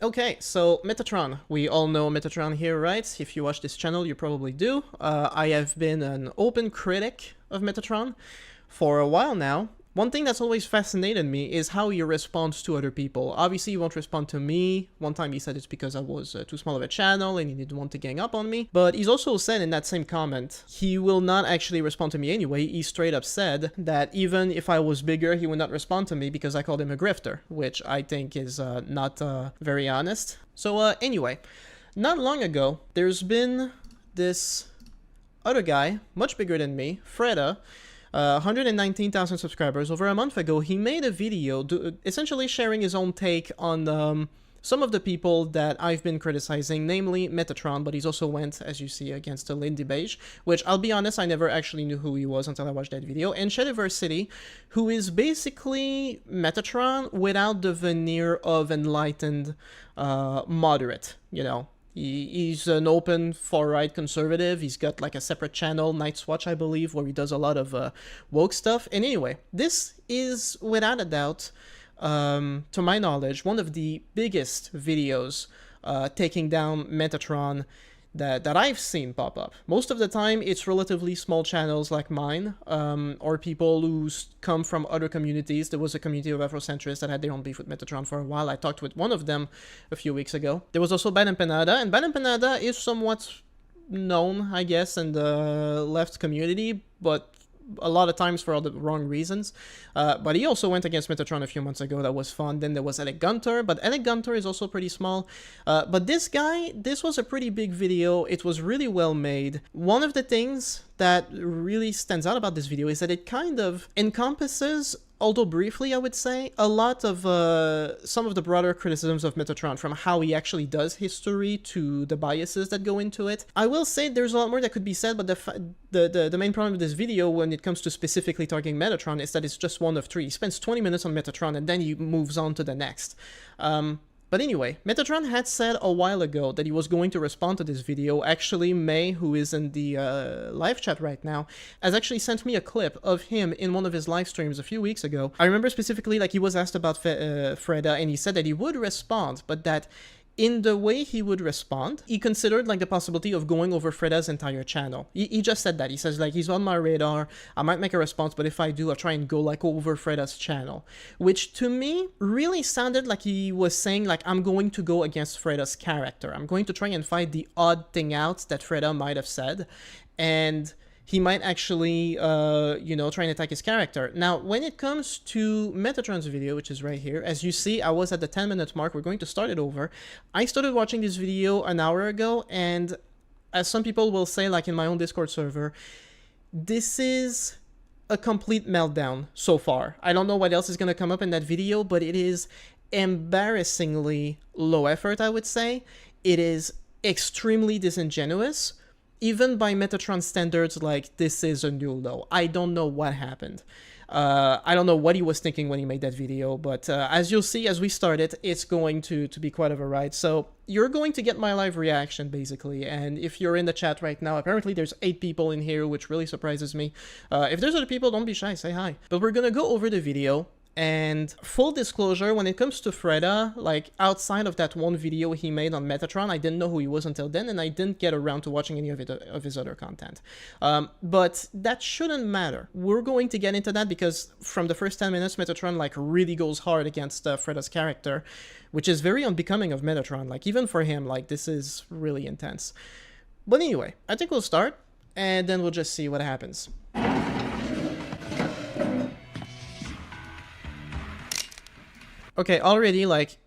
Okay, so Metatron. We all know Metatron here, right? If you watch this channel, you probably do. I have been an open critic of Metatron for a while now. One thing that's always fascinated me is how he responds to other people. Obviously, he won't respond to me. One time he said it's because I was too small of a channel and he didn't want to gang up on me. But he's also said in that same comment, he will not actually respond to me anyway. He straight up said that even if I was bigger, he would not respond to me because I called him a grifter, which I think is not very honest. So anyway, not long ago, there's been this other guy, much bigger than me, Fredda, 119,000 subscribers. Over a month ago, he made a video essentially sharing his own take on some of the people that I've been criticizing, namely Metatron, but he's also went, as you see, against Lindy Beige, which I'll be honest, I never actually knew who he was until I watched that video, and Childishly, who is basically Metatron without the veneer of enlightened moderate, you know. He's an open far-right conservative. He's got like a separate channel, Night's Watch, I believe, where he does a lot of woke stuff. And anyway, this is, without a doubt, to my knowledge, one of the biggest videos taking down Metatron that I've seen pop up. Most of the time, it's relatively small channels like mine, or people who come from other communities. There was a community of Afrocentrists that had their own beef with Metatron for a while. I talked with one of them a few weeks ago. There was also Bad Empanada, and Bad Empanada is somewhat known, I guess, in the left community, but a lot of times for all the wrong reasons. But he also went against Metatron a few months ago. That was fun. Then there was Alec Gunter, but Alec Gunter is also pretty small. But this guy, this was a pretty big video. It was really well made. One of the things that really stands out about this video is that it kind of encompasses, although briefly I would say, a lot of some of the broader criticisms of Metatron, from how he actually does history to the biases that go into it. I will say there's a lot more that could be said, but the main problem with this video when it comes to specifically targeting Metatron is that it's just one of three. He spends 20 minutes on Metatron and then he moves on to the next. But anyway, Metatron had said a while ago that he was going to respond to this video. Actually, May, who is in the live chat right now, has actually sent me a clip of him in one of his live streams a few weeks ago. I remember specifically, like, he was asked about Fredda, and he said that he would respond, but that in the way he would respond, he considered like the possibility of going over Fredda's entire channel. He just said that. He says like, he's on my radar, I might make a response, but if I do, I'll try and go like over Fredda's channel. Which to me really sounded like he was saying like, I'm going to go against Fredda's character. I'm going to try and find the odd thing out that Fredda might have said. And he might actually, you know, try and attack his character. Now, when it comes to Metatron's video, which is right here, as you see, I was at the 10-minute mark. We're going to start it over. I started watching this video an hour ago, and as some people will say, like in my own Discord server, this is a complete meltdown so far. I don't know what else is going to come up in that video, but it is embarrassingly low effort, I would say. It is extremely disingenuous. Even by Metatron standards, like, this is a new low. I don't know what happened. I don't know what he was thinking when he made that video, but as you'll see as we start it, it's going to be quite of a ride. So you're going to get my live reaction, basically, and if you're in the chat right now, apparently there's 8 people in here, which really surprises me. If there's other people, don't be shy, say hi. But we're gonna go over the video. And full disclosure, when it comes to Fredda, like outside of that one video he made on Metatron, I didn't know who he was until then, and I didn't get around to watching any of his other content. But that shouldn't matter. We're going to get into that because from the first 10 minutes, Metatron like really goes hard against Fredda's character, which is very unbecoming of Metatron. Like even for him, like this is really intense. But anyway, I think we'll start, and then we'll just see what happens. Okay, already, like,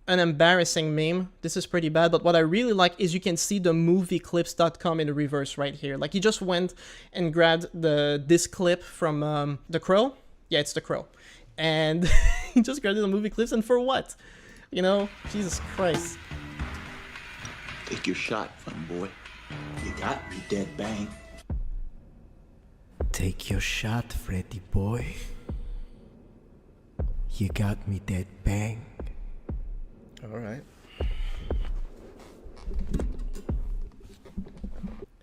an embarrassing meme. This is pretty bad, but what I really like is you can see the movieclips.com in reverse right here. Like, he just went and grabbed this clip from The Crow. Yeah, it's The Crow. And he just grabbed the movie clips, and for what? You know, Jesus Christ. Take your shot, fun boy. You got me dead bang. Take your shot, Freddy boy. You got me dead bang. Alright.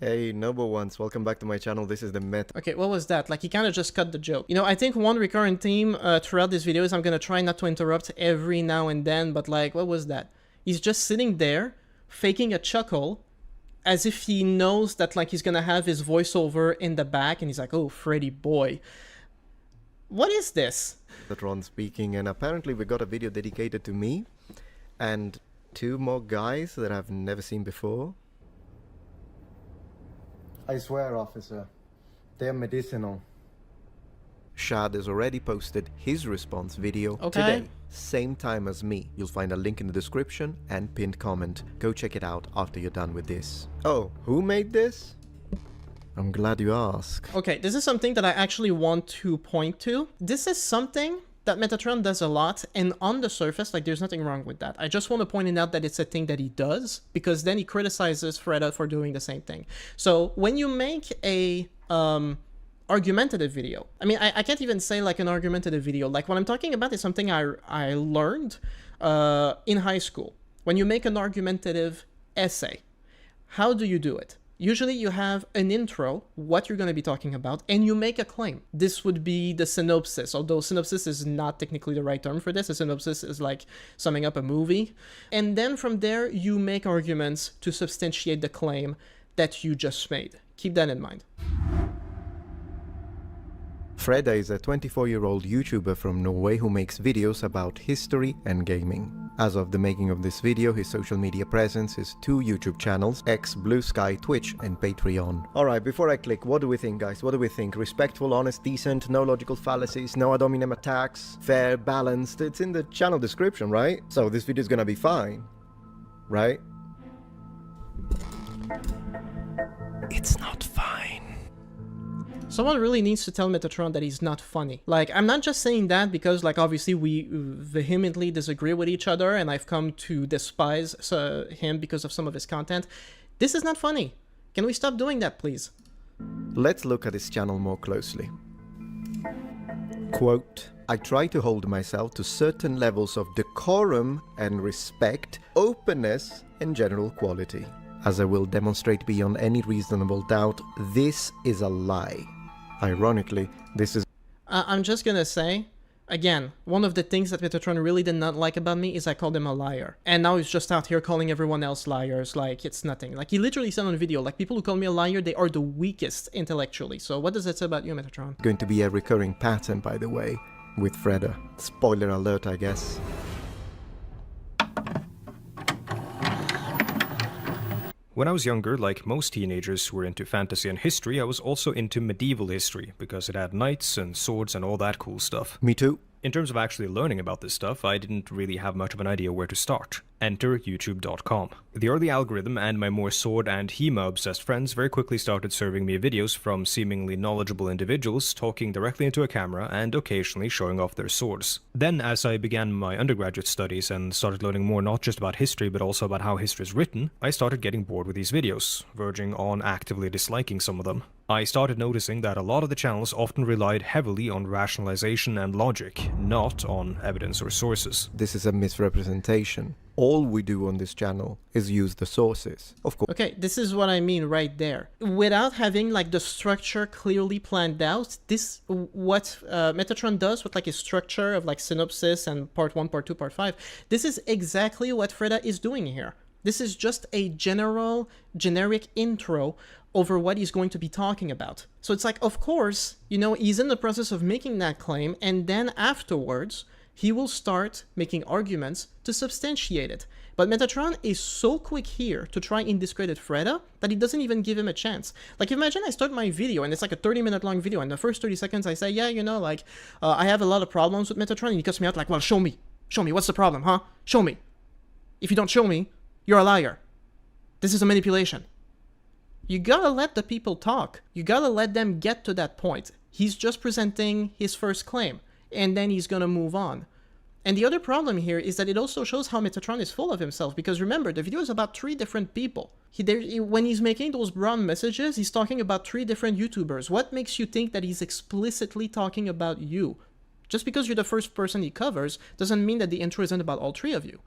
Hey, Noble Ones, welcome back to my channel. This is the Met. Okay, what was that? Like, he kind of just cut the joke. You know, I think one recurrent theme throughout this video is I'm gonna try not to interrupt every now and then, but like, what was that? He's just sitting there, faking a chuckle, as if he knows that like he's gonna have his voiceover in the back, and he's like, "Oh, Freddy boy, what is this?" Metatron speaking, and apparently we got a video dedicated to me and 2 more guys that I've never seen before. I swear, officer, they're medicinal. Shad has already posted his response video Okay. today, same time as me. You'll find a link in the description and pinned comment. Go check it out after you're done with this. Oh, who made this? I'm glad you asked. Okay, this is something that I actually want to point to. This is something that Metatron does a lot, and on the surface, like, there's nothing wrong with that. I just want to point it out that it's a thing that he does, because then he criticizes Fredda for doing the same thing. So when you make a argumentative video, I mean, I can't even say like an argumentative video. Like, what I'm talking about is something I learned in high school. When you make an argumentative essay, how do you do it? Usually you have an intro, what you're going to be talking about, and you make a claim. This would be the synopsis, although synopsis is not technically the right term for this. A synopsis is like summing up a movie. And then from there, you make arguments to substantiate the claim that you just made. Keep that in mind. Fredda is a 24-year-old YouTuber from Norway who makes videos about history and gaming. As of the making of this video, his social media presence is 2 YouTube channels, X, Blue Sky, Twitch, and Patreon. Alright, before I click, what do we think, guys? What do we think? Respectful, honest, decent, no logical fallacies, no ad hominem attacks, fair, balanced? It's in the channel description, right? So this video is gonna be fine, right? It's not fine. Someone really needs to tell Metatron that he's not funny. Like, I'm not just saying that because, like, obviously we vehemently disagree with each other and I've come to despise him because of some of his content. This is not funny. Can we stop doing that, please? Let's look at his channel more closely. Quote, I try to hold myself to certain levels of decorum and respect, openness, and general quality. As I will demonstrate beyond any reasonable doubt, this is a lie. Ironically, this is... I'm just gonna say, again, one of the things that Metatron really did not like about me is I called him a liar. And now he's just out here calling everyone else liars like it's nothing. Like, he literally said on video, like, people who call me a liar, they are the weakest intellectually. So what does that say about you, Metatron? going to be a recurring pattern, by the way, with Fredda. Spoiler alert, I guess. When I was younger, like most teenagers who were into fantasy and history, I was also into medieval history, because it had knights and swords and all that cool stuff. Me too. In terms of actually learning about this stuff, I didn't really have much of an idea where to start. Enter youtube.com. The early algorithm and my more sword and HEMA-obsessed friends very quickly started serving me videos from seemingly knowledgeable individuals talking directly into a camera and occasionally showing off their swords. Then, as I began my undergraduate studies and started learning more not just about history but also about how history is written, I started getting bored with these videos, verging on actively disliking some of them. I started noticing that a lot of the channels often relied heavily on rationalization and logic, not on evidence or sources. This is a misrepresentation. All we do on this channel is use the sources, of course. Okay, this is what I mean right there. Without having like the structure clearly planned out, this what Metatron does with like a structure of like synopsis and part 1, part 2, part 5, this is exactly what Fredda is doing here. This is just a generic intro over what he's going to be talking about. So it's like, of course, you know, he's in the process of making that claim, and then afterwards, he will start making arguments to substantiate it. But Metatron is so quick here to try and discredit Fredda that he doesn't even give him a chance. Like, imagine I start my video and it's like a 30-minute long video, and the first 30 seconds I say, yeah, you know, like, I have a lot of problems with Metatron, and he cuts me out like, well, show me, what's the problem, huh? Show me. If you don't show me, you're a liar. This is a manipulation. You gotta let the people talk. You gotta let them get to that point. He's just presenting his first claim, and then he's gonna move on. And the other problem here is that it also shows how Metatron is full of himself, because remember, the video is about 3 different people. When he's making those brown messages, he's talking about 3 different YouTubers. What makes you think that he's explicitly talking about you? Just because you're the first person he covers doesn't mean that the intro isn't about all 3 of you.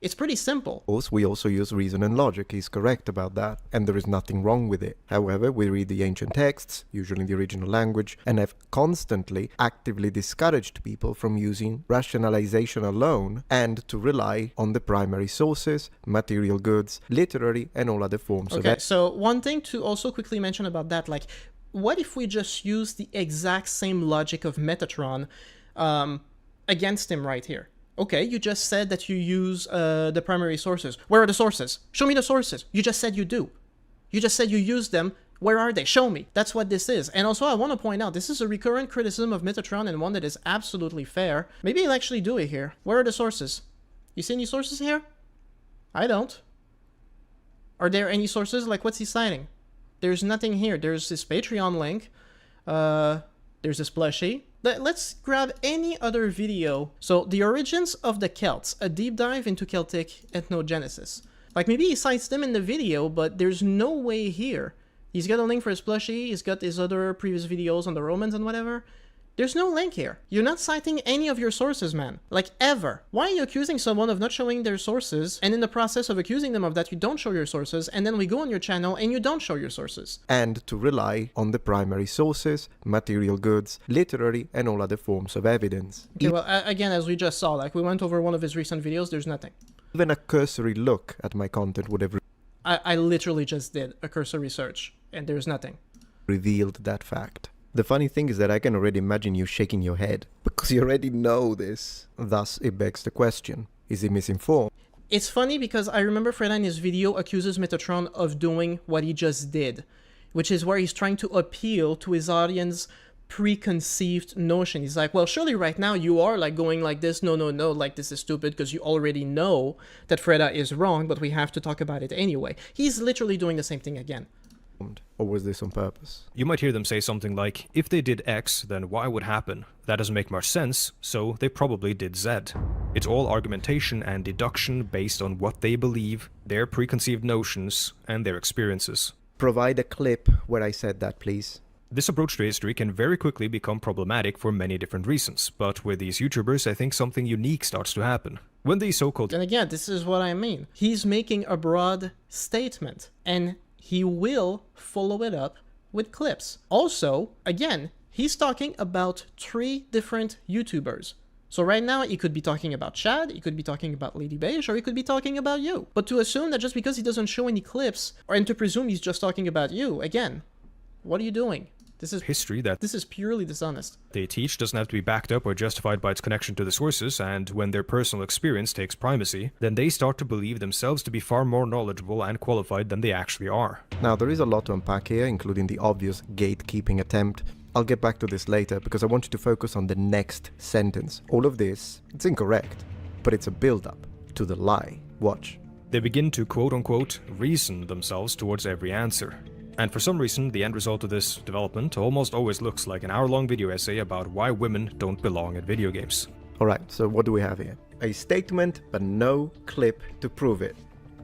It's pretty simple. Of course, we also use reason and logic, he's correct about that, and there is nothing wrong with it. However, we read the ancient texts, usually in the original language, and have constantly actively discouraged people from using rationalization alone and to rely on the primary sources, material goods, literary, and all other forms of Okay, so one thing to also quickly mention about that, like, what if we just use the exact same logic of Metatron against him right here? Okay, you just said that you use the primary sources. Where are the sources? Show me the sources. You just said you do. You just said you use them. Where are they? Show me. That's what this is. And also, I want to point out, this is a recurrent criticism of Metatron and one that is absolutely fair. Maybe he'll actually do it here. Where are the sources? You see any sources here? I don't. Are there any sources? Like, what's he citing? There's nothing here. There's this Patreon link. There's this plushie. Let's grab any other video. So, The Origins of the Celts, a deep dive into Celtic ethnogenesis. Like, maybe he cites them in the video, but there's no way here. He's got a link for his plushie, he's got his other previous videos on the Romans and whatever. There's no link here. You're not citing any of your sources, man. Like, ever. Why are you accusing someone of not showing their sources, and in the process of accusing them of that, you don't show your sources, and then we go on your channel and you don't show your sources? and to rely on the primary sources, material goods, literary, and all other forms of evidence. Okay, well, again, as we just saw, like, we went over one of his recent videos, there's nothing. Even a cursory look at my content would have I literally just did a cursory search, and there's nothing. revealed that fact. The funny thing is that I can already imagine you shaking your head, because you already know this. Thus, it begs the question, is he misinformed? It's funny because I remember Fredda in his video accuses Metatron of doing what he just did, which is where he's trying to appeal to his audience preconceived notion. He's like, well, surely right now you are like going like this, no, like this is stupid because you already know that Fredda is wrong, but we have to talk about it anyway. He's literally doing the same thing again. Or was this on purpose? You might hear them say something like, if they did X, then Y would happen. That doesn't make much sense, so they probably did Z. It's all argumentation and deduction based on what they believe, their preconceived notions, and their experiences. Provide a clip where I said that, please. This approach to history can very quickly become problematic for many different reasons, but with these YouTubers I think something unique starts to happen. When these so-called... And again, this is what I mean. He's making a broad statement, and he will follow it up with clips. Also, again, he's talking about 3 different YouTubers. So right now, he could be talking about Chad, he could be talking about Lady Beige, or he could be talking about you. But to assume that just because he doesn't show any clips, and to presume he's just talking about you, again, what are you doing? This is purely dishonest. They teach doesn't have to be backed up or justified by its connection to the sources, and when their personal experience takes primacy, then they start to believe themselves to be far more knowledgeable and qualified than they actually are. Now, there is a lot to unpack here, including the obvious gatekeeping attempt. I'll get back to this later, because I want you to focus on the next sentence. All of this, it's incorrect, but it's a build-up to the lie. Watch. They begin to quote-unquote reason themselves towards every answer. And for some reason, the end result of this development almost always looks like an hour-long video essay about why women don't belong at video games. Alright, so what do we have here? A statement, but no clip to prove it.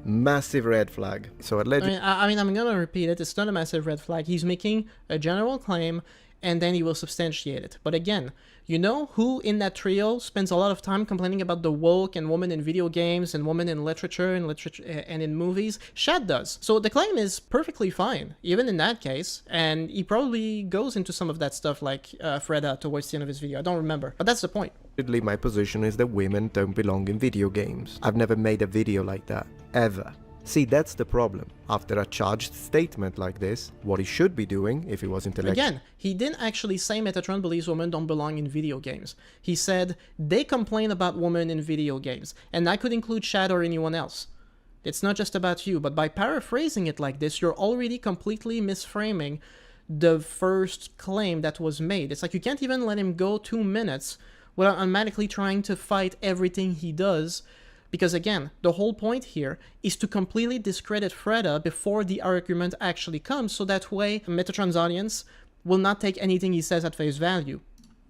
Massive red flag. So allegedly... I mean, I'm gonna repeat it. It's not a massive red flag. He's making a general claim, and then he will substantiate it. But again, you know who in that trio spends a lot of time complaining about the woke and women in video games and women in literature and in movies? Shad does. So the claim is perfectly fine, even in that case, and he probably goes into some of that stuff like Fredda towards the end of his video. I don't remember, but that's the point. My position is that women don't belong in video games. I've never made a video like that, ever. See, that's the problem. After a charged statement like this, what he should be doing, if he was intellectual... Again, he didn't actually say Metatron believes women don't belong in video games. He said, they complain about women in video games, and that could include Chad or anyone else. It's not just about you, but by paraphrasing it like this, you're already completely misframing the first claim that was made. It's like you can't even let him go 2 minutes without automatically trying to fight everything he does. Because again, the whole point here is to completely discredit Fredda before the argument actually comes, so that way Metatron's audience will not take anything he says at face value.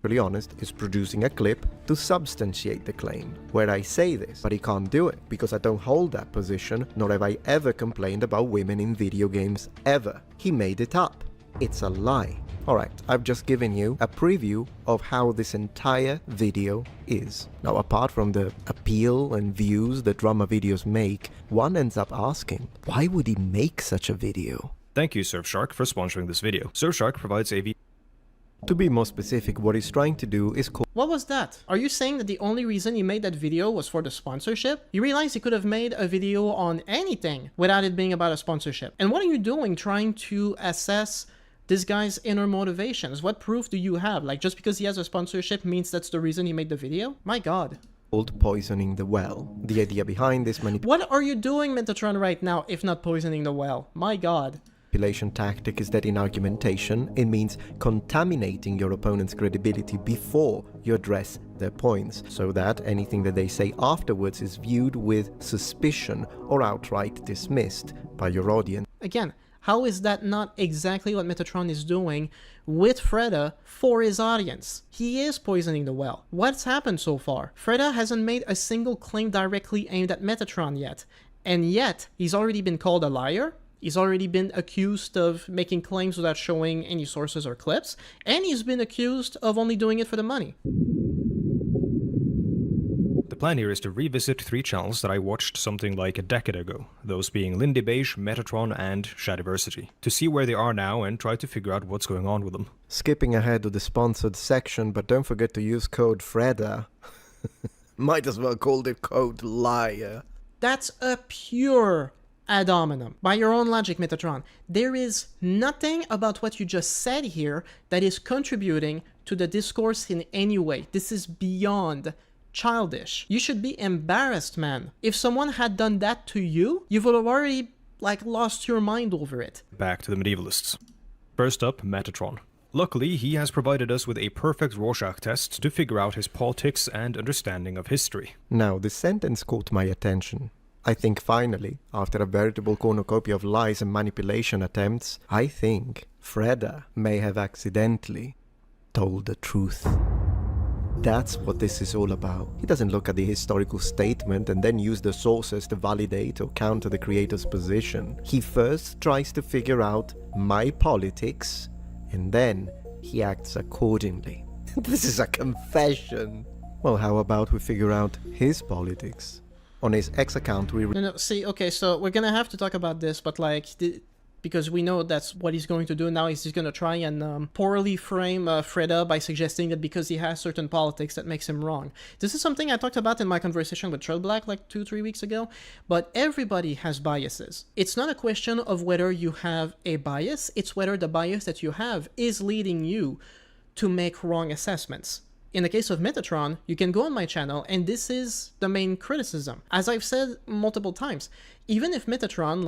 Really honest, is producing a clip to substantiate the claim, where I say this, but he can't do it, because I don't hold that position, nor have I ever complained about women in video games, ever. He made it up. It's a lie. Alright, I've just given you a preview of how this entire video is. Now, apart from the appeal and views that drama videos make, one ends up asking, why would he make such a video? Thank you, Surfshark, for sponsoring this video. Surfshark provides a To be more specific, what he's trying to do is called What was that? Are you saying that the only reason he made that video was for the sponsorship? You realize he could have made a video on anything without it being about a sponsorship. And what are you doing trying to assess this guy's inner motivations? What proof do you have? Like, just because he has a sponsorship means that's the reason he made the video? My god. poisoning the well. The idea behind this What are you doing, Metatron, right now, if not poisoning the well? My god. manipulation tactic is that in argumentation, it means contaminating your opponent's credibility before you address their points, so that anything that they say afterwards is viewed with suspicion or outright dismissed by your audience. Again, how is that not exactly what Metatron is doing with Fredda for his audience? He is poisoning the well. What's happened so far? Fredda hasn't made a single claim directly aimed at Metatron yet, and yet he's already been called a liar. He's already been accused of making claims without showing any sources or clips, and he's been accused of only doing it for the money. The plan here is to revisit 3 channels that I watched something like a decade ago, those being Lindy Beige, Metatron, and Shadiversity, to see where they are now and try to figure out what's going on with them. Skipping ahead to the sponsored section, but don't forget to use code Fredda. Might as well call it code liar. That's a pure ad hominem. By your own logic, Metatron, there is nothing about what you just said here that is contributing to the discourse in any way. This is beyond childish. You should be embarrassed, man. If someone had done that to you, you would have already, lost your mind over it. Back to the medievalists. First up, Metatron. Luckily, he has provided us with a perfect Rorschach test to figure out his politics and understanding of history. Now, this sentence caught my attention. I think finally, after a veritable cornucopia of lies and manipulation attempts, I think Fredda may have accidentally told the truth. That's what this is all about. He doesn't look at the historical statement and then use the sources to validate or counter the creator's position. He first tries to figure out my politics, and then he acts accordingly. This is a confession. Well, how about we figure out his politics? On his X account, See, okay, so we're gonna have to talk about this, but because we know that's what he's going to do now. He's gonna try and poorly frame Fredda by suggesting that because he has certain politics that makes him wrong. This is something I talked about in my conversation with Black 2-3 weeks ago, but everybody has biases. It's not a question of whether you have a bias, it's whether the bias that you have is leading you to make wrong assessments. In the case of Metatron, you can go on my channel, and this is the main criticism. As I've said multiple times, even if Metatron,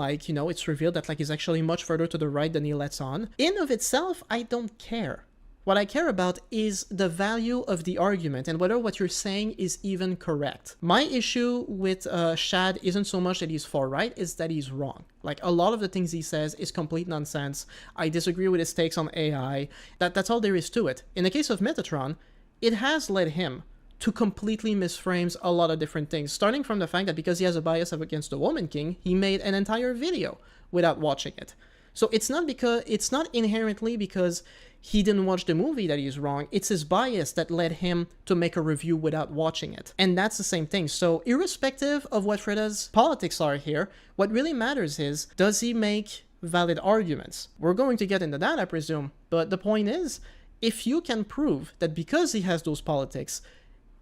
it's revealed that he's actually much further to the right than he lets on, in of itself, I don't care. What I care about is the value of the argument and whether what you're saying is even correct. My issue with Shad isn't so much that he's far right, it's that he's wrong. A lot of the things he says is complete nonsense. I disagree with his takes on AI. That's all there is to it. In the case of Metatron, it has led him to completely misframes a lot of different things, starting from the fact that because he has a bias against the Woman King, he made an entire video without watching it. So it's not inherently because he didn't watch the movie that he's wrong, it's his bias that led him to make a review without watching it. And that's the same thing. So irrespective of what Fredda's politics are here, what really matters is, does he make valid arguments? We're going to get into that, I presume, but the point is, if you can prove that because he has those politics,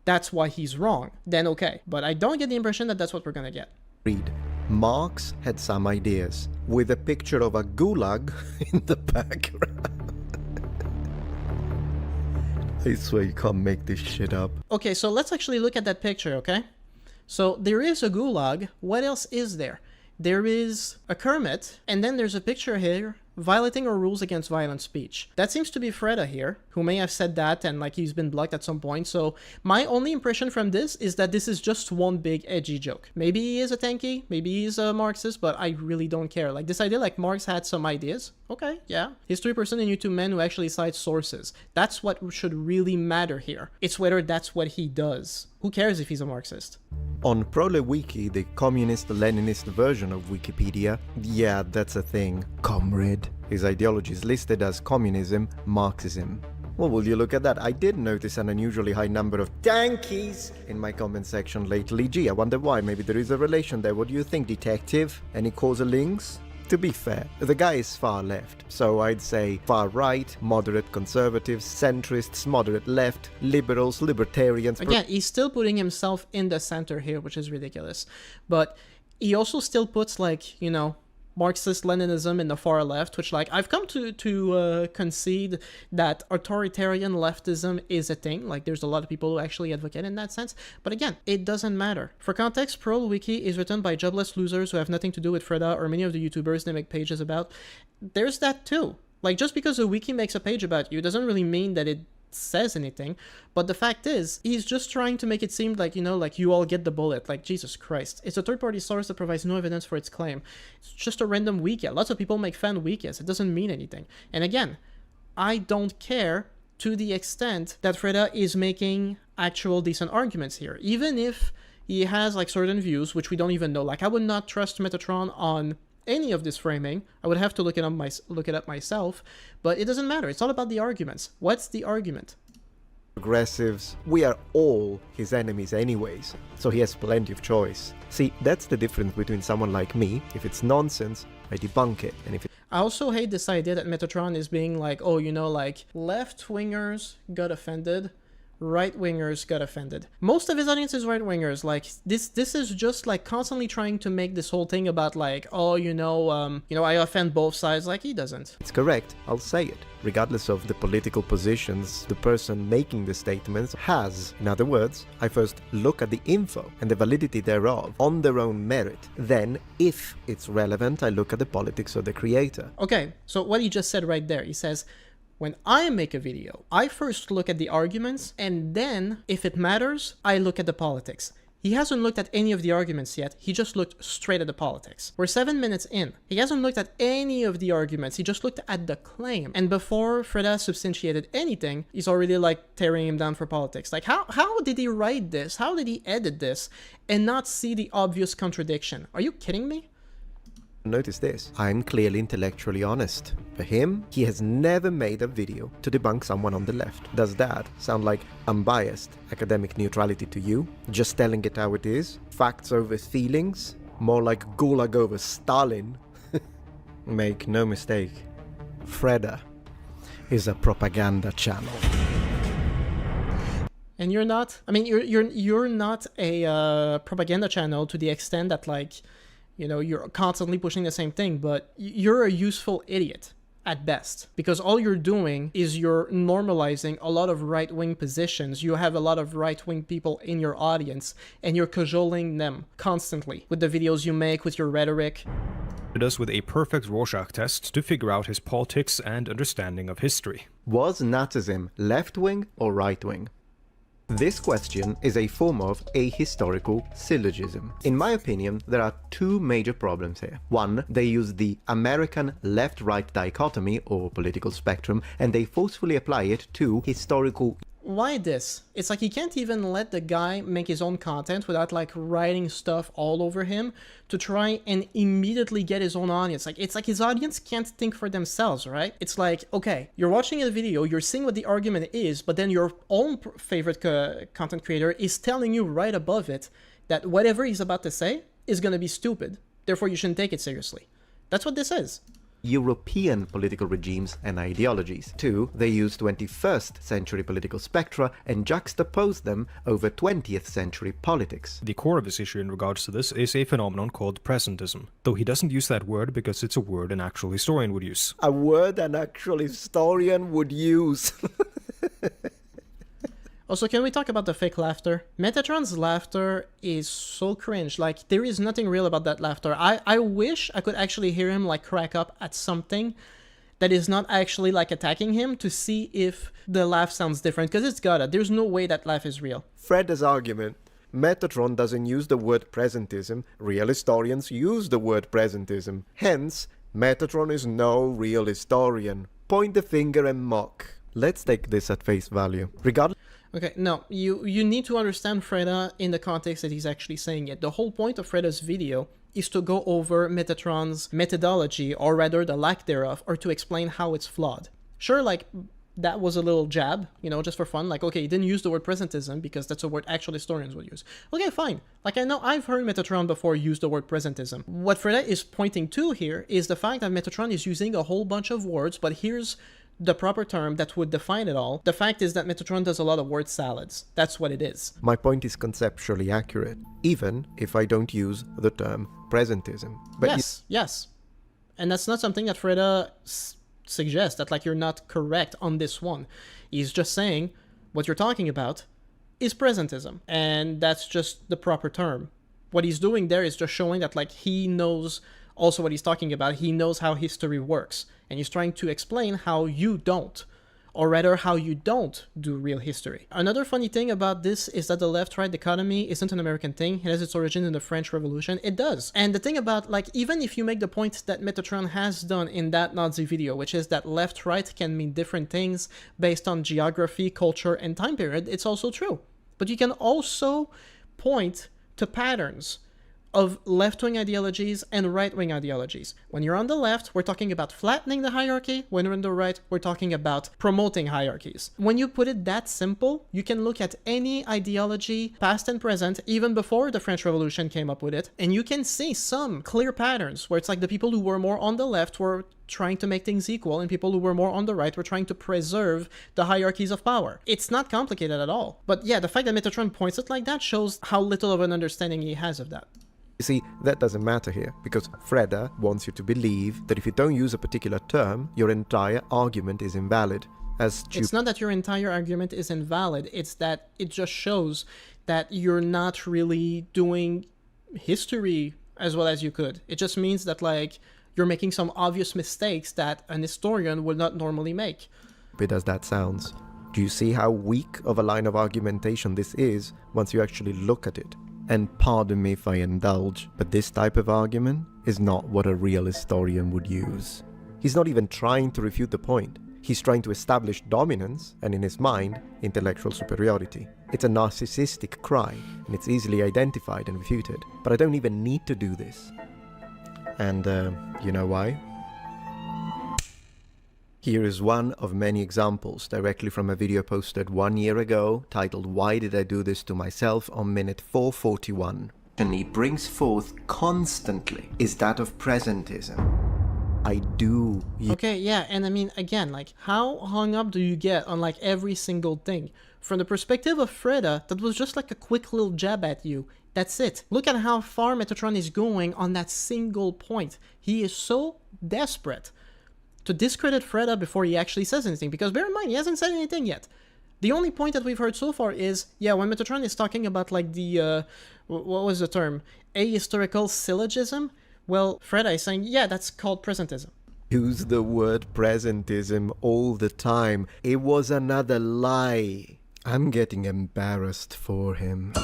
that's why he's wrong, then okay. But I don't get the impression that that's what we're gonna get. read. Marx had some ideas, with a picture of a gulag in the background. I swear you can't make this shit up. Okay, so let's actually look at that picture, okay? So there is a gulag. What else is there? There is a Kermit, and then there's a picture here violating our rules against violent speech. That seems to be Fredda here, who may have said that and he's been blocked at some point. So my only impression from this is that this is just one big edgy joke. Maybe he is a tanky, maybe he's a Marxist, but I really don't care. This idea Marx had some ideas. Okay, yeah. History person and YouTube men who actually cite sources. That's what should really matter here. It's whether that's what he does. Who cares if he's a Marxist? On ProleWiki, the communist-Leninist version of Wikipedia, yeah, that's a thing, comrade. His ideology is listed as communism, Marxism. Well, will you look at that? I did notice an unusually high number of dankies in my comment section lately. Gee, I wonder why. Maybe there is a relation there. What do you think, detective? Any causal links? To be fair, the guy is far left, so I'd say far right, moderate conservatives, centrists, moderate left, liberals, libertarians... Again, he's still putting himself in the center here, which is ridiculous. But he also still puts, like, you know, Marxist-Leninism in the far left, which, like, I've come to concede that authoritarian leftism is a thing. Like, there's a lot of people who actually advocate in that sense. But again, it doesn't matter. For context, ProleWiki is written by jobless losers who have nothing to do with Fredda or many of the YouTubers they make pages about. There's that too. Like, just because a wiki makes a page about you doesn't really mean that it says anything, but the fact is, he's just trying to make it seem like, you know, like you all get the bullet. Like, Jesus Christ. It's a third-party source that provides no evidence for its claim. It's just a random wiki. Lots of people make fan wikis. It doesn't mean anything. And again, I don't care to the extent that Fredda is making actual decent arguments here. Even if he has, like, certain views, which we don't even know. Like, I would not trust Metatron on any of this framing. I would have to look it up myself, but it doesn't matter. It's all about the arguments. What's the argument? Progressives, we are all his enemies anyways, so he has plenty of choice. See, that's the difference between someone like me. If it's nonsense, I debunk it, and if it... I also hate this idea that Metatron is being like, oh, you know, like, left-wingers got offended, right-wingers got offended. Most of his audience is right-wingers. Like, this is just, like, constantly trying to make this whole thing about, like, oh, you know, I offend both sides. Like, he doesn't. It's correct, I'll say it. Regardless of the political positions the person making the statements has. In other words, I first look at the info and the validity thereof on their own merit. Then, if it's relevant, I look at the politics of the creator. Okay, so what he just said right there, he says, when I make a video, I first look at the arguments, and then, if it matters, I look at the politics. He hasn't looked at any of the arguments yet, he just looked straight at the politics. We're 7 minutes in. He hasn't looked at any of the arguments, he just looked at the claim. And before Fredda substantiated anything, he's already, like, tearing him down for politics. Like, how did he write this? How did he edit this and not see the obvious contradiction? Are you kidding me? Notice this, I'm clearly intellectually honest. For him, he has never made a video to debunk someone on the left. Does that sound like unbiased academic neutrality to you? Just telling it how it is? Facts over feelings? More like Gulag over Stalin? Make no mistake, Fredda is a propaganda channel. And you're not, I mean, you're not a propaganda channel to the extent that, like, you know, you're constantly pushing the same thing, but you're a useful idiot at best, because all you're doing is you're normalizing a lot of right-wing positions. You have a lot of right-wing people in your audience, and you're cajoling them constantly with the videos you make, with your rhetoric. It does with a perfect Rorschach test to figure out his politics and understanding of history. Was Nazism left-wing or right-wing? This question is a form of ahistorical syllogism. In my opinion, there are two major problems here. One, they use the American left-right dichotomy or political spectrum, and they forcefully apply it to historical... Why this? It's like he can't even let the guy make his own content without, like, writing stuff all over him to try and immediately get his own audience. Like, it's like his audience can't think for themselves, right? It's like, okay, you're watching a video, you're seeing what the argument is, but then your own favorite content creator is telling you right above it that whatever he's about to say is gonna be stupid, therefore you shouldn't take it seriously. That's what this is. European political regimes and ideologies. Two, they use 21st century political spectra and juxtapose them over 20th century politics. The core of his issue in regards to this is a phenomenon called presentism, though he doesn't use that word because it's a word an actual historian would use. A word an actual historian would use. Also, can we talk about the fake laughter? Metatron's laughter is so cringe. Like, there is nothing real about that laughter. I wish I could actually hear him, like, crack up at something that is not actually, like, attacking him to see if the laugh sounds different, because it's gotta. There's no way that laugh is real. Fredda's argument. Metatron doesn't use the word presentism. Real historians use the word presentism. Hence, Metatron is no real historian. Point the finger and mock. Let's take this at face value. Regardless... Okay, no, you need to understand Fredda in the context that he's actually saying it. The whole point of Fredda's video is to go over Metatron's methodology, or rather the lack thereof, or to explain how it's flawed. Sure, like, that was a little jab, you know, just for fun. Like, okay, he didn't use the word presentism because that's a word actual historians would use. Okay, fine. Like, I know I've heard Metatron before use the word presentism. What Fredda is pointing to here is the fact that Metatron is using a whole bunch of words, but here's the proper term that would define it all. The fact is that Metatron does a lot of word salads. That's what it is. My point is conceptually accurate, even if I don't use the term presentism. But yes. And that's not something that Fredda suggests, that like you're not correct on this one. He's just saying what you're talking about is presentism, and that's just the proper term. What he's doing there is just showing that like he knows also what he's talking about. He knows how history works, and he's trying to explain how you don't, or rather how you don't do real history. Another funny thing about this is that the left-right dichotomy isn't an American thing. It has its origin in the French Revolution. It does. And the thing about, like, even if you make the point that Metatron has done in that Nazi video, which is that left-right can mean different things based on geography, culture, and time period, it's also true. But you can also point to patterns of left-wing ideologies and right-wing ideologies. When you're on the left, we're talking about flattening the hierarchy. When you're on the right, we're talking about promoting hierarchies. When you put it that simple, you can look at any ideology, past and present, even before the French Revolution came up with it, and you can see some clear patterns where it's like the people who were more on the left were trying to make things equal, and people who were more on the right were trying to preserve the hierarchies of power. It's not complicated at all. But yeah, the fact that Metatron points it like that shows how little of an understanding he has of that. you see, that doesn't matter here, because Fredda wants you to believe that if you don't use a particular term, your entire argument is invalid. It's not that your entire argument is invalid, it's that it just shows that you're not really doing history as well as you could. It just means that, like, you're making some obvious mistakes that an historian would not normally make. As that sounds, do you see how weak of a line of argumentation this is once you actually look at it? And pardon me if I indulge, but this type of argument is not what a real historian would use. He's not even trying to refute the point. He's trying to establish dominance, and in his mind, intellectual superiority. It's a narcissistic cry, and it's easily identified and refuted. But I don't even need to do this. And, you know why? Here is one of many examples directly from a video posted 1 year ago, titled "Why Did I Do This to Myself?" on minute 441. And he brings forth constantly is that of presentism. I do. Okay, yeah, and I mean, again, like, how hung up do you get on, like, every single thing? From the perspective of Fredda, that was just like a quick little jab at you. That's it. Look at how far Metatron is going on that single point. He is so desperate to discredit Fredda before he actually says anything, because bear in mind, he hasn't said anything yet. The only point that we've heard so far is, yeah, when Metatron is talking about, like, the, what was the term? Ahistorical syllogism? Well, Fredda is saying, yeah, that's called presentism. Use the word presentism all the time. It was another lie. I'm getting embarrassed for him.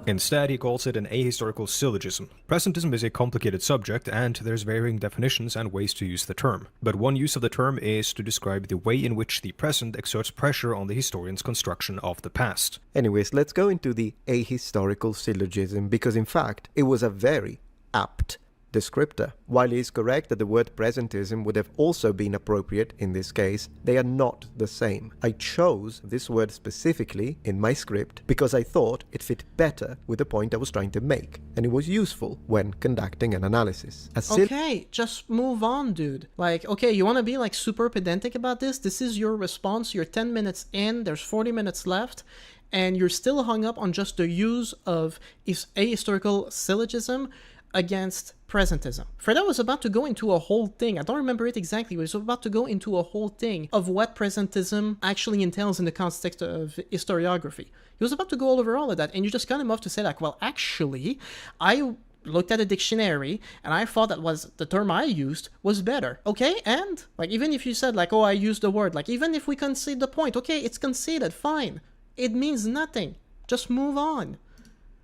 Instead, he calls it an ahistorical syllogism. Presentism is a complicated subject, and there's varying definitions and ways to use the term. But one use of the term is to describe the way in which the present exerts pressure on the historian's construction of the past. Anyways, let's go into the ahistorical syllogism, because in fact, it was a very apt descriptor. While it is correct that the word presentism would have also been appropriate in this case, they are not the same. I chose this word specifically in my script because I thought it fit better with the point I was trying to make, and it was useful when conducting an analysis. Okay, just move on, dude. Like, okay, you want to be, like, super pedantic about this? This is your response. You're 10 minutes in, there's 40 minutes left, and you're still hung up on just the use of ahistorical syllogism against presentism. Fredda was about to go into a whole thing, I don't remember it exactly, but he was about to go into a whole thing of what presentism actually entails in the context of historiography. He was about to go over all of that, and you just cut him off to say, like, well, actually, I looked at a dictionary, and I thought that was the term I used was better. Okay, and, like, even if you said, like, oh, I used the word, like, even if we concede the point, okay, it's conceded, fine. It means nothing. Just move on.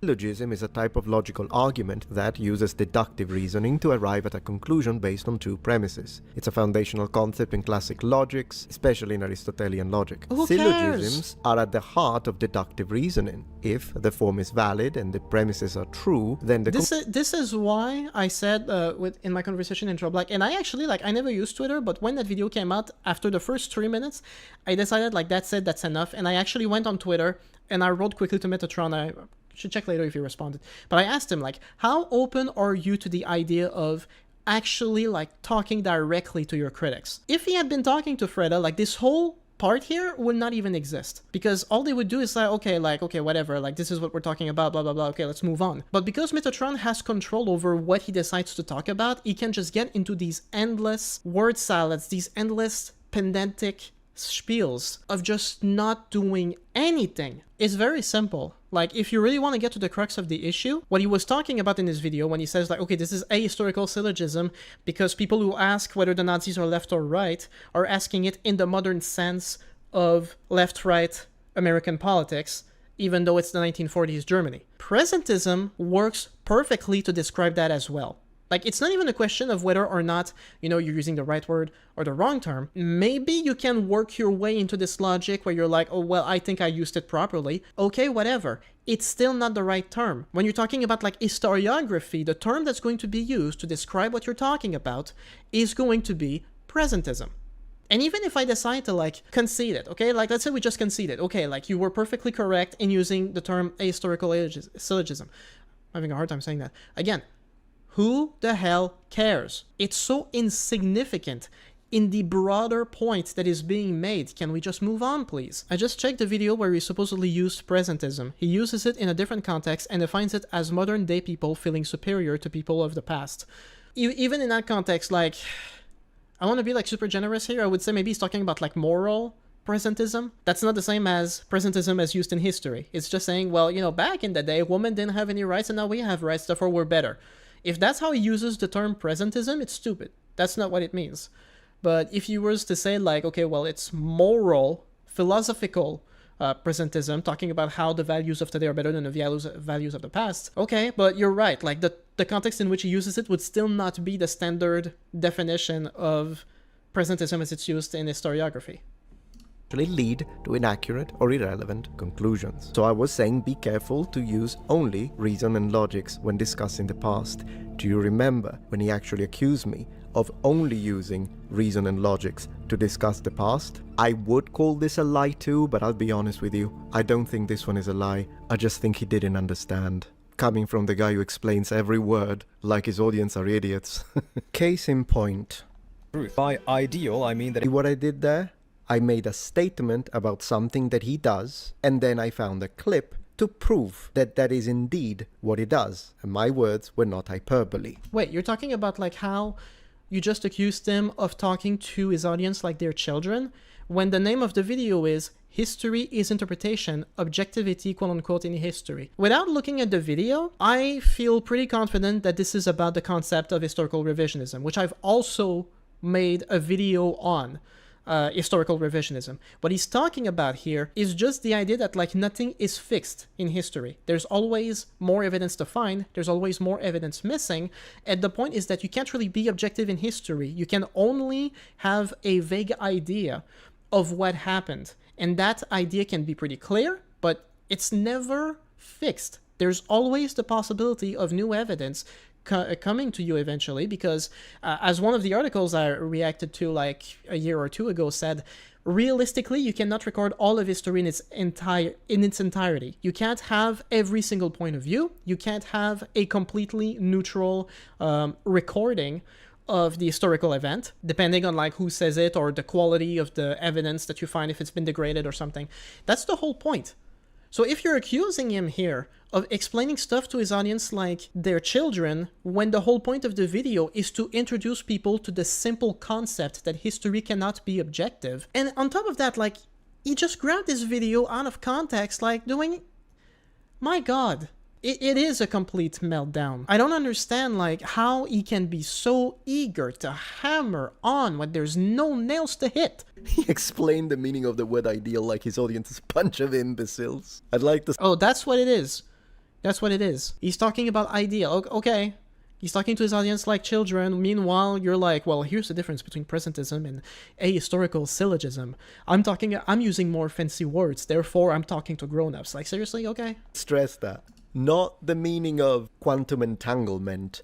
Syllogism is a type of logical argument that uses deductive reasoning to arrive at a conclusion based on two premises. It's a foundational concept in classic logics, especially in Aristotelian logic. Who Syllogisms cares? are at the heart of deductive reasoning. If the form is valid and the premises are true, then the This is why I said in my conversation in Black, and I actually I never used Twitter, but when that video came out, after the first 3 minutes, I decided that's it, that's enough, and I actually went on Twitter and I wrote quickly to Metatron. I should check later if he responded, but I asked him how open are you to the idea of actually talking directly to your critics? If he had been talking to Fredda, this whole part here would not even exist, because all they would do is okay, whatever, this is what we're talking about, blah blah blah, okay, let's move on. But because Metatron has control over what he decides to talk about, he can just get into these endless word salads, these endless pedantic spiels of just not doing anything. It's very simple. If you really want to get to the crux of the issue, what he was talking about in his video when he says okay, this is ahistorical syllogism because people who ask whether the Nazis are left or right are asking it in the modern sense of left-right American politics, even though it's the 1940s Germany. Presentism works perfectly to describe that as well. It's not even a question of whether or not, you're using the right word or the wrong term. Maybe you can work your way into this logic where you're oh, well, I think I used it properly. Okay, whatever. It's still not the right term. When you're talking about historiography, the term that's going to be used to describe what you're talking about is going to be presentism. And even if I decide to concede it, okay, let's say we just concede it, okay, you were perfectly correct in using the term ahistorical syllogism. I'm having a hard time saying that. Again, who the hell cares? It's so insignificant in the broader point that is being made. Can we just move on, please? I just checked the video where he supposedly used presentism. He uses it in a different context and defines it as modern day people feeling superior to people of the past. Even in that context, I want to be super generous here. I would say maybe he's talking about moral presentism. That's not the same as presentism as used in history. It's just saying, well, back in the day, women didn't have any rights and now we have rights, therefore we're better. If that's how he uses the term presentism, it's stupid. That's not what it means. But if you were to say okay, well, it's moral, philosophical presentism, talking about how the values of today are better than the values of the past, okay, but you're right. The context in which he uses it would still not be the standard definition of presentism as it's used in historiography. Lead to inaccurate or irrelevant conclusions. So I was saying be careful to use only reason and logics when discussing the past. Do you remember when he actually accused me of only using reason and logics to discuss the past? I would call this a lie too, but I'll be honest with you, I don't think this one is a lie. I just think he didn't understand. Coming from the guy who explains every word like his audience are idiots. Case in point. By ideal, I mean that See what I did there? I made a statement about something that he does, and then I found a clip to prove that that is indeed what he does, and my words were not hyperbole. Wait, you're talking about how you just accused him of talking to his audience like they're children, when the name of the video is History is Interpretation, Objectivity, quote-unquote, in History. Without looking at the video, I feel pretty confident that this is about the concept of historical revisionism, which I've also made a video on. Historical revisionism. What he's talking about here is just the idea that nothing is fixed in history. There's always more evidence to find, there's always more evidence missing, and the point is that you can't really be objective in history. You can only have a vague idea of what happened, and that idea can be pretty clear, but it's never fixed. There's always the possibility of new evidence coming to you eventually, because as one of the articles I reacted to a year or two ago said, realistically you cannot record all of history in its entirety. You can't have every single point of view. You can't have a completely neutral recording of the historical event, depending on who says it or the quality of the evidence that you find, if it's been degraded or something. That's the whole point. So if you're accusing him here of explaining stuff to his audience like they're children, when the whole point of the video is to introduce people to the simple concept that history cannot be objective, and on top of that, he just grabbed this video out of context, doing... My god. It is a complete meltdown. I don't understand how he can be so eager to hammer on when there's no nails to hit. He explained the meaning of the word ideal like his audience is a bunch of imbeciles. I'd like to... Oh, that's what it is. That's what it is. He's talking about ideal. Okay. He's talking to his audience like children. Meanwhile, you're like, well, here's the difference between presentism and ahistorical syllogism. I'm using more fancy words. Therefore, I'm talking to grown-ups. Like, seriously? Okay. Stress that. Not the meaning of quantum entanglement.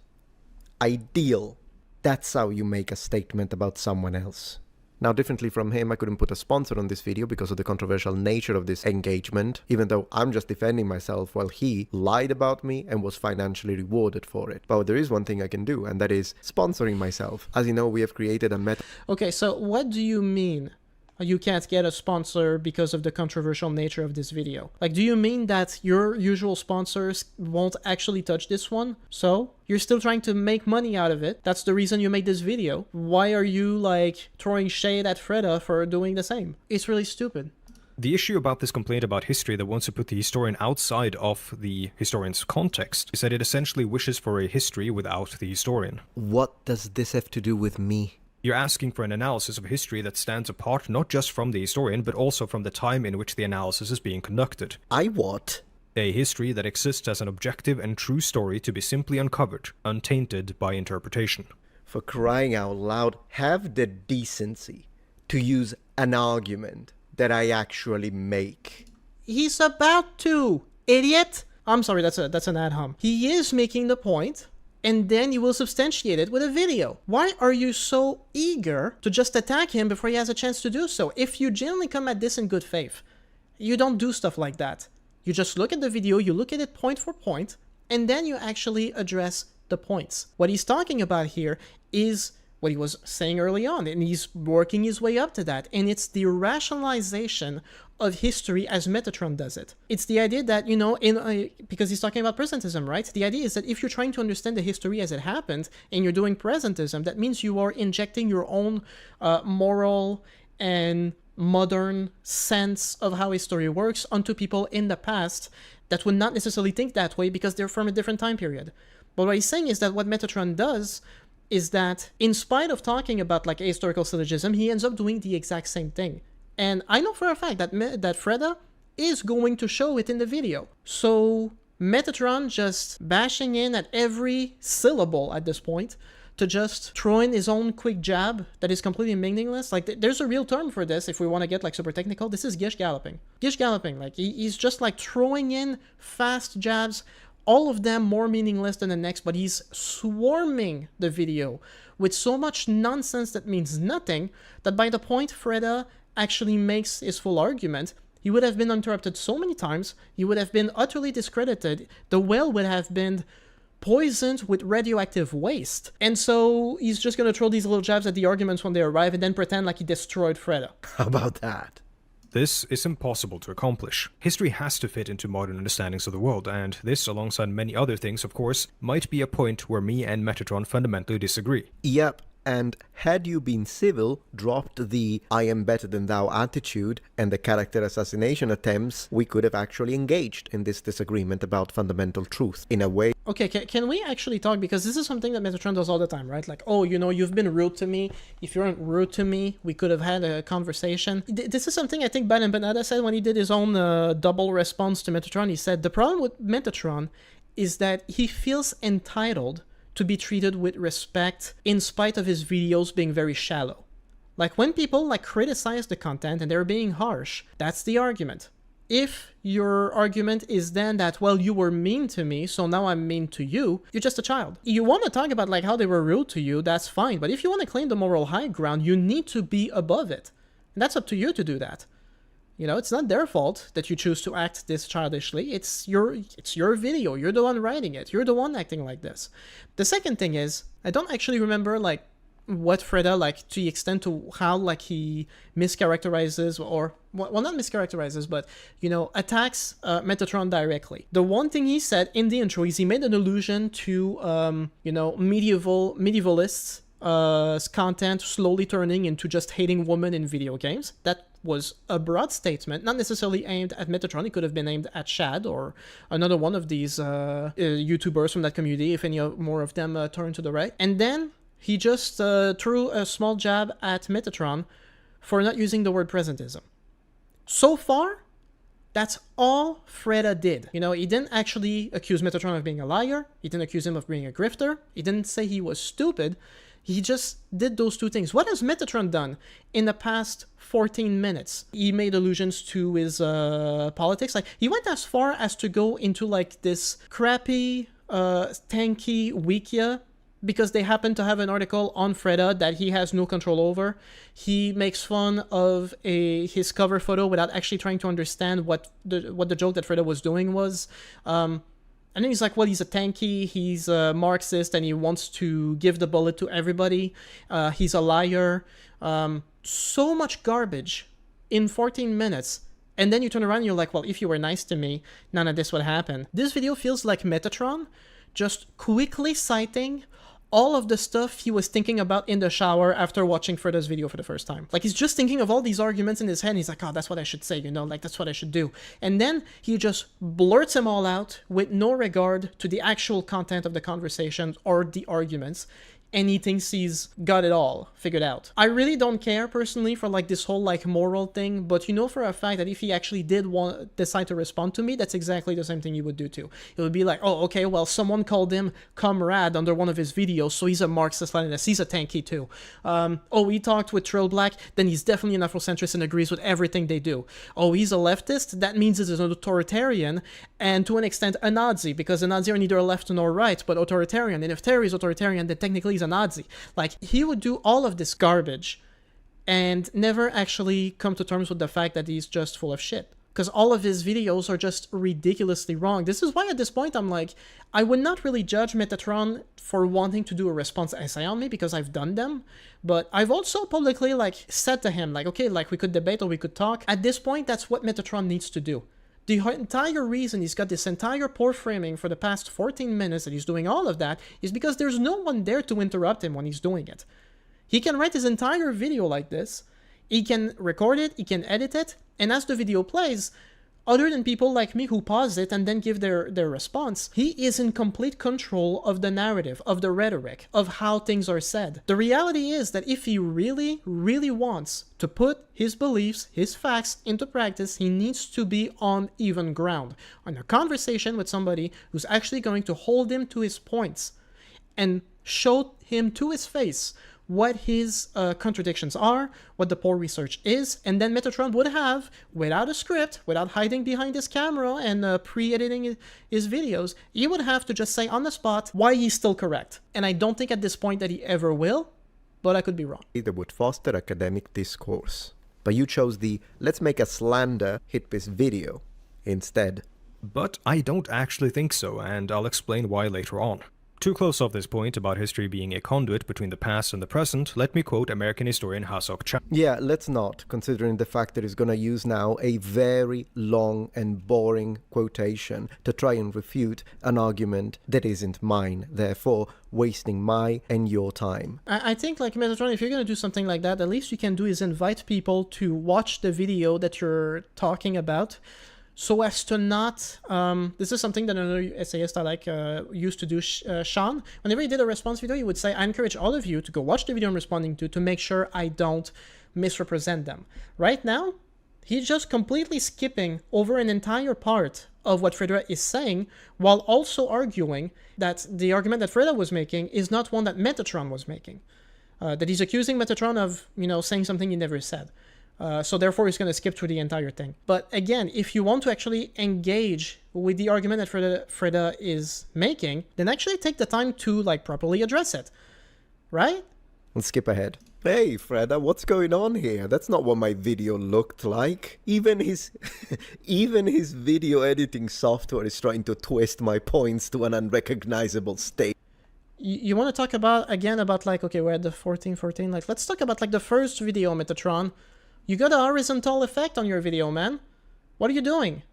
Ideal. That's how you make a statement about someone else. Now, differently from him, I couldn't put a sponsor on this video because of the controversial nature of this engagement, even though I'm just defending myself while he lied about me and was financially rewarded for it. But there is one thing I can do, and that is sponsoring myself. As you know, we have created a Okay, so what do you mean you can't get a sponsor because of the controversial nature of this video? Like, do you mean that your usual sponsors won't actually touch this one? So, you're still trying to make money out of it. That's the reason you made this video. Why are you, like, throwing shade at Fredda for doing the same? It's really stupid. The issue about this complaint about history that wants to put the historian outside of the historian's context is that it essentially wishes for a history without the historian. What does this have to do with me? You're asking for an analysis of history that stands apart not just from the historian, but also from the time in which the analysis is being conducted. I what? A history that exists as an objective and true story to be simply uncovered, untainted by interpretation. For crying out loud, have the decency to use an argument that I actually make. He's about to, idiot! I'm sorry, that's an ad hom. He is making the point, and then you will substantiate it with a video. Why are you so eager to just attack him before he has a chance to do so? If you genuinely come at this in good faith, you don't do stuff like that. You just look at the video, you look at it point for point, and then you actually address the points. What he's talking about here is what he was saying early on, and he's working his way up to that, and it's the rationalization of history as Metatron does it. It's the idea that, you know, because he's talking about presentism, right? The idea is that if you're trying to understand the history as it happened, and you're doing presentism, that means you are injecting your own moral and modern sense of how history works onto people in the past that would not necessarily think that way because they're from a different time period. But what he's saying is that what Metatron does is that in spite of talking about like ahistorical syllogism, he ends up doing the exact same thing. And I know for a fact that Fredda is going to show it in the video. So Metatron just bashing in at every syllable at this point to just throw in his own quick jab that is completely meaningless. Like, there's a real term for this if we want to get like super technical. This is gish galloping. Gish galloping, like he's just like throwing in fast jabs, all of them more meaningless than the next, but he's swarming the video with so much nonsense that means nothing that by the point Fredda actually makes his full argument, he would have been interrupted so many times, he would have been utterly discredited, the well would have been poisoned with radioactive waste. And so he's just going to throw these little jabs at the arguments when they arrive and then pretend like he destroyed Fredda. How about that? This is impossible to accomplish. History has to fit into modern understandings of the world, and this, alongside many other things, of course, might be a point where me and Metatron fundamentally disagree. Yep, and had you been civil, dropped the I am better than thou attitude and the character assassination attempts, we could have actually engaged in this disagreement about fundamental truth in a way. Okay, can we actually talk? Because this is something that Metatron does all the time, right? Like, oh, you know, you've been rude to me. If you weren't rude to me, we could have had a conversation. This is something I think Bad and Banana said when he did his own double response to Metatron. He said, the problem with Metatron is that he feels entitled to be treated with respect in spite of his videos being very shallow. Like, when people like criticize the content and they're being harsh, that's the argument. If your argument is then that, well, you were mean to me, so now I'm mean to you, you're just a child. You want to talk about like how they were rude to you, that's fine. But if you want to claim the moral high ground, you need to be above it. And that's up to you to do that. You know, it's not their fault that you choose to act this childishly. It's your video. You're the one writing it. You're the one acting like this. The second thing is, I don't actually remember like what Fredda, like, to the extent to how like he mischaracterizes, or well, not mischaracterizes, but, you know, attacks Metatron directly. The one thing he said in the intro is he made an allusion to you know, medievalists content slowly turning into just hating women in video games. That was a broad statement, not necessarily aimed at Metatron. It could have been aimed at Shad or another one of these YouTubers from that community, if any more of them turn to the right. And then he just threw a small jab at Metatron for not using the word presentism. So far, That's all Fredda did. You know, he didn't actually accuse Metatron of being a liar. He didn't accuse him of being a grifter. He didn't say he was stupid. He just did those two things. What has Metatron done in the past 14 minutes? He made allusions to his politics. Like, he went as far as to go into like this crappy, tanky Wikia, because they happen to have an article on Fredda that he has no control over. He makes fun of his cover photo without actually trying to understand what the joke that Fredda was doing was. And then he's like, well, he's a tanky, he's a Marxist, and he wants to give the bullet to everybody. He's a liar. So much garbage in 14 minutes. And then you turn around and you're like, well, if you were nice to me, none of this would happen. This video feels like Metatron just quickly citing all of the stuff he was thinking about in the shower after watching Fredda's video for the first time. Like, he's just thinking of all these arguments in his head, and he's like, oh, that's what I should say, you know, like, that's what I should do. And then he just blurts them all out with no regard to the actual content of the conversation or the arguments. And he thinks he's got it all figured out. I really don't care personally for like this whole like moral thing, but you know for a fact that if he actually did decide to respond to me, that's exactly the same thing he would do too. It would be like, oh, okay, well, someone called him comrade under one of his videos, so he's a Marxist-Leninist, he's a tanky too. Oh, he talked with Trill Black, then he's definitely an Afrocentrist and agrees with everything they do. Oh, he's a leftist, that means he's an authoritarian, and to an extent a Nazi, because a Nazi are neither left nor right, but authoritarian, and if Terry is authoritarian, then technically he's a Nazi. Like, he would do all of this garbage and never actually come to terms with the fact that he's just full of shit. Because all of his videos are just ridiculously wrong. This is why at this point I'm like, I would not really judge Metatron for wanting to do a response essay on me, because I've done them. But I've also publicly like said to him, like, okay, like we could debate or we could talk. At this point, that's what Metatron needs to do. The entire reason he's got this entire poor framing for the past 14 minutes that he's doing all of that is because there's no one there to interrupt him when he's doing it. He can write his entire video like this, he can record it, he can edit it, and as the video plays, other than people like me who pause it and then give their response, he is in complete control of the narrative, of the rhetoric, of how things are said. The reality is that if he really, really wants to put his beliefs, his facts into practice, he needs to be on even ground, on a conversation with somebody who's actually going to hold him to his points and show him to his face what his contradictions are, what the poor research is, and then Metatron would have, without a script, without hiding behind his camera and pre-editing his videos, he would have to just say on the spot why he's still correct. And I don't think at this point that he ever will, but I could be wrong. That would foster academic discourse. But you chose the let's make a slander hit piece video instead. But I don't actually think so, and I'll explain why later on. To close off this point about history being a conduit between the past and the present, let me quote American historian Hasok Chan. Yeah, let's not, considering the fact that he's gonna use now a very long and boring quotation to try and refute an argument that isn't mine, therefore wasting my and your time. I think, like, Metatron, if you're going to do something like that, the least you can do is invite people to watch the video that you're talking about, so as to not, this is something that another essayist I like used to do, Sean. Whenever he did a response video, he would say, I encourage all of you to go watch the video I'm responding to make sure I don't misrepresent them. Right now, he's just completely skipping over an entire part of what Fredda is saying, while also arguing that the argument that Fredda was making is not one that Metatron was making. That he's accusing Metatron of, you know, saying something he never said. So therefore, he's going to skip through the entire thing. But again, if you want to actually engage with the argument that Fredda is making, then actually take the time to, like, properly address it. Right? Let's skip ahead. Hey, Fredda, what's going on here? That's not what my video looked like. Even his video editing software is trying to twist my points to an unrecognizable state. You want to talk about, again, about, like, okay, we're at the 1414. Like, let's talk about, like, the first video, Metatron. You got a horizontal effect on your video, man. What are you doing?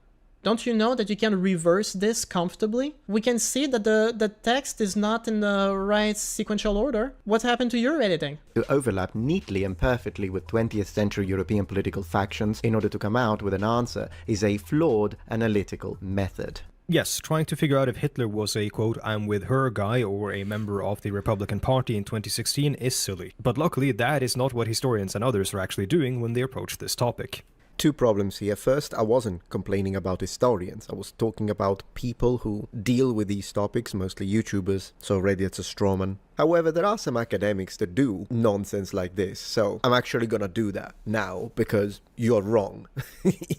Don't you know that you can reverse this comfortably? We can see that the text is not in the right sequential order. What happened to your editing? To overlap neatly and perfectly with 20th century European political factions in order to come out with an answer is a flawed analytical method. Yes, trying to figure out if Hitler was a, quote, I'm with her guy or a member of the Republican Party in 2016 is silly. But luckily, that is not what historians and others are actually doing when they approach this topic. Two problems here. First, I wasn't complaining about historians. I was talking about people who deal with these topics, mostly YouTubers, so already it's a strawman. However, there are some academics that do nonsense like this, so I'm actually gonna do that now, because you're wrong,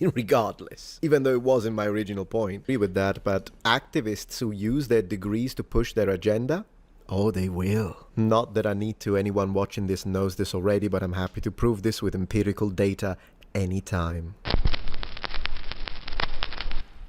regardless. Even though it wasn't my original point. I agree with that, but activists who use their degrees to push their agenda, oh, they will. Not that I need to, anyone watching this knows this already, but I'm happy to prove this with empirical data anytime.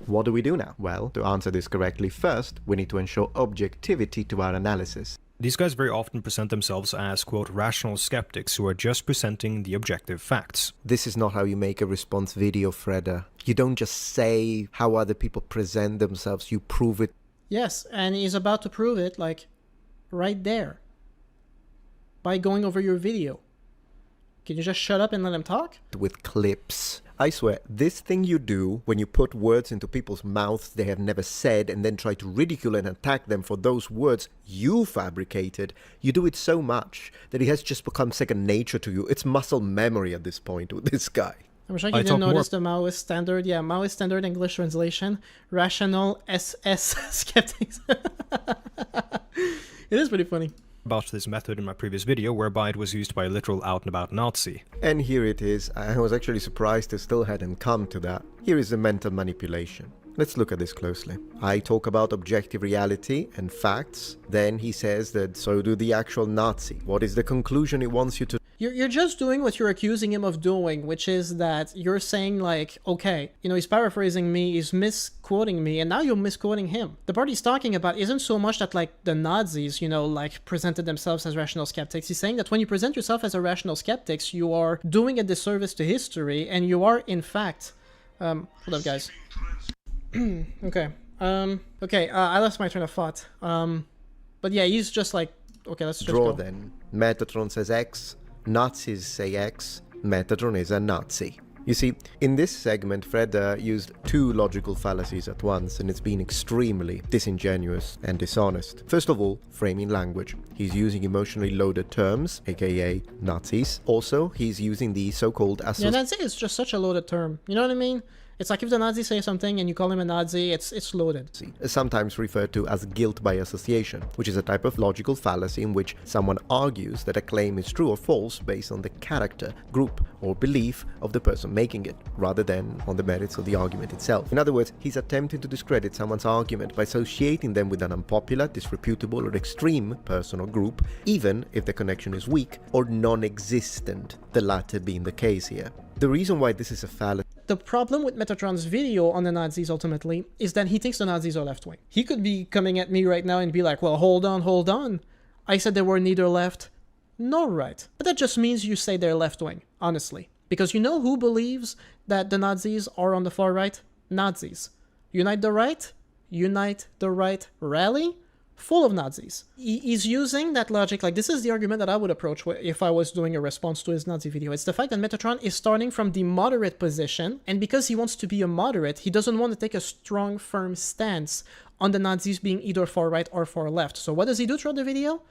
What do we do now? Well, to answer this correctly, first, we need to ensure objectivity to our analysis. These guys very often present themselves as, quote, rational skeptics who are just presenting the objective facts. This is not how you make a response video, Fredda. You don't just say how other people present themselves, you prove it. Yes, and he's about to prove it, like, right there. By going over your video. Can you just shut up and let him talk? With clips. I swear, this thing you do when you put words into people's mouths they have never said and then try to ridicule and attack them for those words you fabricated, you do it so much that it has just become second nature to you. It's muscle memory at this point with this guy. I'm sure you didn't notice the Maoist standard. Yeah, Maoist standard English translation. Rational SS skeptics. It is pretty funny. About this method in my previous video, whereby it was used by a literal out-and-about Nazi. And here it is. I was actually surprised it still hadn't come to that. Here is the mental manipulation. Let's look at this closely. I talk about objective reality and facts. Then he says that so do the actual Nazi. What is the conclusion he wants you to... You're just doing what you're accusing him of doing, which is that you're saying like, okay, you know, he's paraphrasing me, he's misquoting me, and now you're misquoting him. The part he's talking about isn't so much that like the Nazis, you know, like presented themselves as rational skeptics. He's saying that when you present yourself as a rational skeptic, you are doing a disservice to history, and you are in fact... hold up, guys. Okay. I lost my train of thought. But yeah, he's just like, okay, let's just Draw go. then. Metatron says X. Nazis say X, Metatron is a Nazi. You see, in this segment, Fredda used two logical fallacies at once, and it's been extremely disingenuous and dishonest. First of all, framing language. He's using emotionally loaded terms, aka Nazis. Also, he's using the so-called Yeah, Nazi is just such a loaded term. You know what I mean? It's like if the Nazis say something and you call him a Nazi, it's loaded. Sometimes referred to as guilt by association, which is a type of logical fallacy in which someone argues that a claim is true or false based on the character, group, or belief of the person making it, rather than on the merits of the argument itself. In other words, he's attempting to discredit someone's argument by associating them with an unpopular, disreputable, or extreme person or group, even if the connection is weak or non-existent, the latter being the case here. The reason why this is a fallacy... The problem with Metatron's video on the Nazis ultimately is that he thinks the Nazis are left-wing. He could be coming at me right now and be like, well, hold on. I said they were neither left nor right. But that just means you say they're left-wing, honestly. Because you know who believes that the Nazis are on the far right? Nazis. Unite the right rally? Full of Nazis. He's using that logic, like this is the argument that I would approach if I was doing a response to his Nazi video. It's the fact that Metatron is starting from the moderate position, and because he wants to be a moderate, he doesn't want to take a strong, firm stance on the Nazis being either far right or far left. So what does he do throughout the video?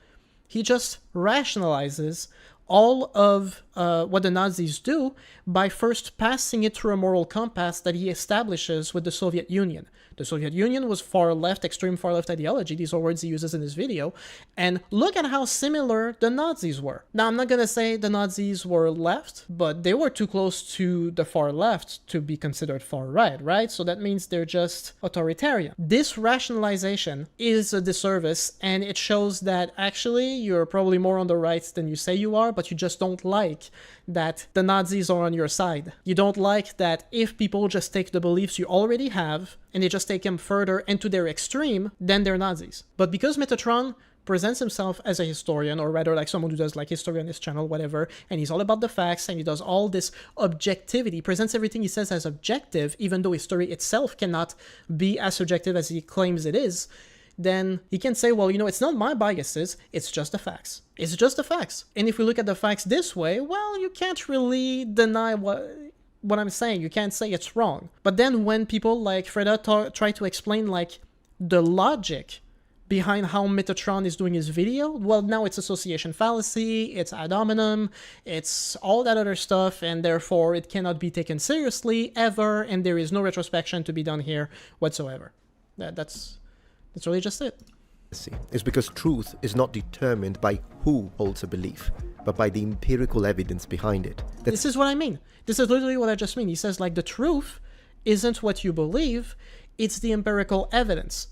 He just rationalizes all of what the Nazis do by first passing it through a moral compass that he establishes with the Soviet Union. The Soviet Union was far left, extreme far left ideology. These are words he uses in his video. And look at how similar the Nazis were. Now, I'm not going to say the Nazis were left, but they were too close to the far left to be considered far right, right? So that means they're just authoritarian. This rationalization is a disservice, and it shows that actually you're probably more on the right than you say you are, but you just don't like that the Nazis are on your side. You don't like that if people just take the beliefs you already have and they just take them further into their extreme, then they're Nazis. But because Metatron presents himself as a historian, or rather like someone who does like history on his channel, whatever, and he's all about the facts and he does all this objectivity, presents everything he says as objective, even though history itself cannot be as subjective as he claims it is, then he can say, well, you know, it's not my biases, it's just the facts. It's just the facts. And if we look at the facts this way, well, you can't really deny what I'm saying. You can't say it's wrong. But then when people like Fredda try to explain like the logic behind how Metatron is doing his video? Well, now it's association fallacy, it's ad hominem, it's all that other stuff, and therefore it cannot be taken seriously ever, and there is no retrospection to be done here whatsoever. That's really just it. Is because truth is not determined by who holds a belief, but by the empirical evidence behind it. This is what I mean. This is literally what I just mean. He says, like, the truth isn't what you believe, it's the empirical evidence.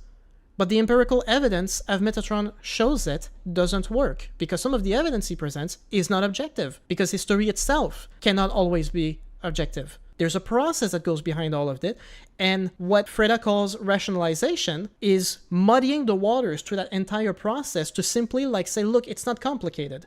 But the empirical evidence, as Metatron shows it, doesn't work, because some of the evidence he presents is not objective, because history itself cannot always be objective. There's a process that goes behind all of it, and what Fredda calls rationalization is muddying the waters through that entire process to simply like say, look, it's not complicated.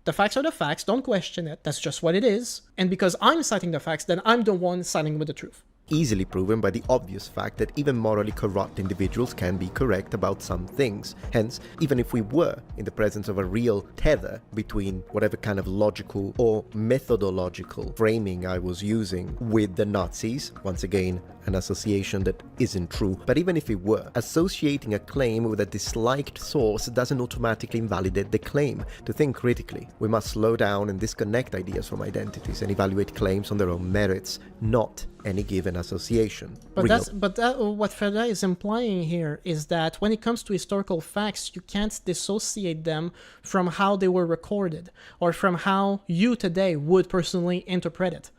The facts are the facts, don't question it, that's just what it is, and because I'm citing the facts, then I'm the one siding with the truth. Easily proven by the obvious fact that even morally corrupt individuals can be correct about some things. Hence, even if we were in the presence of a real tether between whatever kind of logical or methodological framing I was using with the Nazis, once again, an association that isn't true, but even if we were, associating a claim with a disliked source doesn't automatically invalidate the claim. To think critically, we must slow down and disconnect ideas from identities and evaluate claims on their own merits, not any given association. But what Fredda is implying here is that when it comes to historical facts, you can't dissociate them from how they were recorded or from how you today would personally interpret it.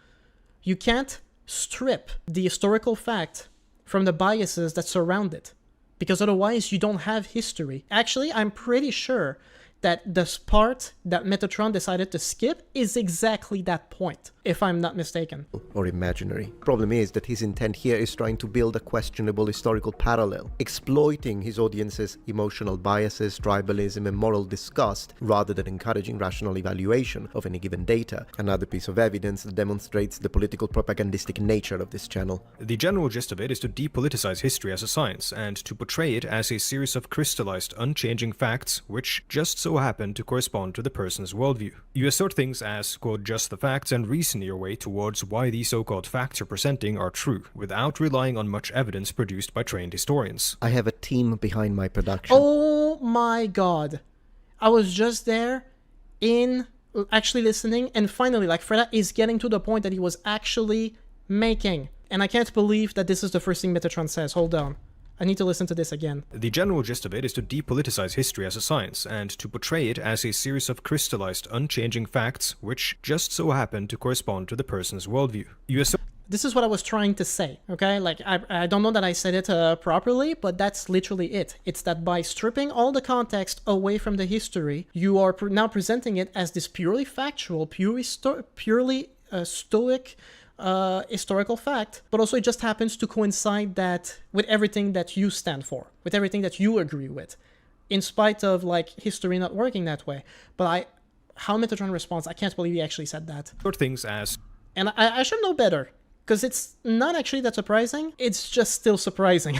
You can't strip the historical fact from the biases that surround it, because otherwise you don't have history. Actually, I'm pretty sure that this part that Metatron decided to skip is exactly that point, if I'm not mistaken. Or imaginary. Problem is that his intent here is trying to build a questionable historical parallel, exploiting his audience's emotional biases, tribalism, and moral disgust, rather than encouraging rational evaluation of any given data. Another piece of evidence that demonstrates the political propagandistic nature of this channel. The general gist of it is to depoliticize history as a science, and to portray it as a series of crystallized, unchanging facts, which just so happen to correspond to the person's worldview. You assert things as, quote, just the facts, and reason your way towards why these so-called facts you're presenting are true, without relying on much evidence produced by trained historians. I have a team behind my production. Oh my god. I was just there in actually listening, and finally, like, Fredda is getting to the point that he was actually making. And I can't believe that this is the first thing Metatron says. Hold on. I need to listen to this again. The general gist of it is to depoliticize history as a science, and to portray it as a series of crystallized, unchanging facts, which just so happen to correspond to the person's worldview. This is what I was trying to say, okay? Like, I don't know that I said it properly, but that's literally it. It's that by stripping all the context away from the history, you are now presenting it as this purely factual, purely stoic, historical fact, but also it just happens to coincide that with everything that you stand for, with everything that you agree with, in spite of like history not working that way. But how Metatron responds, I can't believe he actually said that. Things as, and I should know better, because it's not actually that surprising, it's just still surprising.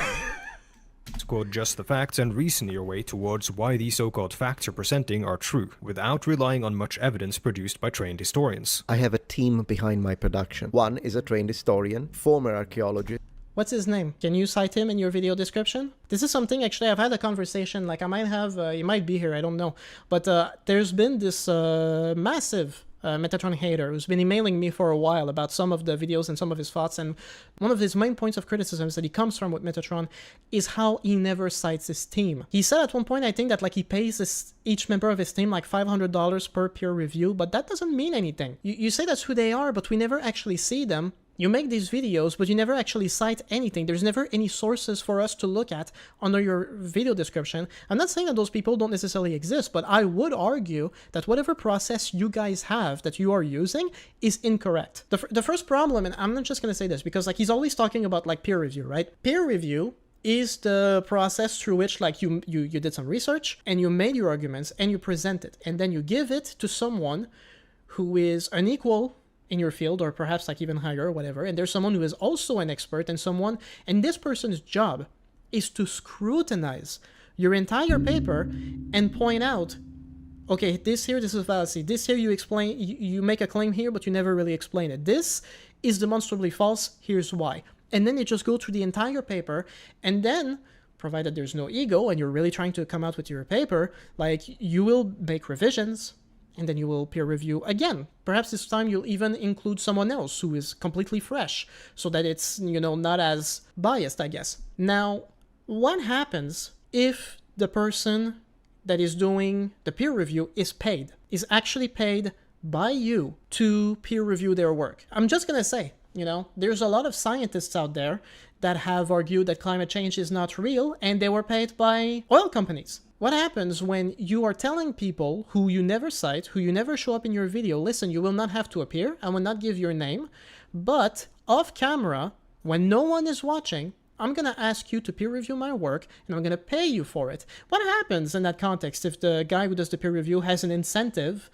quote, just the facts, and reason your way towards why these so-called facts you're presenting are true, without relying on much evidence produced by trained historians. I have a team behind my production. One is a trained historian, former archaeologist. What's his name? Can you cite him in your video description? This is something, actually, I've had a conversation, like I might have, he might be here, I don't know. But there's been this massive Metatron hater who's been emailing me for a while about some of the videos and some of his thoughts, and one of his main points of criticisms that he comes from with Metatron is how he never cites his team. He said at one point, I think, that like he pays each member of his team like $500 per peer review, but that doesn't mean anything. You say that's who they are, but we never actually see them. You make these videos, but you never actually cite anything. There's never any sources for us to look at under your video description. I'm not saying that those people don't necessarily exist, but I would argue that whatever process you guys have that you are using is incorrect. The first problem, and I'm not just going to say this because like he's always talking about like peer review, right? Peer review is the process through which like you did some research and you made your arguments and you present it, and then you give it to someone who is an equal in your field, or perhaps like even higher or whatever, and there's someone who is also an expert, and this person's job is to scrutinize your entire paper and point out, okay, this is fallacy, this here you explain, you make a claim here, but you never really explain it. This is demonstrably false, here's why. And then they just go through the entire paper and then provided there's no ego and you're really trying to come out with your paper, like, you will make revisions and then you will peer review again. Perhaps this time you'll even include someone else who is completely fresh so that it's, not as biased, I guess. Now, what happens if the person that is doing the peer review is actually paid by you to peer review their work? I'm just gonna say, there's a lot of scientists out there that have argued that climate change is not real, and they were paid by oil companies. What happens when you are telling people who you never cite, who you never show up in your video, listen, you will not have to appear, I will not give your name, but off camera, when no one is watching, I'm going to ask you to peer review my work, and I'm going to pay you for it. What happens in that context if the guy who does the peer review has an incentive,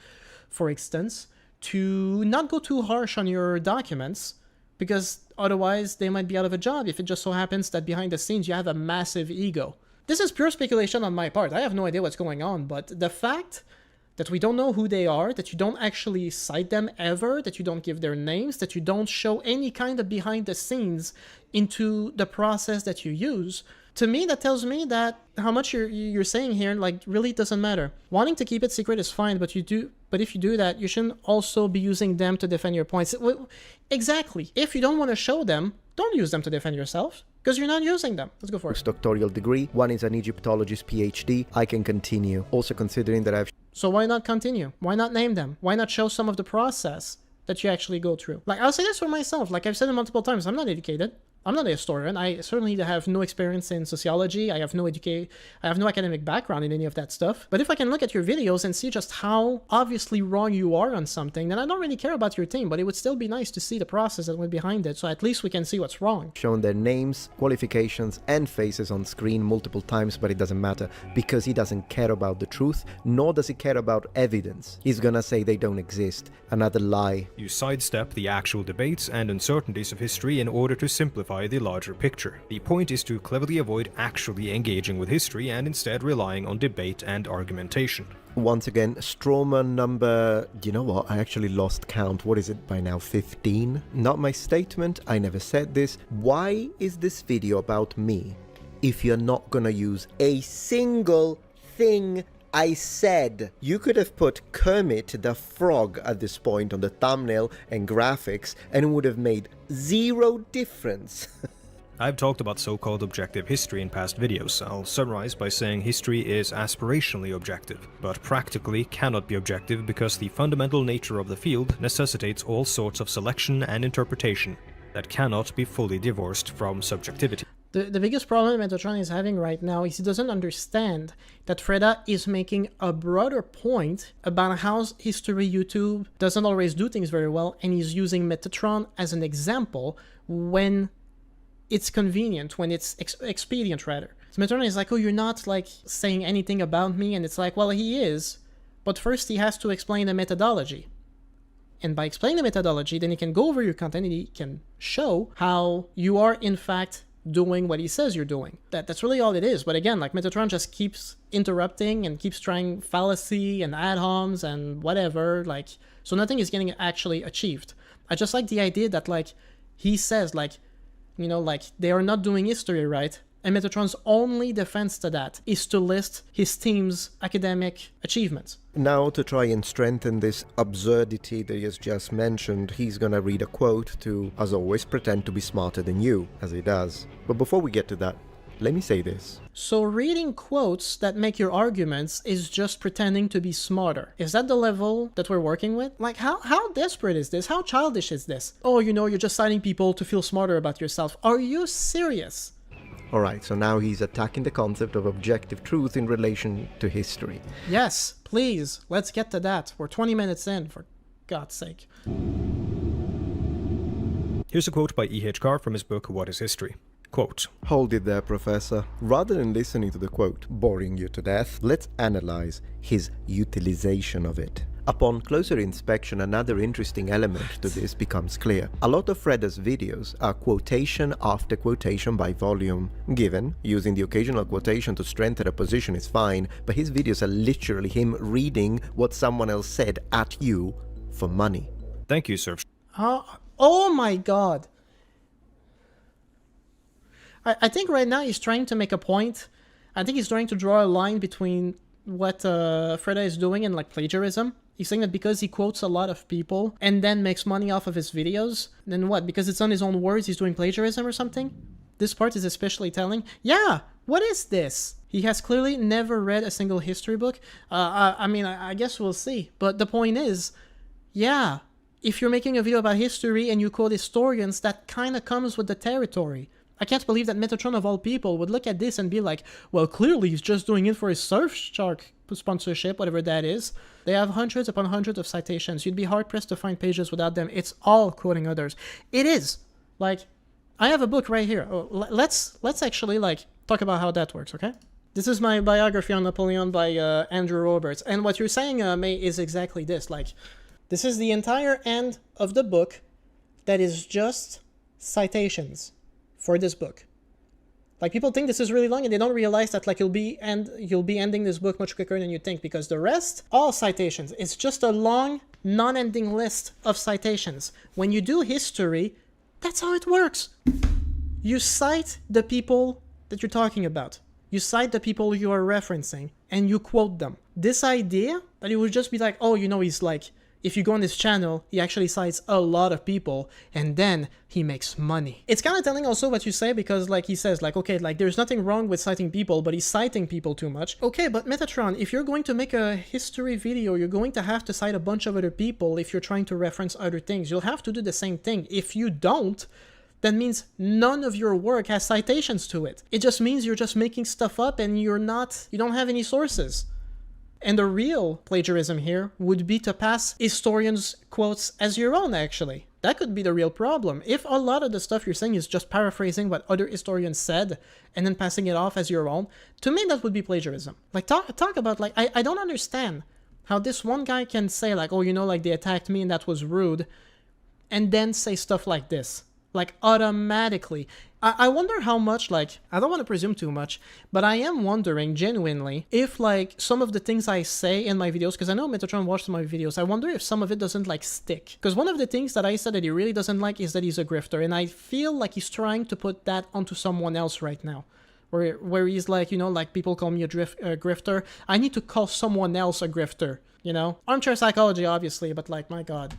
for instance, to not go too harsh on your documents, because otherwise they might be out of a job if it just so happens that behind the scenes you have a massive ego? This is pure speculation on my part. I have no idea what's going on, but the fact that we don't know who they are, that you don't actually cite them ever, that you don't give their names, that you don't show any kind of behind the scenes into the process that you use, to me that tells me that how much you're saying here really doesn't matter. Wanting to keep it secret is fine, but if you do that, you shouldn't also be using them to defend your points. Exactly. If you don't want to show them, don't use them to defend yourself, because you're not using them. Let's go for it. Doctoral degree, one is an Egyptologist PhD. I can continue. Also considering that I've... So why not continue? Why not name them? Why not show some of the process that you actually go through? I'll say this for myself. I've said it multiple times, I'm not educated. I'm not a historian. I certainly have no experience in sociology. I have no academic background in any of that stuff. But if I can look at your videos and see just how obviously wrong you are on something, then I don't really care about your team, but it would still be nice to see the process that went behind it, so at least we can see what's wrong. Shown their names, qualifications, and faces on screen multiple times, but it doesn't matter, because he doesn't care about the truth, nor does he care about evidence. He's gonna say they don't exist. Another lie. You sidestep the actual debates and uncertainties of history in order to simplify the larger picture. The point is to cleverly avoid actually engaging with history and instead relying on debate and argumentation. Once again, strawman number... You know what? I actually lost count. What is it by now? 15? Not my statement. I never said this. Why is this video about me if you're not gonna use a single thing I said? You could have put Kermit the Frog at this point on the thumbnail and graphics, and it would have made zero difference. I've talked about so-called objective history in past videos. I'll summarize by saying history is aspirationally objective, but practically cannot be objective because the fundamental nature of the field necessitates all sorts of selection and interpretation that cannot be fully divorced from subjectivity. The biggest problem Metatron is having right now is he doesn't understand that Fredda is making a broader point about how history YouTube doesn't always do things very well, and he's using Metatron as an example when it's convenient, when it's expedient rather. So Metatron is like, oh, you're not saying anything about me, and it's like, well, he is, but first he has to explain the methodology. And by explaining the methodology, then he can go over your content and he can show how you are in fact doing what he says you're doing. That's really all it is. But again, Metatron just keeps interrupting and keeps trying fallacy and ad homs and whatever, so nothing is getting actually achieved. I just like the idea that he says they are not doing history right, and Metatron's only defense to that is to list his team's academic achievements. Now, to try and strengthen this absurdity that he has just mentioned, he's gonna read a quote to, as always, pretend to be smarter than you, as he does. But before we get to that, let me say this. So reading quotes that make your arguments is just pretending to be smarter. Is that the level that we're working with? How desperate is this? How childish is this? Oh, you're just citing people to feel smarter about yourself. Are you serious? Alright, so now he's attacking the concept of objective truth in relation to history. Yes, please, let's get to that. We're 20 minutes in, for God's sake. Here's a quote by E.H. Carr from his book What is History? Quote, Hold it there, Professor. Rather than listening to the quote, boring you to death, let's analyze his utilization of it. Upon closer inspection, another interesting element to this becomes clear. A lot of Fredda's videos are quotation after quotation by volume. Given, using the occasional quotation to strengthen a position is fine, but his videos are literally him reading what someone else said at you for money. Thank you, sir. Oh my God. I think right now he's trying to make a point. I think he's trying to draw a line between what Fredda is doing and like plagiarism. He's saying that because he quotes a lot of people and then makes money off of his videos, then what? Because it's on his own words, he's doing plagiarism or something? This part is especially telling. Yeah, what is this? He has clearly never read a single history book. I mean, I guess we'll see. But the point is, yeah, if you're making a video about history and you quote historians, that kind of comes with the territory. I can't believe that Metatron of all people would look at this and be like, well, clearly he's just doing it for his Surfshark sponsorship, whatever that is. They have hundreds upon hundreds of citations. You'd be hard-pressed to find pages without them. It's all quoting others. It is. Like, I have a book right here. Oh, let's actually, like, talk about how that works, okay? This is my biography on Napoleon by Andrew Roberts. And what you're saying, May, is exactly this. Like, this is the entire end of the book that is just citations for this book. Like, people think this is really long and they don't realize that like you'll be ending this book much quicker than you think, because the rest, all citations. It's just a long, non-ending list of citations. When you do history, that's how it works. You cite the people that you're talking about. You cite the people you are referencing and you quote them. This idea that it would just be like, oh, you know, he's like, if you go on his channel, he actually cites a lot of people and then he makes money. It's kind of telling also what you say, because like he says like, okay, like there's nothing wrong with citing people, but he's citing people too much. Okay, but Metatron, if you're going to make a history video, you're going to have to cite a bunch of other people if you're trying to reference other things. You'll have to do the same thing. If you don't, that means none of your work has citations to it. It just means you're just making stuff up and you don't have any sources. And the real plagiarism here would be to pass historians' quotes as your own, actually. That could be the real problem. If a lot of the stuff you're saying is just paraphrasing what other historians said and then passing it off as your own, to me that would be plagiarism. Like, talk about, like, I don't understand how this one guy can say, like, oh, you know, like, they attacked me and that was rude, and then say stuff like this. Like, automatically. I wonder how much, like, I don't want to presume too much, but I am wondering genuinely if, like, some of the things I say in my videos, because I know Metatron watched my videos, I wonder if some of it doesn't, like, stick. Because one of the things that I said that he really doesn't like is that he's a grifter, and I feel like he's trying to put that onto someone else right now. Where he's like, you know, like, people call me a grifter. I need to call someone else a grifter, you know? Armchair psychology, obviously, but, like, my god.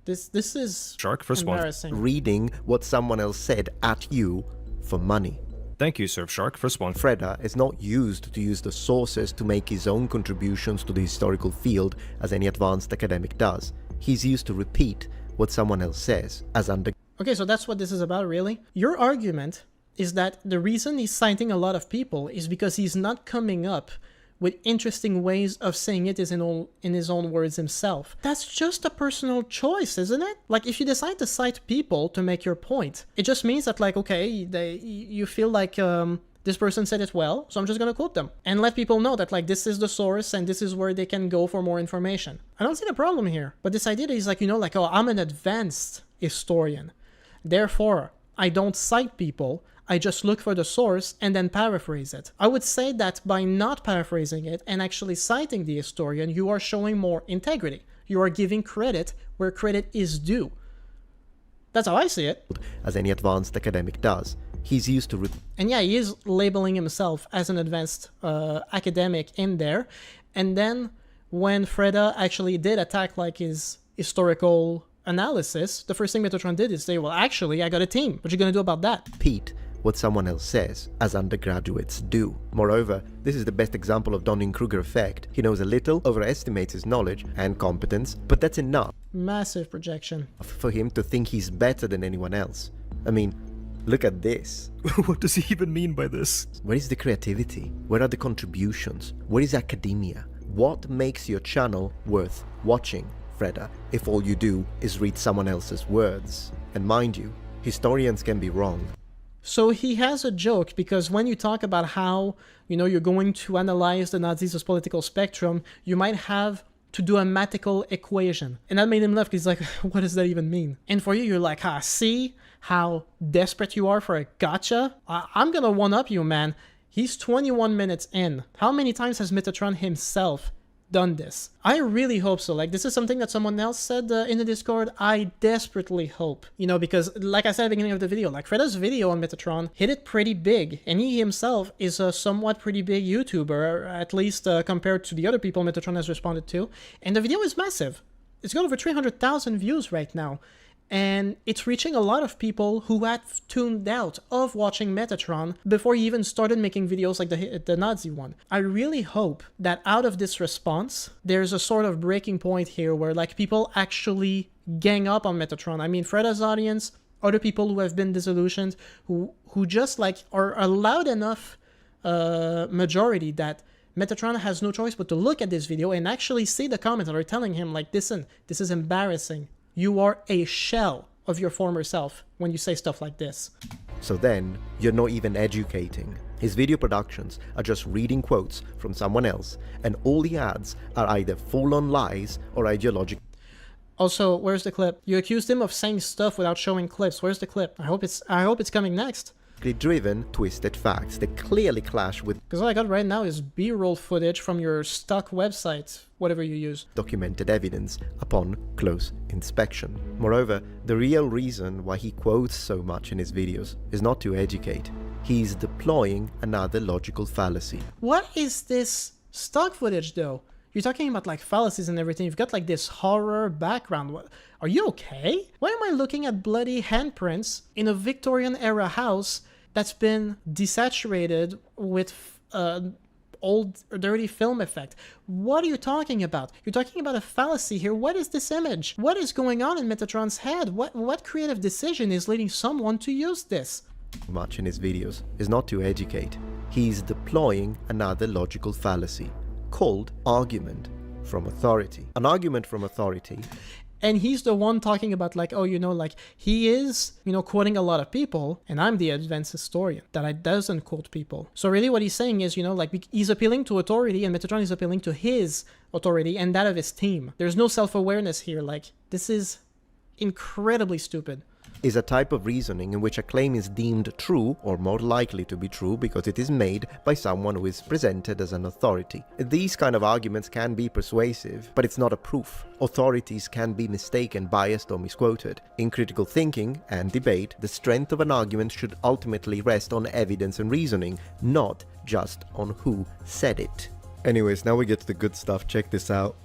This is Shark for embarrassing. Reading what someone else said at you for money. Thank you, Surfshark, for sponsoring. Fredda is not used to use the sources to make his own contributions to the historical field as any advanced academic does. He's used to repeat what someone else says, as under... Okay, so that's what this is about, really? Your argument is that the reason he's citing a lot of people is because he's not coming up with interesting ways of saying it in his own words himself. That's just a personal choice, isn't it? Like, if you decide to cite people to make your point, it just means that, like, okay, you feel like this person said it well, so I'm just gonna quote them. And let people know that, like, this is the source and this is where they can go for more information. I don't see the problem here. But this idea is like, you know, like, oh, I'm an advanced historian. Therefore, I don't cite people. I just look for the source and then paraphrase it. I would say that by not paraphrasing it and actually citing the historian, you are showing more integrity. You are giving credit where credit is due. That's how I see it. As any advanced academic does. He's used to... And yeah, he is labeling himself as an advanced academic in there. And then when Fredda actually did attack, like, his historical analysis, the first thing Metatron did is say, well, actually, I got a team. What you gonna do about that? Repeat what someone else says, as undergraduates do. Moreover, this is the best example of Dunning-Kruger effect. He knows a little, overestimates his knowledge and competence, but that's enough Massive projection. for him to think he's better than anyone else. I mean, look at this. What does he even mean by this? Where is the creativity? Where are the contributions? Where is academia? What makes your channel worth watching, Fredda, if all you do is read someone else's words? And mind you, historians can be wrong. So he has a joke, because when you talk about how, you know, you're going to analyze the Nazis' political spectrum, you might have to do a mathematical equation. And that made him laugh, because he's like, what does that even mean? And for you, you're like, see how desperate you are for a gotcha? I'm gonna one-up you, man. He's 21 minutes in. How many times has Metatron himself done this. I really hope so. Like, this is something that someone else said in the Discord. I desperately hope, you know, because like I said at the beginning of the video, like Fredda's video on Metatron hit it pretty big, and he himself is a somewhat pretty big YouTuber, at least compared to the other people Metatron has responded to, and the video is massive. It's got over 300,000 views right now, and it's reaching a lot of people who had tuned out of watching Metatron before he even started making videos like the Nazi one. I really hope that out of this response, there's a sort of breaking point here where like people actually gang up on Metatron. I mean, Fredda's audience, other people who have been disillusioned, who just like are a loud enough majority that Metatron has no choice but to look at this video and actually see the comments that are telling him like, listen, this is embarrassing. You are a shell of your former self when you say stuff like this. So then, you're not even educating. His video productions are just reading quotes from someone else, and all he adds are either full-on lies or ideological. Also, where's the clip? You accused him of saying stuff without showing clips. Where's the clip? I hope it's coming next. Driven, twisted facts that clearly clash with Because all I got right now is B-roll footage from your stock website, whatever you use. documented evidence upon close inspection. Moreover, the real reason why he quotes so much in his videos is not to educate. He's deploying another logical fallacy. What is this stock footage though? You're talking about like fallacies and everything. You've got like this horror background. What, are you okay? Why am I looking at bloody handprints in a Victorian era house that's been desaturated with old dirty film effect? What are you talking about? You're talking about a fallacy here. What is this image? What is going on in Metatron's head? What creative decision is leading someone to use this? Much in his videos is not to educate. He's deploying another logical fallacy called argument from authority. An argument from authority. And he's the one talking about like, oh, you know, like he is, you know, quoting a lot of people, and I'm the advanced historian that doesn't quote people. So really what he's saying is, you know, like he's appealing to authority, and Metatron is appealing to his authority and that of his team. There's no self-awareness here. Like, this is incredibly stupid. Is a type of reasoning in which a claim is deemed true or more likely to be true because it is made by someone who is presented as an authority. These kind of arguments can be persuasive, but it's not a proof. Authorities can be mistaken, biased, or misquoted. In critical thinking and debate, the strength of an argument should ultimately rest on evidence and reasoning, not just on who said it. Anyways, now we get to the good stuff. Check this out.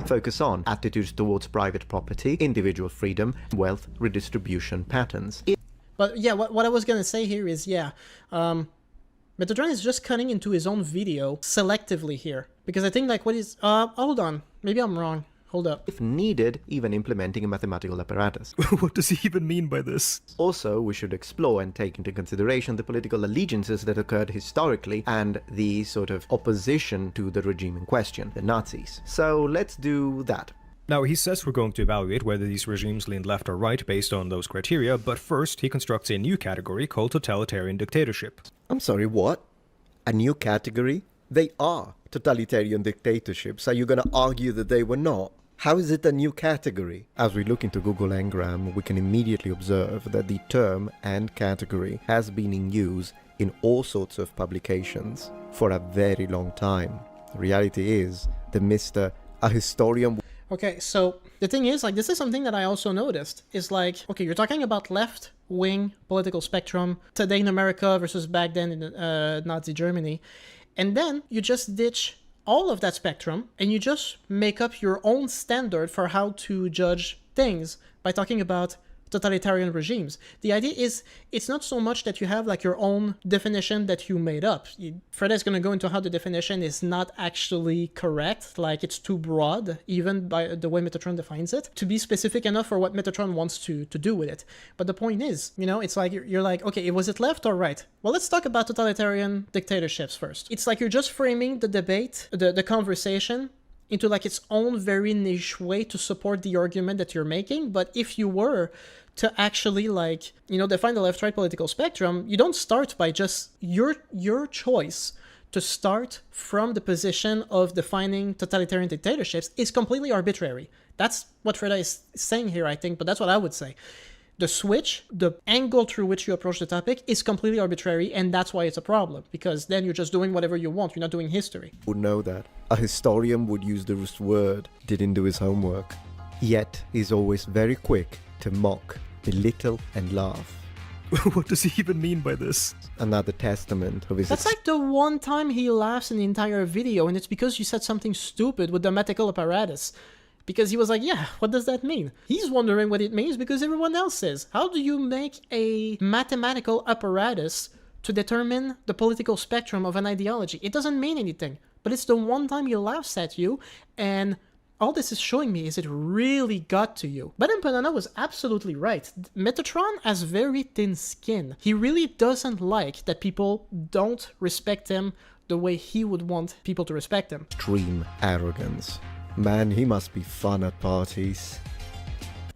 Focus on attitudes towards private property, individual freedom, wealth redistribution patterns. But yeah, what I was gonna say here is, yeah, Metatron is just cutting into his own video selectively here. Because I think like what is, hold on, maybe I'm wrong. Hold up. If needed, even implementing a mathematical apparatus. What does he even mean by this? Also, we should explore and take into consideration the political allegiances that occurred historically and the sort of opposition to the regime in question, the Nazis. So let's do that. Now, he says we're going to evaluate whether these regimes lean left or right based on those criteria, but first he constructs a new category called totalitarian dictatorship. I'm sorry, what? A new category? They are totalitarian dictatorships. Are you gonna argue that they were not? How is it a new category? As we look into Google Ngram, we can immediately observe that the term and category has been in use in all sorts of publications for a very long time. The reality is that Mr. A historian... Okay, so the thing is, like, this is something that I also noticed, is like, okay, you're talking about left-wing political spectrum today in America versus back then in Nazi Germany, and then you just ditch all of that spectrum, and you just make up your own standard for how to judge things by talking about totalitarian regimes. The idea is, it's not so much that you have like your own definition that you made up. Fredda is going to go into how the definition is not actually correct, like it's too broad, even by the way Metatron defines it, to be specific enough for what Metatron wants to do with it. But the point is, you know, it's like you're like, okay, was it left or right? Well, let's talk about totalitarian dictatorships first. It's like you're just framing the debate, the conversation, into like its own very niche way to support the argument that you're making. But if you were to actually like, you know, define the left-right political spectrum, you don't start by just your choice to start from the position of defining totalitarian dictatorships is completely arbitrary. That's what Fredda is saying here, I think, but that's what I would say. The switch, the angle through which you approach the topic is completely arbitrary, and that's why it's a problem, because then you're just doing whatever you want. You're not doing history. Would know that. A historian would use the word, didn't do his homework. Yet, he's always very quick to mock, belittle, and laugh. What does he even mean by this? Another testament of his... That's like the one time he laughs in the entire video, and it's because you said something stupid with the mathematical apparatus. Because he was like, yeah, what does that mean? He's wondering what it means because everyone else is. How do you make a mathematical apparatus to determine the political spectrum of an ideology? It doesn't mean anything. But it's the one time he laughs at you, and all this is showing me is it really got to you. But Banana was absolutely right. Metatron has very thin skin. He really doesn't like that people don't respect him the way he would want people to respect him. Extreme arrogance. Man, he must be fun at parties.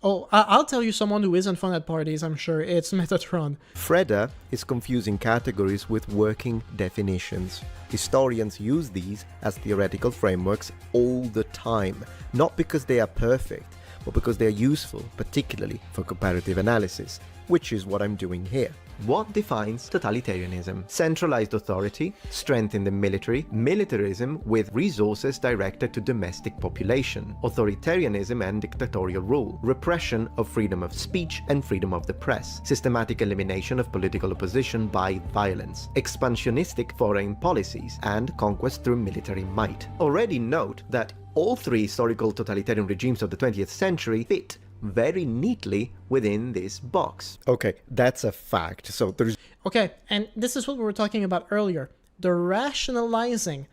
Oh, I'll tell you someone who isn't fun at parties, I'm sure. It's Metatron. Fredda is confusing categories with working definitions. Historians use these as theoretical frameworks all the time, not because they are perfect, but because they are useful, particularly for comparative analysis, which is what I'm doing here. What defines totalitarianism? Centralized authority, strength in the military, militarism with resources directed to domestic population, authoritarianism and dictatorial rule, repression of freedom of speech and freedom of the press, systematic elimination of political opposition by violence, expansionistic foreign policies, and conquest through military might. Already note that all three historical totalitarian regimes of the 20th century fit very neatly within this box. Okay, that's a fact. So there's... Okay, and this is what we were talking about earlier. The rationalizing.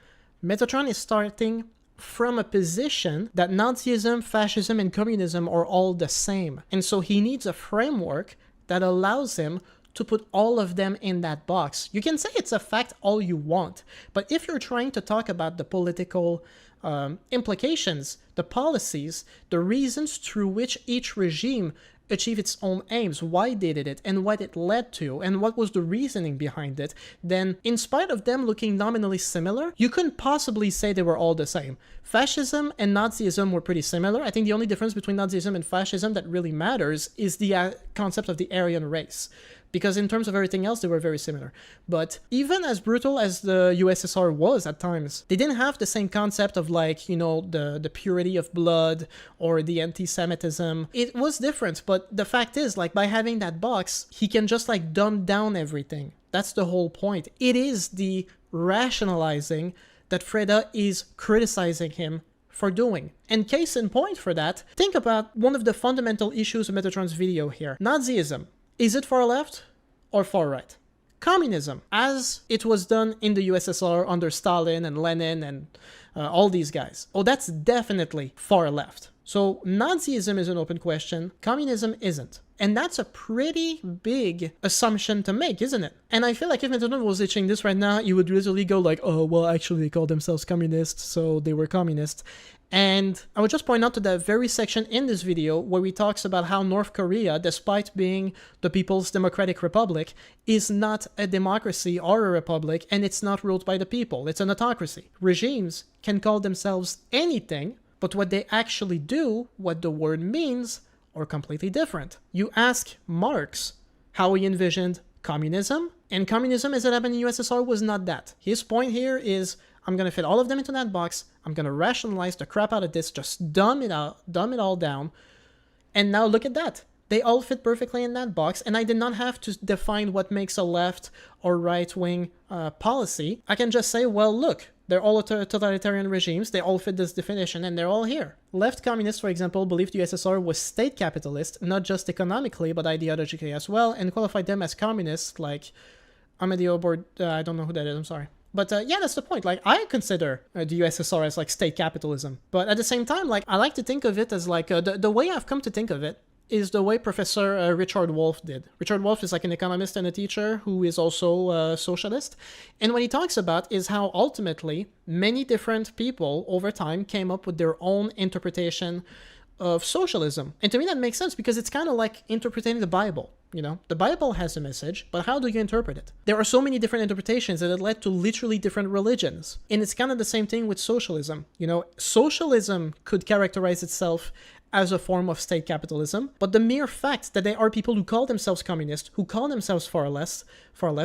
Metatron is starting from a position that Nazism, fascism, and communism are all the same. And so he needs a framework that allows him to put all of them in that box. You can say it's a fact all you want, but if you're trying to talk about the political implications, the policies, the reasons through which each regime achieved its own aims, why they did it, and what it led to, and what was the reasoning behind it, then in spite of them looking nominally similar, you couldn't possibly say they were all the same. Fascism and Nazism were pretty similar. I think the only difference between Nazism and fascism that really matters is the concept of the Aryan race. Because in terms of everything else, they were very similar. But even as brutal as the USSR was at times, they didn't have the same concept of like, you know, the purity of blood or the anti-Semitism. It was different, but the fact is, like, by having that box, he can just like dumb down everything. That's the whole point. It is the rationalizing that Fredda is criticizing him for doing. And case in point for that, think about one of the fundamental issues of Metatron's video here. Nazism. Is it far left or far right? Communism, as it was done in the USSR under Stalin and Lenin and all these guys. Oh, that's definitely far left. So Nazism is an open question, communism isn't. And that's a pretty big assumption to make, isn't it? And I feel like if Metatron was itching this right now, you would literally go like, oh, well, actually they called themselves communists, so they were communists. And I would just point out to that very section in this video where he talks about how North Korea, despite being the People's Democratic Republic, is not a democracy or a republic, and it's not ruled by the people. It's an autocracy. Regimes can call themselves anything, but what they actually do, what the word means, are completely different. You ask Marx how he envisioned communism, and communism as it happened in the USSR was not that. His point here is, I'm going to fit all of them into that box, I'm going to rationalize the crap out of this, just dumb it all down, and now look at that. They all fit perfectly in that box, and I did not have to define what makes a left or right-wing policy. I can just say, well, look, they're all totalitarian regimes, they all fit this definition, and they're all here. Left communists, for example, believed the USSR was state capitalist, not just economically, but ideologically as well, and qualified them as communists, like Amadeo I don't know who that is, I'm sorry. But yeah, that's the point. Like, I consider the USSR as like state capitalism. But at the same time, like, I like to think of it as like, the way I've come to think of it is the way Professor Richard Wolff did. Richard Wolff is like an economist and a teacher who is also a socialist. And what he talks about is how ultimately many different people over time came up with their own interpretation of socialism. And to me that makes sense because it's kind of like interpreting the Bible. You know, the Bible has a message, but how do you interpret it? There are so many different interpretations that it led to literally different religions. And it's kind of the same thing with socialism. You know, socialism could characterize itself as a form of state capitalism, but the mere fact that there are people who call themselves communist, who call themselves far left,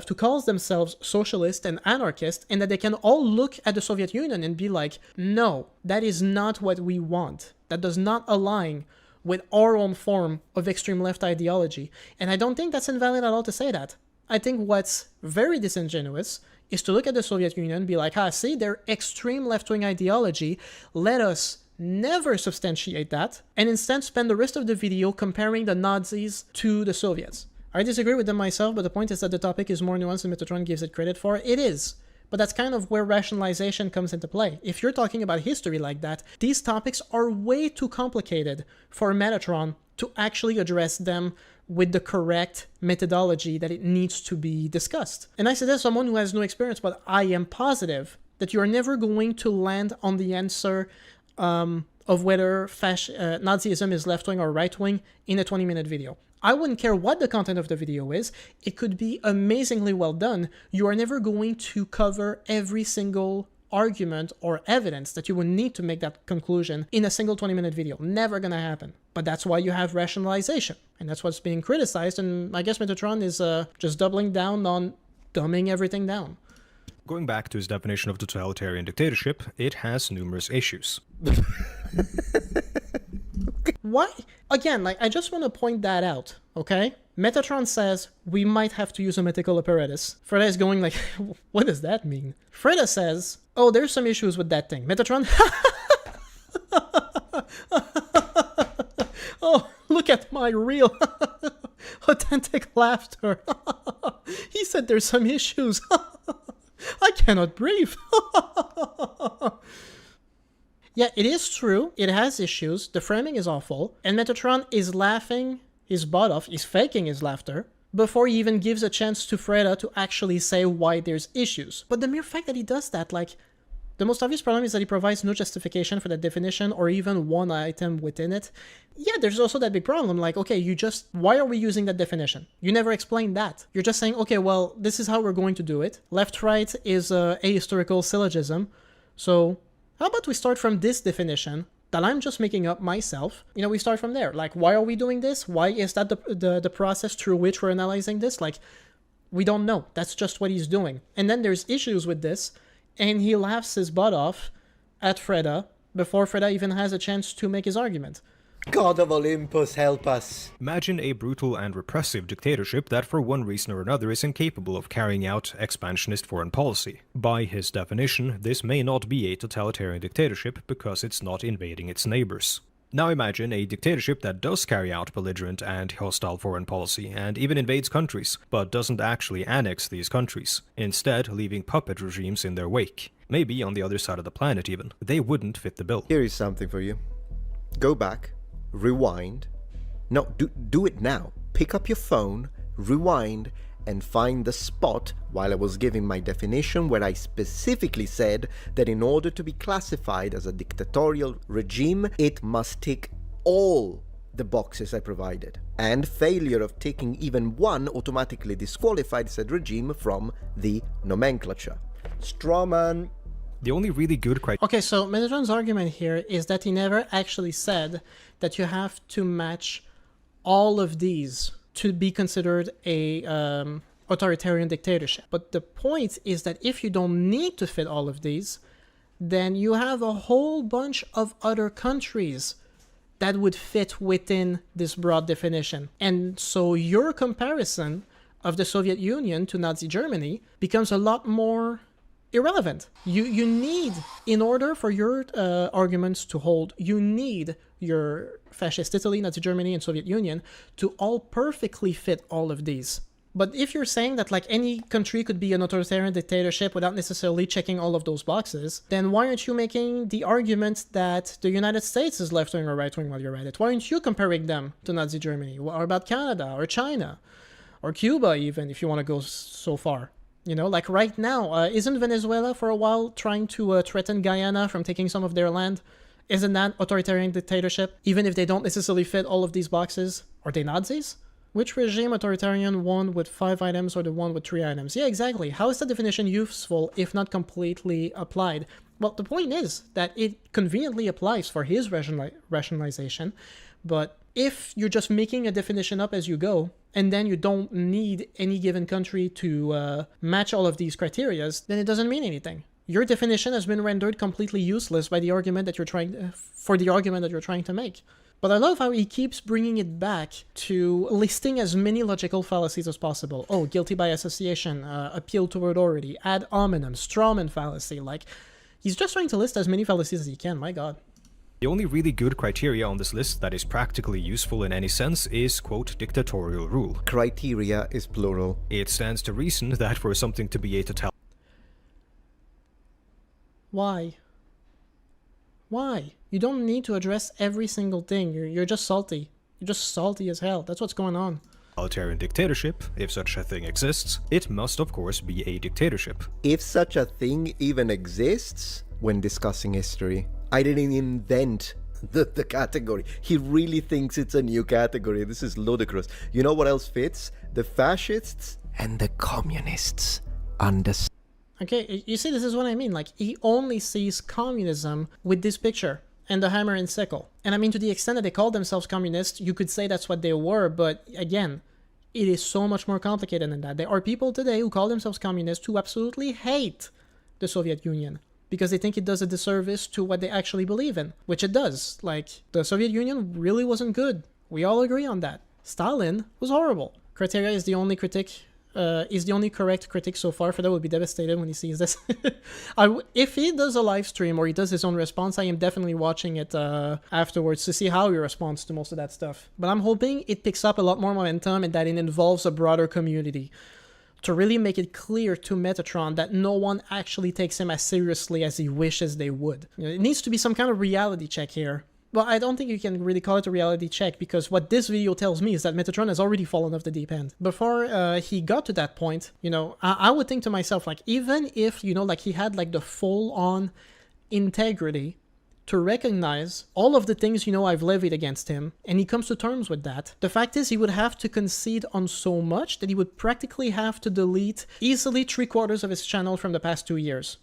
who calls themselves socialist and anarchist, and that they can all look at the Soviet Union and be like, no, that is not what we want. That does not align with our own form of extreme left ideology. And I don't think that's invalid at all to say that. I think what's very disingenuous is to look at the Soviet Union and be like, see, their extreme left-wing ideology, let us never substantiate that, and instead spend the rest of the video comparing the Nazis to the Soviets. I disagree with them myself, but the point is that the topic is more nuanced than Metatron gives it credit for. It is. But that's kind of where rationalization comes into play. If you're talking about history like that, these topics are way too complicated for Metatron to actually address them with the correct methodology that it needs to be discussed. And I say this as someone who has no experience, but I am positive that you are never going to land on the answer of whether Nazism is left-wing or right-wing in a 20-minute video. I wouldn't care what the content of the video is. It could be amazingly well done. You are never going to cover every single argument or evidence that you would need to make that conclusion in a single 20-minute video. Never gonna happen. But that's why you have rationalization. And that's what's being criticized. And I guess Metatron is just doubling down on dumbing everything down. Going back to his definition of totalitarian dictatorship, it has numerous issues. Why? Again, I just want to point that out, okay? Metatron says we might have to use a mythical apparatus. Fredda is going like, what does that mean? Fredda says, oh, there's some issues with that thing. Metatron, oh, look at my real authentic laughter. He said there's some issues. I cannot breathe. Yeah, it is true. It has issues. The framing is awful. And Metatron is laughing his butt off. He's faking his laughter before he even gives a chance to Fredda to actually say why there's issues. But the mere fact that he does that, like, the most obvious problem is that he provides no justification for that definition or even one item within it. Yeah, there's also that big problem. Like, okay, why are we using that definition? You never explained that. You're just saying, okay, well, this is how we're going to do it. Left-right is a ahistorical syllogism. So how about we start from this definition that I'm just making up myself? You know, we start from there. Like, why are we doing this? Why is that the process through which we're analyzing this? Like, we don't know. That's just what he's doing. And then there's issues with this, and he laughs his butt off at Fredda before Fredda even has a chance to make his argument. God of Olympus, help us. Imagine a brutal and repressive dictatorship that for one reason or another is incapable of carrying out expansionist foreign policy. By his definition, this may not be a totalitarian dictatorship because it's not invading its neighbors. Now imagine a dictatorship that does carry out belligerent and hostile foreign policy and even invades countries, but doesn't actually annex these countries, instead leaving puppet regimes in their wake. Maybe on the other side of the planet even. They wouldn't fit the bill. Here is something for you. Go back, rewind. No, do it now. Pick up your phone, rewind, and find the spot while I was giving my definition where I specifically said that in order to be classified as a dictatorial regime, it must tick all the boxes I provided. And failure of ticking even one automatically disqualified said regime from the nomenclature. Strawman. The only really good criteria. Okay, so Metatron's argument here is that he never actually said that you have to match all of these to be considered a authoritarian dictatorship. But the point is that if you don't need to fit all of these, then you have a whole bunch of other countries that would fit within this broad definition. And so your comparison of the Soviet Union to Nazi Germany becomes a lot more irrelevant. You need, in order for your arguments to hold, you need your fascist Italy, Nazi Germany, and Soviet Union to all perfectly fit all of these. But if you're saying that like any country could be an authoritarian dictatorship without necessarily checking all of those boxes, then why aren't you making the argument that the United States is left-wing or right-wing while you're at it? Why aren't you comparing them to Nazi Germany? Or about Canada or China or Cuba even, if you want to go so far? You know, like right now, isn't Venezuela for a while trying to threaten Guyana from taking some of their land? Isn't that authoritarian dictatorship? Even if they don't necessarily fit all of these boxes? Are they Nazis? Which regime, authoritarian, one with 5 items or the one with 3 items? Yeah, exactly. How is the definition useful if not completely applied? Well, the point is that it conveniently applies for his rationalization, but if you're just making a definition up as you go, and then you don't need any given country to match all of these criteria, then it doesn't mean anything. Your definition has been rendered completely useless by the argument that you're trying to make. But I love how he keeps bringing it back to listing as many logical fallacies as possible. Oh, guilty by association, appeal to authority, ad hominem, strawman fallacy. Like, he's just trying to list as many fallacies as he can, my god. The only really good criteria on this list that is practically useful in any sense is, quote, dictatorial rule. Criteria is plural. It stands to reason that for something to be a totalitarian... Why? Why? You don't need to address every single thing. You're just salty. You're just salty as hell. That's what's going on. Totalitarian dictatorship, if such a thing exists, it must of course be a dictatorship. If such a thing even exists, when discussing history, I didn't invent the category. He really thinks it's a new category. This is ludicrous. You know what else fits? The fascists and the communists understand. Okay, you see, this is what I mean. Like, he only sees communism with this picture and the hammer and sickle. And I mean, to the extent that they call themselves communists, you could say that's what they were, but again, it is so much more complicated than that. There are people today who call themselves communists who absolutely hate the Soviet Union because they think it does a disservice to what they actually believe in, which it does. Like, the Soviet Union really wasn't good. We all agree on that. Stalin was horrible. Criteria is the only critic. Is the only correct critic so far. Fredda would be devastated when he sees this. If he does a live stream or he does his own response, I am definitely watching it afterwards to see how he responds to most of that stuff. But I'm hoping it picks up a lot more momentum and that it involves a broader community to really make it clear to Metatron that no one actually takes him as seriously as he wishes they would. You know, it needs to be some kind of reality check here. Well, I don't think you can really call it a reality check because what this video tells me is that Metatron has already fallen off the deep end. Before he got to that point, you know, I would think to myself, like, even if, you know, like he had like the full-on integrity to recognize all of the things, you know, I've levied against him, and he comes to terms with that, the fact is he would have to concede on so much that he would practically have to delete easily 3/4 of his channel from the past 2 years.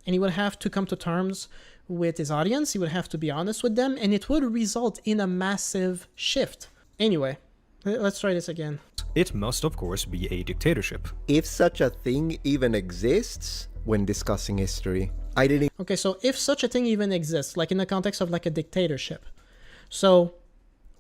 And he would have to come to terms with his audience, he would have to be honest with them, and it would result in a massive shift. Anyway, let's try this again. It must of course be a dictatorship. If such a thing even exists, when discussing history, I didn't... Okay, so if such a thing even exists, like in the context of like a dictatorship, so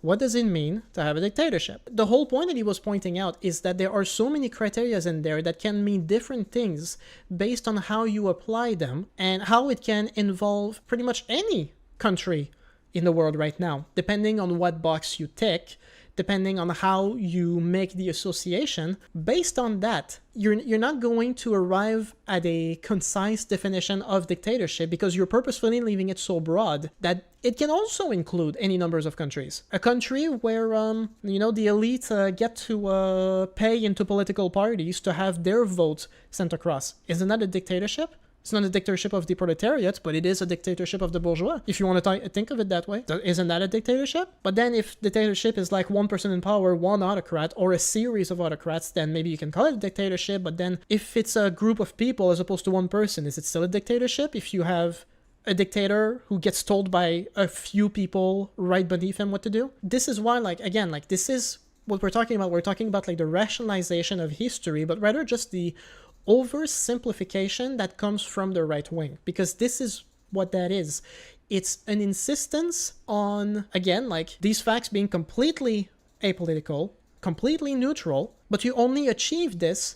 what does it mean to have a dictatorship? The whole point that he was pointing out is that there are so many criteria in there that can mean different things based on how you apply them and how it can involve pretty much any country in the world right now, depending on what box you tick, depending on how you make the association. Based on that, you're not going to arrive at a concise definition of dictatorship because you're purposefully leaving it so broad that it can also include any numbers of countries. A country where, you know, the elite get to pay into political parties to have their votes sent across. Isn't that a dictatorship? It's not a dictatorship of the proletariat, but it is a dictatorship of the bourgeois, if you want to think of it that way. Isn't that a dictatorship? But then if dictatorship is like one person in power, one autocrat, or a series of autocrats, then maybe you can call it a dictatorship. But then if it's a group of people as opposed to one person, is it still a dictatorship? If you have a dictator who gets told by a few people right beneath him what to do? This is why, like, again, like, this is what we're talking about. We're talking about like the rationalization of history, but rather just the oversimplification that comes from the right wing, because this is what that is. It's an insistence on, again, like these facts being completely apolitical, completely neutral, but you only achieve this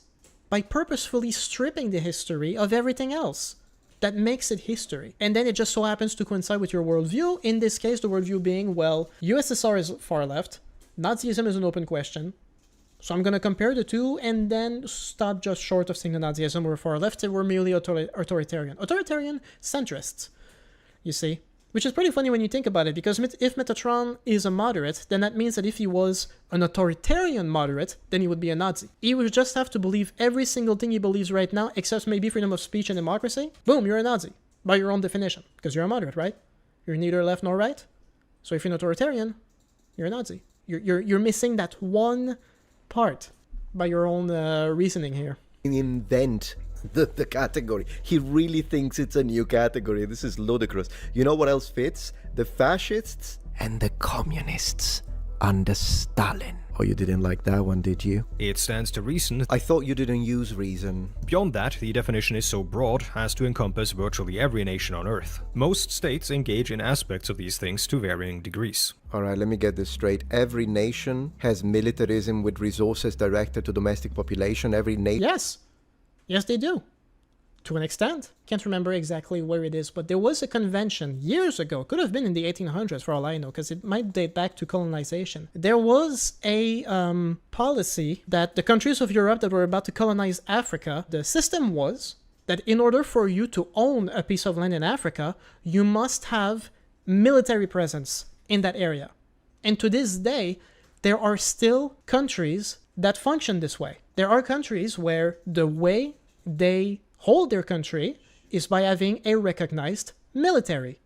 by purposefully stripping the history of everything else that makes it history. And then it just so happens to coincide with your worldview. In this case, the worldview being, well, USSR is far left, Nazism is an open question. So I'm going to compare the two and then stop just short of saying that Nazism were far left, they were merely authoritarian. Authoritarian centrists, you see. Which is pretty funny when you think about it, because if Metatron is a moderate, then that means that if he was an authoritarian moderate, then he would be a Nazi. He would just have to believe every single thing he believes right now, except maybe freedom of speech and democracy. Boom, you're a Nazi, by your own definition, because you're a moderate, right? You're neither left nor right. So if you're an authoritarian, you're a Nazi. You're missing that one part by your own reasoning here. Invent the category. He really thinks it's a new category. This is ludicrous. You know what else fits? The fascists and the communists under Stalin. Oh, you didn't like that one, did you? It stands to reason. I thought you didn't use reason. Beyond that, the definition is so broad as to encompass virtually every nation on Earth. Most states engage in aspects of these things to varying degrees. Alright, let me get this straight. Every nation has militarism with resources directed to domestic population. Every nation... Yes. Yes, they do. To an extent. Can't remember exactly where it is, but there was a convention years ago. Could have been in the 1800s for all I know, because it might date back to colonization. There was a policy that the countries of Europe that were about to colonize Africa, the system was that in order for you to own a piece of land in Africa, you must have military presence in that area. And to this day, there are still countries that function this way. There are countries where the way they hold their country is by having a recognized military.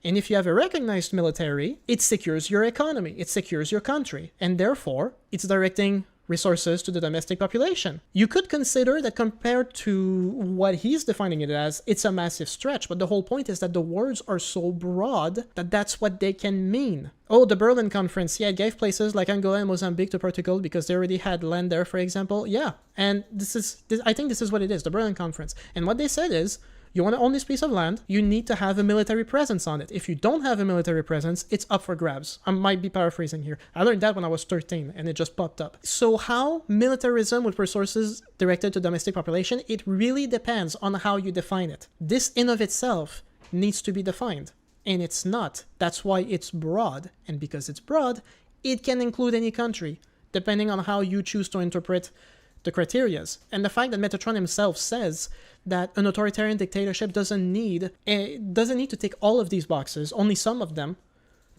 And if you have a recognized military, it secures your economy, it secures your country, and therefore it's directing resources to the domestic population. You could consider that compared to what he's defining it as, it's a massive stretch, but the whole point is that the words are so broad that that's what they can mean. Oh, the Berlin Conference, yeah, it gave places like Angola and Mozambique to Portugal because they already had land there, for example. Yeah, and I think this is what it is, the Berlin Conference. And what they said is, you want to own this piece of land, you need to have a military presence on it. If you don't have a military presence, it's up for grabs. I might be paraphrasing here. I learned that when I was 13 and it just popped up. So how militarism with resources directed to domestic population, it really depends on how you define it. This in of itself needs to be defined, and it's not. That's why it's broad, and because it's broad, it can include any country, depending on how you choose to interpret the criterias. And the fact that Metatron himself says that an authoritarian dictatorship doesn't need to tick all of these boxes, only some of them,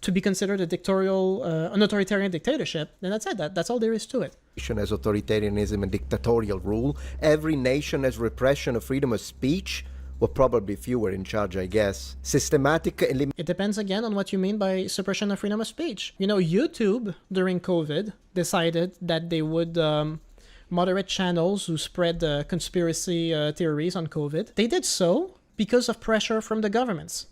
to be considered an authoritarian dictatorship, then that's it. That's all there is to it. Nation has authoritarianism and dictatorial rule. Every nation has repression of freedom of speech. Well, probably fewer in charge, I guess. Systematic elimination. It depends again on what you mean by suppression of freedom of speech. You know, YouTube, during COVID, decided that they would moderate channels who spread conspiracy theories on COVID. They did so because of pressure from the governments,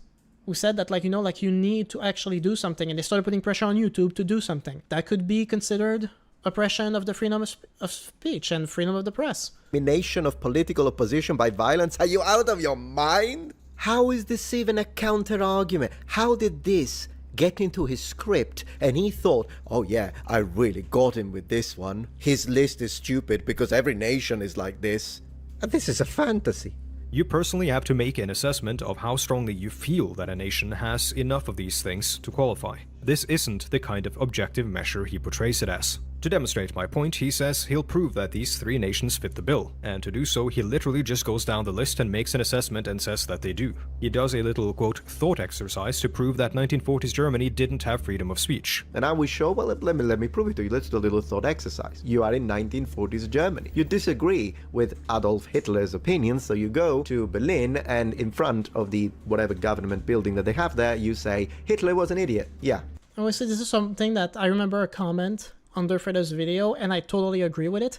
who said that, you need to actually do something, and they started putting pressure on YouTube to do something. That could be considered oppression of the freedom of speech and freedom of the press. Elimination of political opposition by violence. Are you out of your mind? How is this even a counter-argument? How did this get into his script and he thought, oh yeah, I really got him with this one. His list is stupid because every nation is like this. And this is a fantasy. You personally have to make an assessment of how strongly you feel that a nation has enough of these things to qualify. This isn't the kind of objective measure he portrays it as. To demonstrate my point, he says he'll prove that these three nations fit the bill, and to do so he literally just goes down the list and makes an assessment and says that they do. He does a little, quote, thought exercise to prove that 1940s Germany didn't have freedom of speech. And I will show, well, let me prove it to you. Let's do a little thought exercise. You are in 1940s Germany. You disagree with Adolf Hitler's opinions, so you go to Berlin and in front of the whatever government building that they have there, you say, Hitler was an idiot. Yeah. Honestly, this is something that I remember a comment under Fredda's video, and I totally agree with it.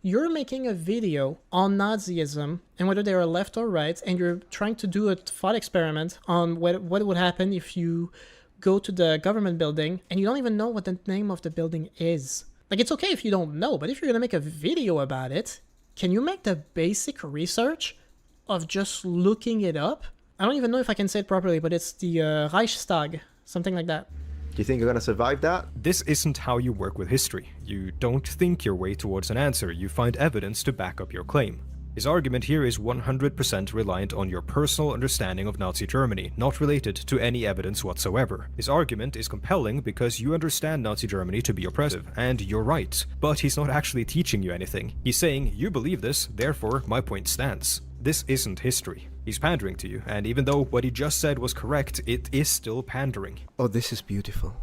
You're making a video on Nazism and whether they are left or right, and you're trying to do a thought experiment on what would happen if you go to the government building and you don't even know what the name of the building is. Like, it's okay if you don't know, but if you're gonna make a video about it, can you make the basic research of just looking it up? I don't even know if I can say it properly, but it's the Reichstag, something like that. Do you think you're gonna survive that? This isn't how you work with history. You don't think your way towards an answer, you find evidence to back up your claim. His argument here is 100% reliant on your personal understanding of Nazi Germany, not related to any evidence whatsoever. His argument is compelling because you understand Nazi Germany to be oppressive, and you're right. But he's not actually teaching you anything. He's saying, you believe this, therefore my point stands. This isn't history. He's pandering to you, and even though what he just said was correct, it is still pandering. Oh, this is beautiful.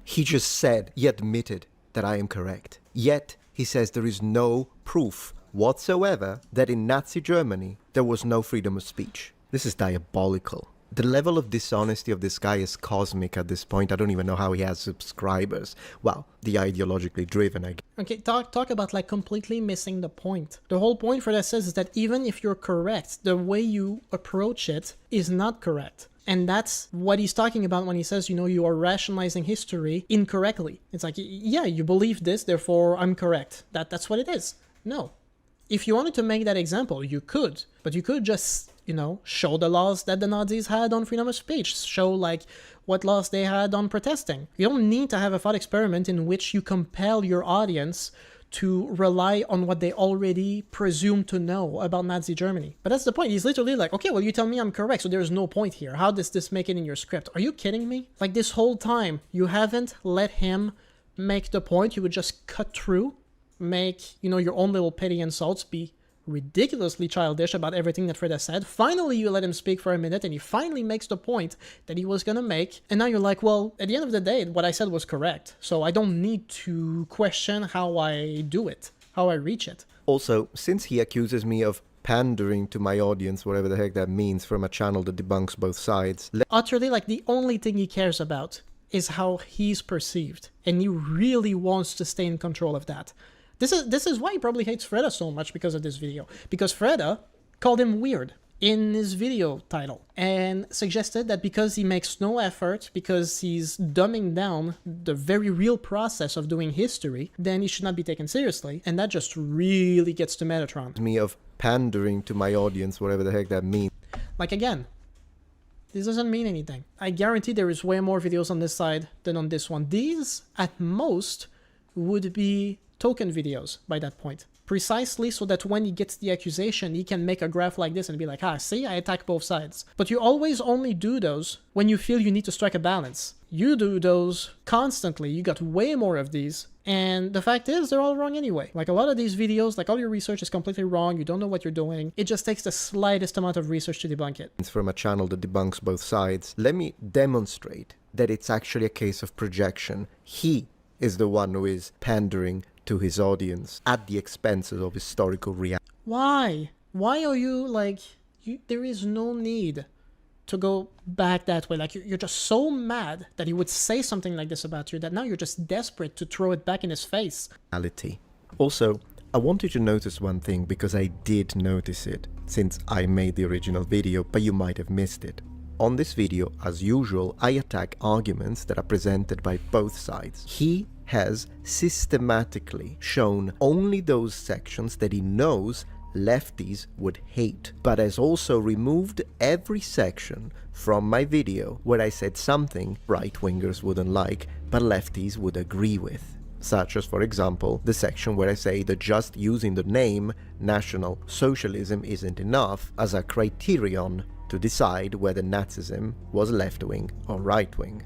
He just said, he admitted that I am correct. Yet, he says there is no proof whatsoever that in Nazi Germany there was no freedom of speech. This is diabolical. The level of dishonesty of this guy is cosmic at this point. I don't even know how he has subscribers. Well, the ideologically driven, I guess. Okay, talk about like completely missing the point. The whole point Fredda says is that even if you're correct, the way you approach it is not correct. And that's what he's talking about when he says, you know, you are rationalizing history incorrectly. It's like, yeah, you believe this, therefore I'm correct. That's what it is. No. If you wanted to make that example, you could. But you could just, you know, show the laws that the Nazis had on freedom of speech. Show, like, what laws they had on protesting. You don't need to have a thought experiment in which you compel your audience to rely on what they already presume to know about Nazi Germany. But that's the point. He's literally like, okay, well, you tell me I'm correct, so there's no point here. How does this make it in your script? Are you kidding me? Like, this whole time, you haven't let him make the point. You would just cut through, make, you know, your own little petty insults, be ridiculously childish about everything that Fredda said. Finally, you let him speak for a minute, and he finally makes the point that he was gonna make. And now you're like, well, at the end of the day, what I said was correct. So I don't need to question how I do it, how I reach it. Also, since he accuses me of pandering to my audience, whatever the heck that means, from a channel that debunks both sides. Utterly, like, the only thing he cares about is how he's perceived. And he really wants to stay in control of that. This is why he probably hates Fredda so much because of this video. Because Fredda called him weird in his video title and suggested that because he makes no effort, because he's dumbing down the very real process of doing history, then he should not be taken seriously. And that just really gets to Metatron. Me of pandering to my audience, whatever the heck that means. Like, again, this doesn't mean anything. I guarantee there is way more videos on this side than on this one. These, at most, would be token videos by that point, precisely so that when he gets the accusation, he can make a graph like this and be like, ah, see, I attack both sides. But you always only do those when you feel you need to strike a balance. You do those constantly. You got way more of these, and the fact is, they're all wrong anyway. Like, a lot of these videos, like, all your research is completely wrong. You don't know what you're doing. It just takes the slightest amount of research to debunk it. It's from a channel that debunks both sides. Let me demonstrate that it's actually a case of projection. He is the one who is pandering to his audience at the expenses of historical reality. Why? Why are you, like, there is no need to go back that way. Like, you're just so mad that he would say something like this about you that now you're just desperate to throw it back in his face. Also, I want you to notice one thing, because I did notice it since I made the original video, but you might have missed it. On this video, as usual, I attack arguments that are presented by both sides. He has systematically shown only those sections that he knows lefties would hate, but has also removed every section from my video where I said something right-wingers wouldn't like, but lefties would agree with. Such as, for example, the section where I say that just using the name National Socialism isn't enough as a criterion to decide whether Nazism was left-wing or right-wing.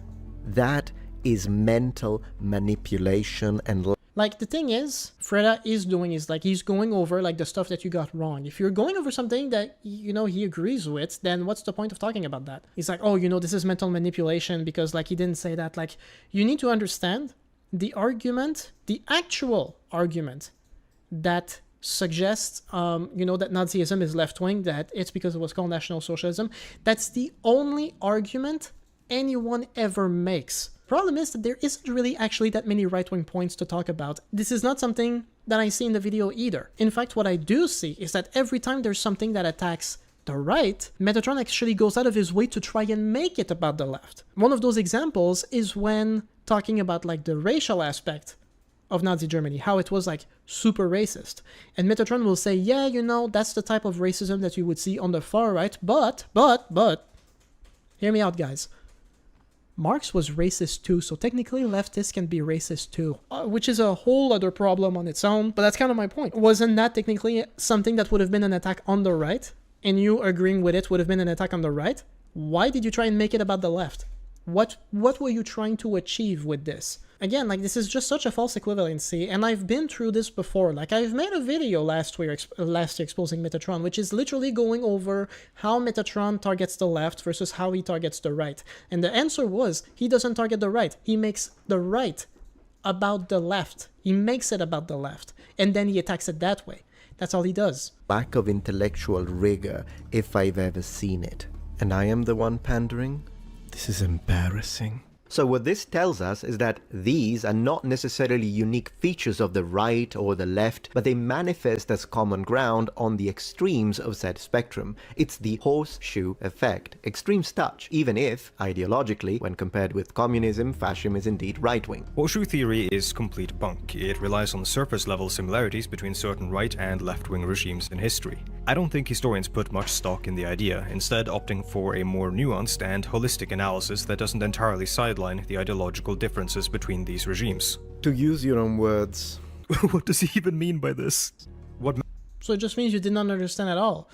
That is mental manipulation and... Like, the thing is, Fredda is doing is, like, he's going over, like, the stuff that you got wrong. If you're going over something that, you know, he agrees with, then what's the point of talking about that? He's like, oh, you know, this is mental manipulation because, like, he didn't say that. Like, you need to understand the argument, the actual argument that suggests, you know, that Nazism is left-wing, that it's because it was called National Socialism. That's the only argument anyone ever makes. Problem is that there isn't really actually that many right-wing points to talk about. This is not something that I see in the video either. In fact, what I do see is that every time there's something that attacks the right, Metatron actually goes out of his way to try and make it about the left. One of those examples is when talking about, like, the racial aspect of Nazi Germany, how it was, like, super racist. And Metatron will say, yeah, you know, that's the type of racism that you would see on the far right, but, hear me out, guys. Marx was racist too, so technically leftists can be racist too, which is a whole other problem on its own, but that's kind of my point. Wasn't that technically something that would have been an attack on the right, and you agreeing with it would have been an attack on the right? Why did you try and make it about the left? What were you trying to achieve with this? Again, like, this is just such a false equivalency, and I've been through this before. Like, I've made a video last year exposing Metatron, which is literally going over how Metatron targets the left versus how he targets the right. And the answer was, he doesn't target the right. He makes the right about the left. He makes it about the left, and then he attacks it that way. That's all he does. Lack of intellectual rigor, if I've ever seen it. And I am the one pandering? This is embarrassing. So what this tells us is that these are not necessarily unique features of the right or the left, but they manifest as common ground on the extremes of said spectrum. It's the horseshoe effect. Extremes touch, even if, ideologically, when compared with communism, fascism is indeed right-wing. Horseshoe theory is complete bunk. It relies on surface-level similarities between certain right and left-wing regimes in history. I don't think historians put much stock in the idea, instead opting for a more nuanced and holistic analysis that doesn't entirely sideline the ideological differences between these regimes. To use your own words. What does he even mean by this? So it just means you did not understand at all.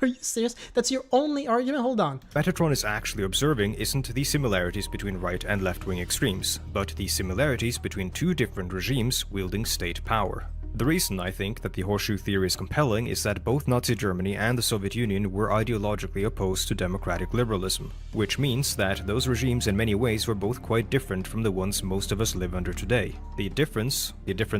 Are you serious? That's your only argument? Hold on. Metatron is actually observing isn't the similarities between right and left-wing extremes, but the similarities between two different regimes wielding state power. The reason I think that the horseshoe theory is compelling is that both Nazi Germany and the Soviet Union were ideologically opposed to democratic liberalism, which means that those regimes in many ways were both quite different from the ones most of us live under today. The difference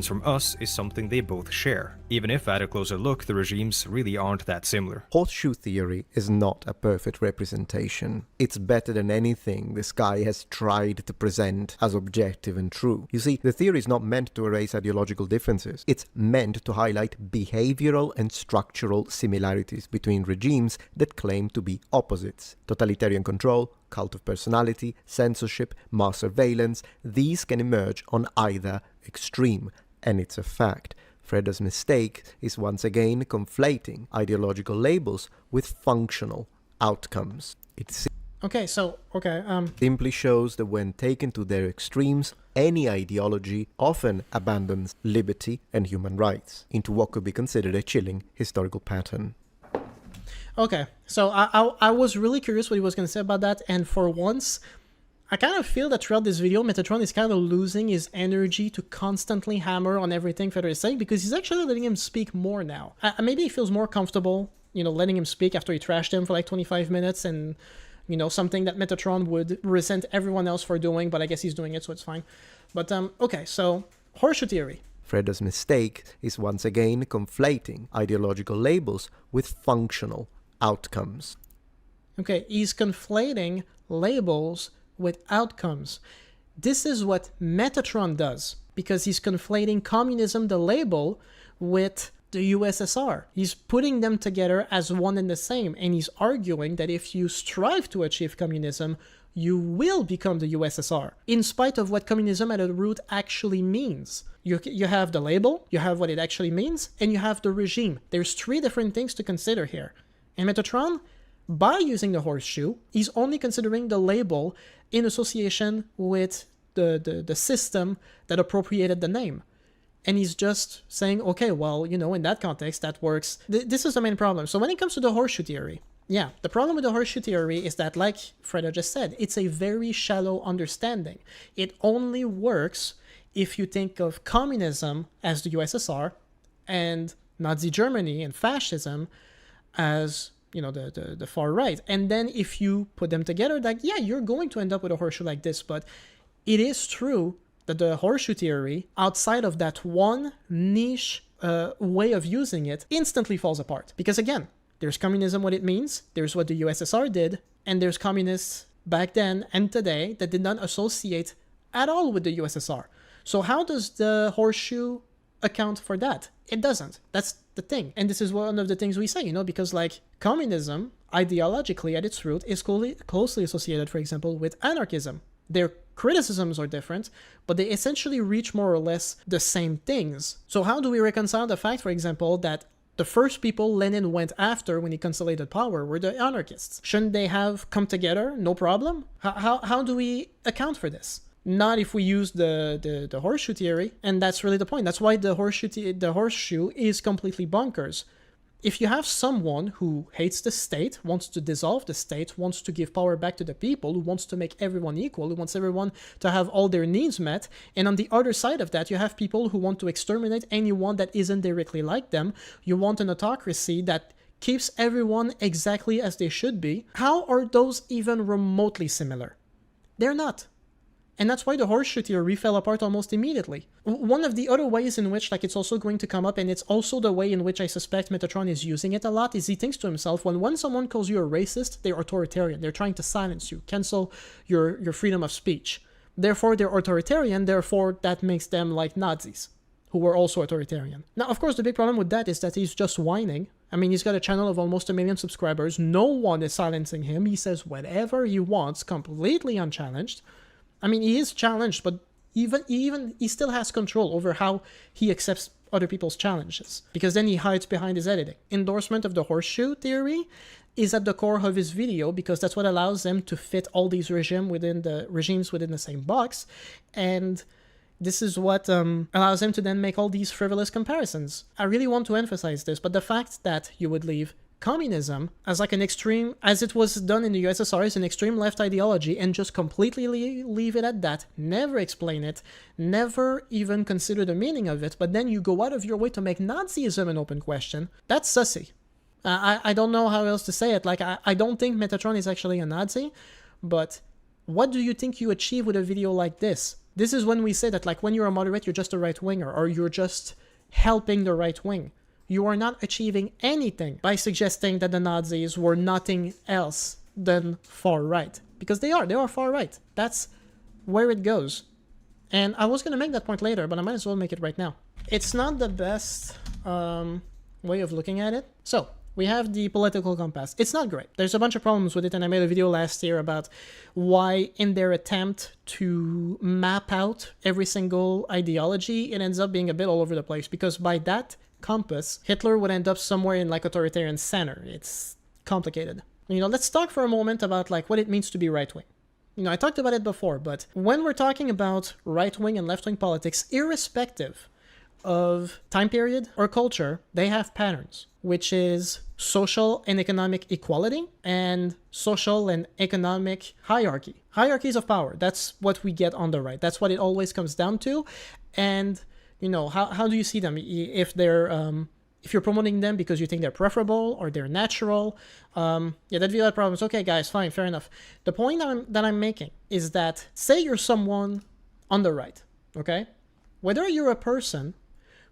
from us, is something they both share, even if at a closer look the regimes really aren't that similar. Horseshoe theory is not a perfect representation. It's better than anything this guy has tried to present as objective and true. You see, the theory is not meant to erase ideological differences. It's meant to highlight behavioral and structural similarities between regimes that claim to be opposites. Totalitarian control, cult of personality, censorship, mass surveillance, these can emerge on either extreme, and it's a fact. Fredda's mistake is once again conflating ideological labels with functional outcomes. It simply shows that when taken to their extremes, any ideology often abandons liberty and human rights into what could be considered a chilling historical pattern. Okay, so I was really curious what he was going to say about that, and for once, I kind of feel that throughout this video, Metatron is kind of losing his energy to constantly hammer on everything Fredda is saying, because he's actually letting him speak more now. Maybe he feels more comfortable, letting him speak after he trashed him for like 25 minutes, and, something that Metatron would resent everyone else for doing, but I guess he's doing it, so it's fine. But, okay, so, horseshoe theory. Fredda's mistake is once again conflating ideological labels with functional outcomes. Okay, he's conflating labels with outcomes. This is what Metatron does, because he's conflating communism, the label, with the USSR. He's putting them together as one and the same, and he's arguing that if you strive to achieve communism, you will become the USSR, in spite of what communism at the root actually means. You have the label, you have what it actually means, and you have the regime. There's three different things to consider here. And Metatron, by using the horseshoe, he's only considering the label in association with the system that appropriated the name. And he's just saying, okay, well, in that context, that works. This is the main problem. So when it comes to the horseshoe theory, yeah, the problem with the horseshoe theory is that, like Fredda just said, it's a very shallow understanding. It only works if you think of communism as the USSR and Nazi Germany and fascism as, the far right. And then if you put them together, yeah, you're going to end up with a horseshoe like this. But it is true that the horseshoe theory, outside of that one niche way of using it, instantly falls apart. Because again, there's communism, what it means, there's what the USSR did, and there's communists back then and today that did not associate at all with the USSR. So how does the horseshoe account for that? It doesn't. That's the thing. And this is one of the things we say, because communism, ideologically at its root, is closely associated, for example, with anarchism. Their criticisms are different, but they essentially reach more or less the same things. So how do we reconcile the fact, for example, that the first people Lenin went after when he consolidated power were the anarchists? Shouldn't they have come together? No problem? How do we account for this? Not if we use the horseshoe theory, and that's really the point. That's why the horseshoe is completely bonkers. If you have someone who hates the state, wants to dissolve the state, wants to give power back to the people, who wants to make everyone equal, who wants everyone to have all their needs met, and on the other side of that, you have people who want to exterminate anyone that isn't directly like them, you want an autocracy that keeps everyone exactly as they should be, how are those even remotely similar? They're not. And that's why the horseshoe theory fell apart almost immediately. One of the other ways in which like it's also going to come up, and it's also the way in which I suspect Metatron is using it a lot, is he thinks to himself, when someone calls you a racist, they're authoritarian. They're trying to silence you, cancel your freedom of speech. Therefore, they're authoritarian, therefore that makes them like Nazis, who were also authoritarian. Now, of course, the big problem with that is that he's just whining. I mean, he's got a channel of almost 1 million subscribers. No one is silencing him. He says whatever he wants, completely unchallenged. I mean, he is challenged, but even he still has control over how he accepts other people's challenges, because then he hides behind his editing. Endorsement of the horseshoe theory is at the core of his video, because that's what allows them to fit all these regimes within the same box, and this is what allows him to then make all these frivolous comparisons. I really want to emphasize this, but the fact that you would leave communism as like an extreme, as it was done in the USSR, as an extreme left ideology, and just completely leave it at that, never explain it, never even consider the meaning of it, but then you go out of your way to make Nazism an open question, that's sussy. I don't know how else to say it. Like, I don't think Metatron is actually a Nazi, but what do you think you achieve with a video like this? This is when we say that, like, when you're a moderate, you're just a right-winger, or you're just helping the right wing. You are not achieving anything by suggesting that the Nazis were nothing else than far right. Because they are far right. That's where it goes. And I was going to make that point later, but I might as well make it right now. It's not the best way of looking at it. So, we have the political compass. It's not great. There's a bunch of problems with it, and I made a video last year about why, in their attempt to map out every single ideology, it ends up being a bit all over the place, because by that compass, Hitler would end up somewhere in like authoritarian center. It's complicated. You know, let's talk for a moment about like what it means to be right-wing. You know, I talked about it before, but when we're talking about right-wing and left-wing politics, irrespective of time period or culture, they have patterns, which is social and economic equality and social and economic hierarchy. Hierarchies of power. That's what we get on the right. That's what it always comes down to. And you know, how do you see them? If they're if you're promoting them because you think they're preferable or they're natural, yeah, that video had problems. Okay, guys, fine, fair enough. The point that I'm making is that, say you're someone on the right, okay? Whether you're a person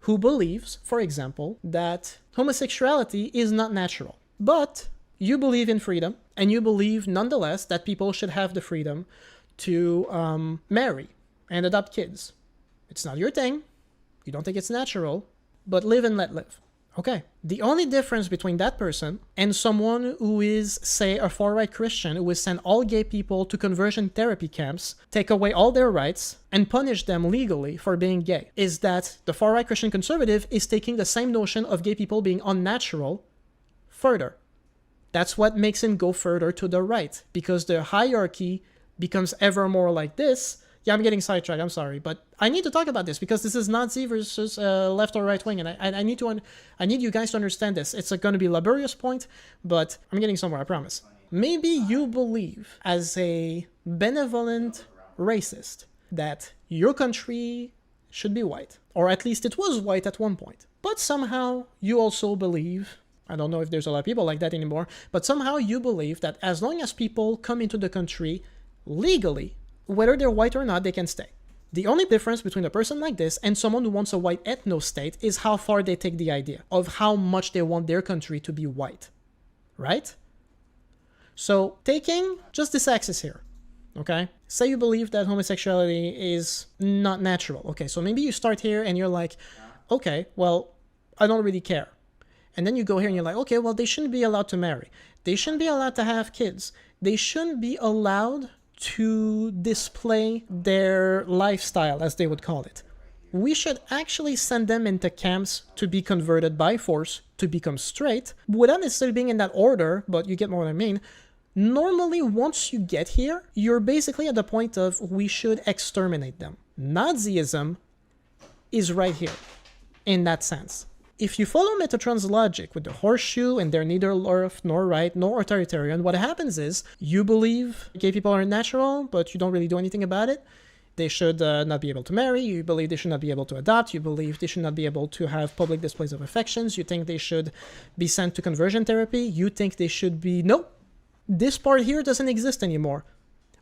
who believes, for example, that homosexuality is not natural, but you believe in freedom, and you believe, nonetheless, that people should have the freedom to marry and adopt kids. It's not your thing. You don't think it's natural, but live and let live. Okay. The only difference between that person and someone who is, say, a far-right Christian who would send all gay people to conversion therapy camps, take away all their rights, and punish them legally for being gay, is that the far-right Christian conservative is taking the same notion of gay people being unnatural further. That's what makes him go further to the right, because the hierarchy becomes ever more like this. Yeah, I'm getting sidetracked, I'm sorry, but I need to talk about this because this is Nazi versus left or right wing, and I need you guys to understand this. It's going to be a laborious point, but I'm getting somewhere, I promise. Maybe you believe, as a benevolent racist, that your country should be white, or at least it was white at one point. But somehow you also believe, I don't know if there's a lot of people like that anymore, but somehow you believe that as long as people come into the country legally, whether they're white or not, they can stay. The only difference between a person like this and someone who wants a white ethno-state is how far they take the idea of how much they want their country to be white, right? So taking just this axis here, okay? Say you believe that homosexuality is not natural. Okay, so maybe you start here and you're like, okay, well, I don't really care. And then you go here and you're like, okay, well, they shouldn't be allowed to marry. They shouldn't be allowed to have kids. They shouldn't be allowed to display their lifestyle, as they would call it. We should actually send them into camps to be converted by force to become straight, without necessarily being in that order, but you get more what I mean. Normally, once you get here, you're basically at the point of we should exterminate them. Nazism is right here, in that sense. If you follow Metatron's logic with the horseshoe and they're neither left nor right nor authoritarian, what happens is you believe gay people are natural, but you don't really do anything about it. They should not be able to marry. You believe they should not be able to adopt. You believe they should not be able to have public displays of affections. You think they should be sent to conversion therapy. You think they should be... Nope. This part here doesn't exist anymore.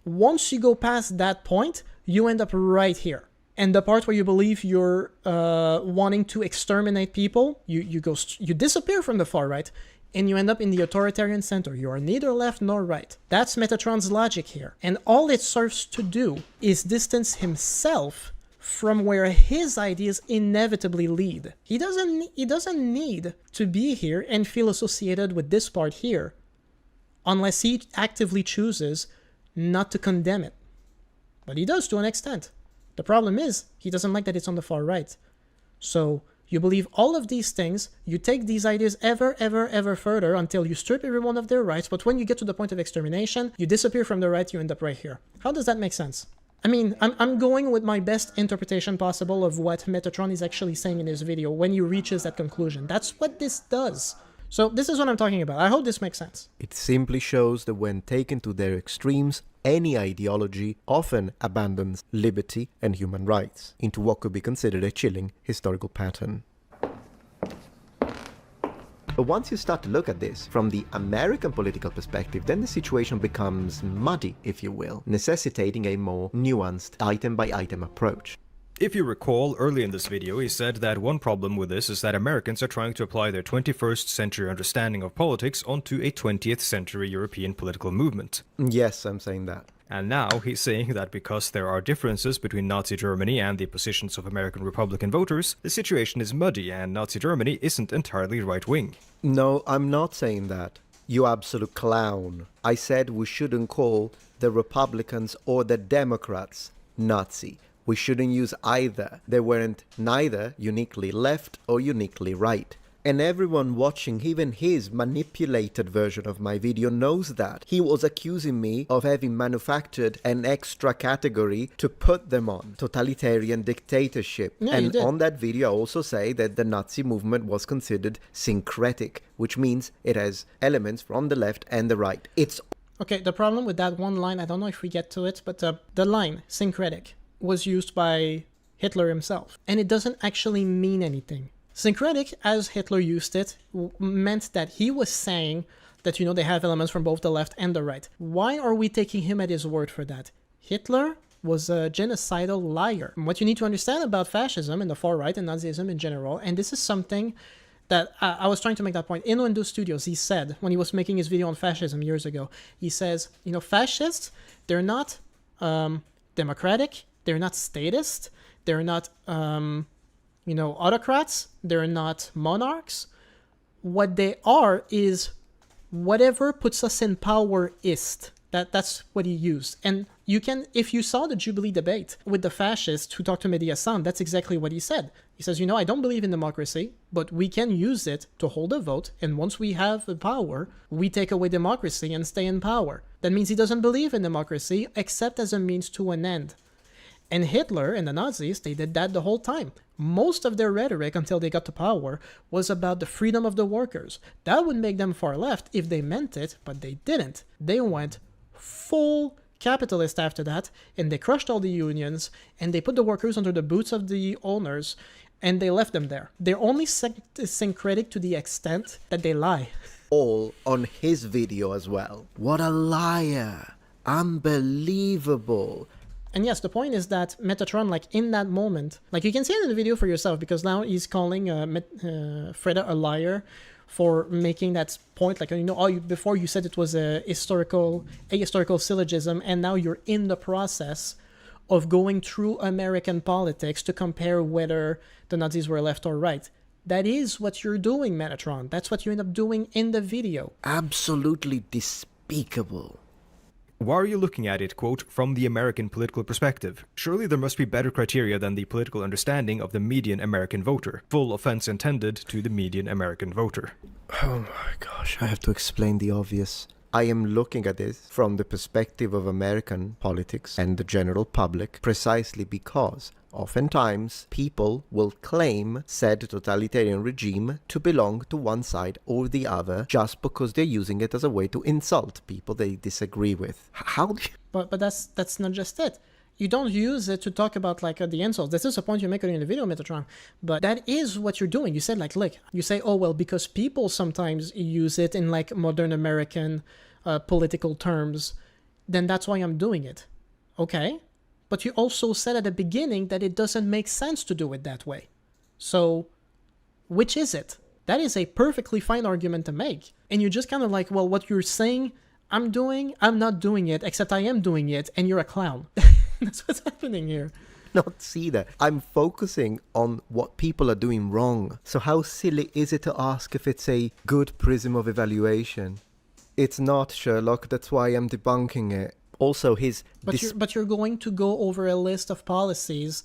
Once you go past that point, you end up right here. And the part where you believe you're wanting to exterminate people, you disappear from the far right, and you end up in the authoritarian center. You are neither left nor right. That's Metatron's logic here. And all it serves to do is distance himself from where his ideas inevitably lead. He doesn't need to be here and feel associated with this part here, unless he actively chooses not to condemn it. But he does to an extent. The problem is, he doesn't like that it's on the far right. So you believe all of these things, you take these ideas ever further until you strip everyone of their rights, but when you get to the point of extermination, you disappear from the right, you end up right here. How does that make sense? I mean, I'm going with my best interpretation possible of what Metatron is actually saying in his video when he reaches that conclusion. That's what this does. So this is what I'm talking about. I hope this makes sense. It simply shows that when taken to their extremes, any ideology often abandons liberty and human rights into what could be considered a chilling historical pattern. But once you start to look at this from the American political perspective, then the situation becomes muddy, if you will, necessitating a more nuanced item-by-item approach. If you recall, early in this video, he said that one problem with this is that Americans are trying to apply their 21st century understanding of politics onto a 20th century European political movement. Yes, I'm saying that. And now he's saying that because there are differences between Nazi Germany and the positions of American Republican voters, the situation is muddy and Nazi Germany isn't entirely right-wing. No, I'm not saying that. You absolute clown. I said we shouldn't call the Republicans or the Democrats Nazi. We shouldn't use either. They weren't neither uniquely left or uniquely right. And everyone watching even his manipulated version of my video knows that. He was accusing me of having manufactured an extra category to put them on. Totalitarian dictatorship. Yeah, and on that video I also say that the Nazi movement was considered syncretic, which means it has elements from the left and the right. It's... Okay, the problem with that one line, I don't know if we get to it, but the line, syncretic, was used by Hitler himself. And it doesn't actually mean anything. Syncretic, as Hitler used it, meant that he was saying that, you know, they have elements from both the left and the right. Why are we taking him at his word for that? Hitler was a genocidal liar. And what you need to understand about fascism and the far right and Nazism in general, and this is something that I was trying to make that point. In Windows Studios, he said, when he was making his video on fascism years ago, he says, you know, fascists, they're not democratic, they're not statist, they're not, you know, autocrats, they're not monarchs. What they are is whatever puts us in power ist. That's what he used. And you can, if you saw the Jubilee debate with the fascists who talked to Mehdi Hassan, that's exactly what he said. He says, you know, I don't believe in democracy, but we can use it to hold a vote, and once we have the power, we take away democracy and stay in power. That means he doesn't believe in democracy, except as a means to an end. And Hitler and the Nazis, they did that the whole time. Most of their rhetoric until they got to power was about the freedom of the workers. That would make them far left if they meant it, but they didn't. They went full capitalist after that, and they crushed all the unions, and they put the workers under the boots of the owners, and they left them there. They're only syncretic to the extent that they lie. All on his video as well. What a liar. Unbelievable. And yes, the point is that Metatron, like in that moment, like you can see it in the video for yourself, because now he's calling Fredda a liar for making that point. Like, you know, before you said it was a historical syllogism, and now you're in the process of going through American politics to compare whether the Nazis were left or right. That is what you're doing, Metatron. That's what you end up doing in the video. Absolutely despicable. Why are you looking at it, quote, from the American political perspective? Surely there must be better criteria than the political understanding of the median American voter. Full offense intended to the median American voter. Oh my gosh, I have to explain the obvious. I am looking at this from the perspective of American politics and the general public precisely because oftentimes people will claim said totalitarian regime to belong to one side or the other just because they're using it as a way to insult people they disagree with. How do you... But that's not just it. You don't use it to talk about like the insults. This is a point you're making in the video, Metatron. But that is what you're doing. You said like, look, you say, oh, well, because people sometimes use it in like modern American political terms, then that's why I'm doing it. Okay, But you also said at the beginning that it doesn't make sense to do it that way. So, which is it? That is a perfectly fine argument to make. And you're just kind of like, well, what you're saying I'm not doing it, except I am doing it, and you're a clown. That's what's happening here. Not see that. I'm focusing on what people are doing wrong. So how silly is it to ask if it's a good prism of evaluation? It's not, Sherlock. That's why I'm debunking it. Also, But you're going to go over a list of policies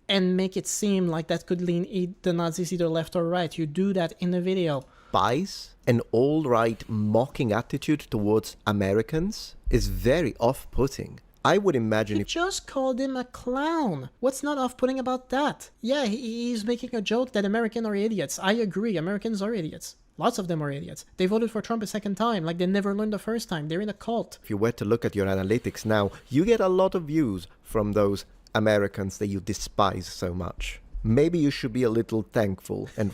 and make it seem like that could lean the Nazis either left or right. You do that in the video. Bias, an all-right mocking attitude towards Americans is very off-putting. I would imagine He just called him a clown. What's not off-putting about that? Yeah, he's making a joke that Americans are idiots. I agree, Americans are idiots. Lots of them are idiots. They voted for Trump a second time, like they never learned the first time. They're in a cult. If you were to look at your analytics now, you get a lot of views from those Americans that you despise so much. Maybe you should be a little thankful and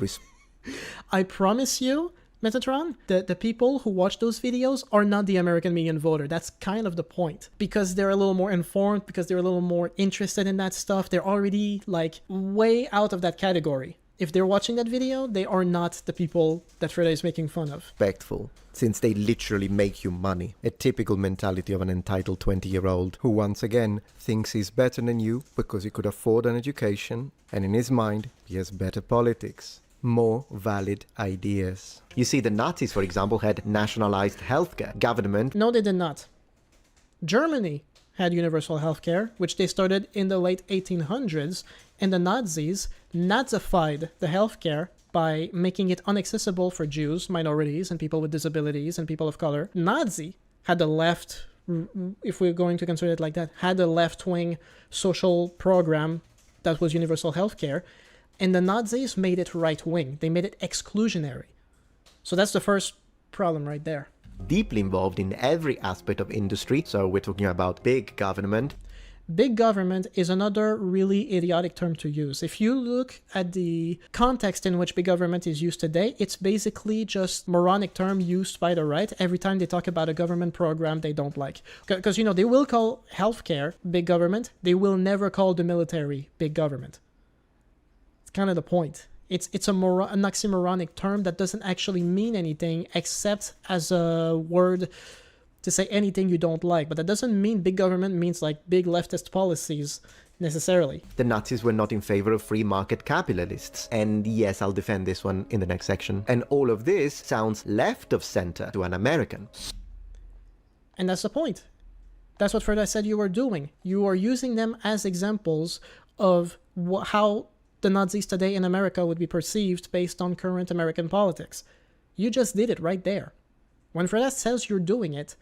I promise you, Metatron, the people who watch those videos are not the American median voter. That's kind of the point. Because they're a little more informed, because they're a little more interested in that stuff, they're already, like, way out of that category. If they're watching that video, they are not the people that Fredda is making fun of. respectful, since they literally make you money. A typical mentality of an entitled 20-year-old who once again thinks he's better than you because he could afford an education, and in his mind, he has better politics. More valid ideas. You see, the Nazis, for example, had nationalized healthcare. Government. No, they did not. Germany had universal healthcare, which they started in the late 1800s, and the Nazis Nazified the healthcare by making it inaccessible for Jews, minorities, and people with disabilities, and people of color. Nazi had the left, if we're going to consider it like that, had the left-wing social program that was universal healthcare, and the Nazis made it right-wing. They made it exclusionary. So that's the first problem right there. Deeply involved in every aspect of industry, so we're talking about big government. Big government is another really idiotic term to use. If you look at the context in which big government is used today, it's basically just moronic term used by the right every time they talk about a government program they don't like. Because, you know, they will call healthcare big government. They will never call the military big government. It's kind of the point. It's an oxymoronic term that doesn't actually mean anything except as a word to say anything you don't like. But that doesn't mean big government means like big leftist policies necessarily. The Nazis were not in favor of free market capitalists. And yes, I'll defend this one in the next section. And all of this sounds left of center to an American. And that's the point. That's what Fredda said you were doing. You are using them as examples of how the Nazis today in America would be perceived based on current American politics. You just did it right there. When Fredda says you're doing it,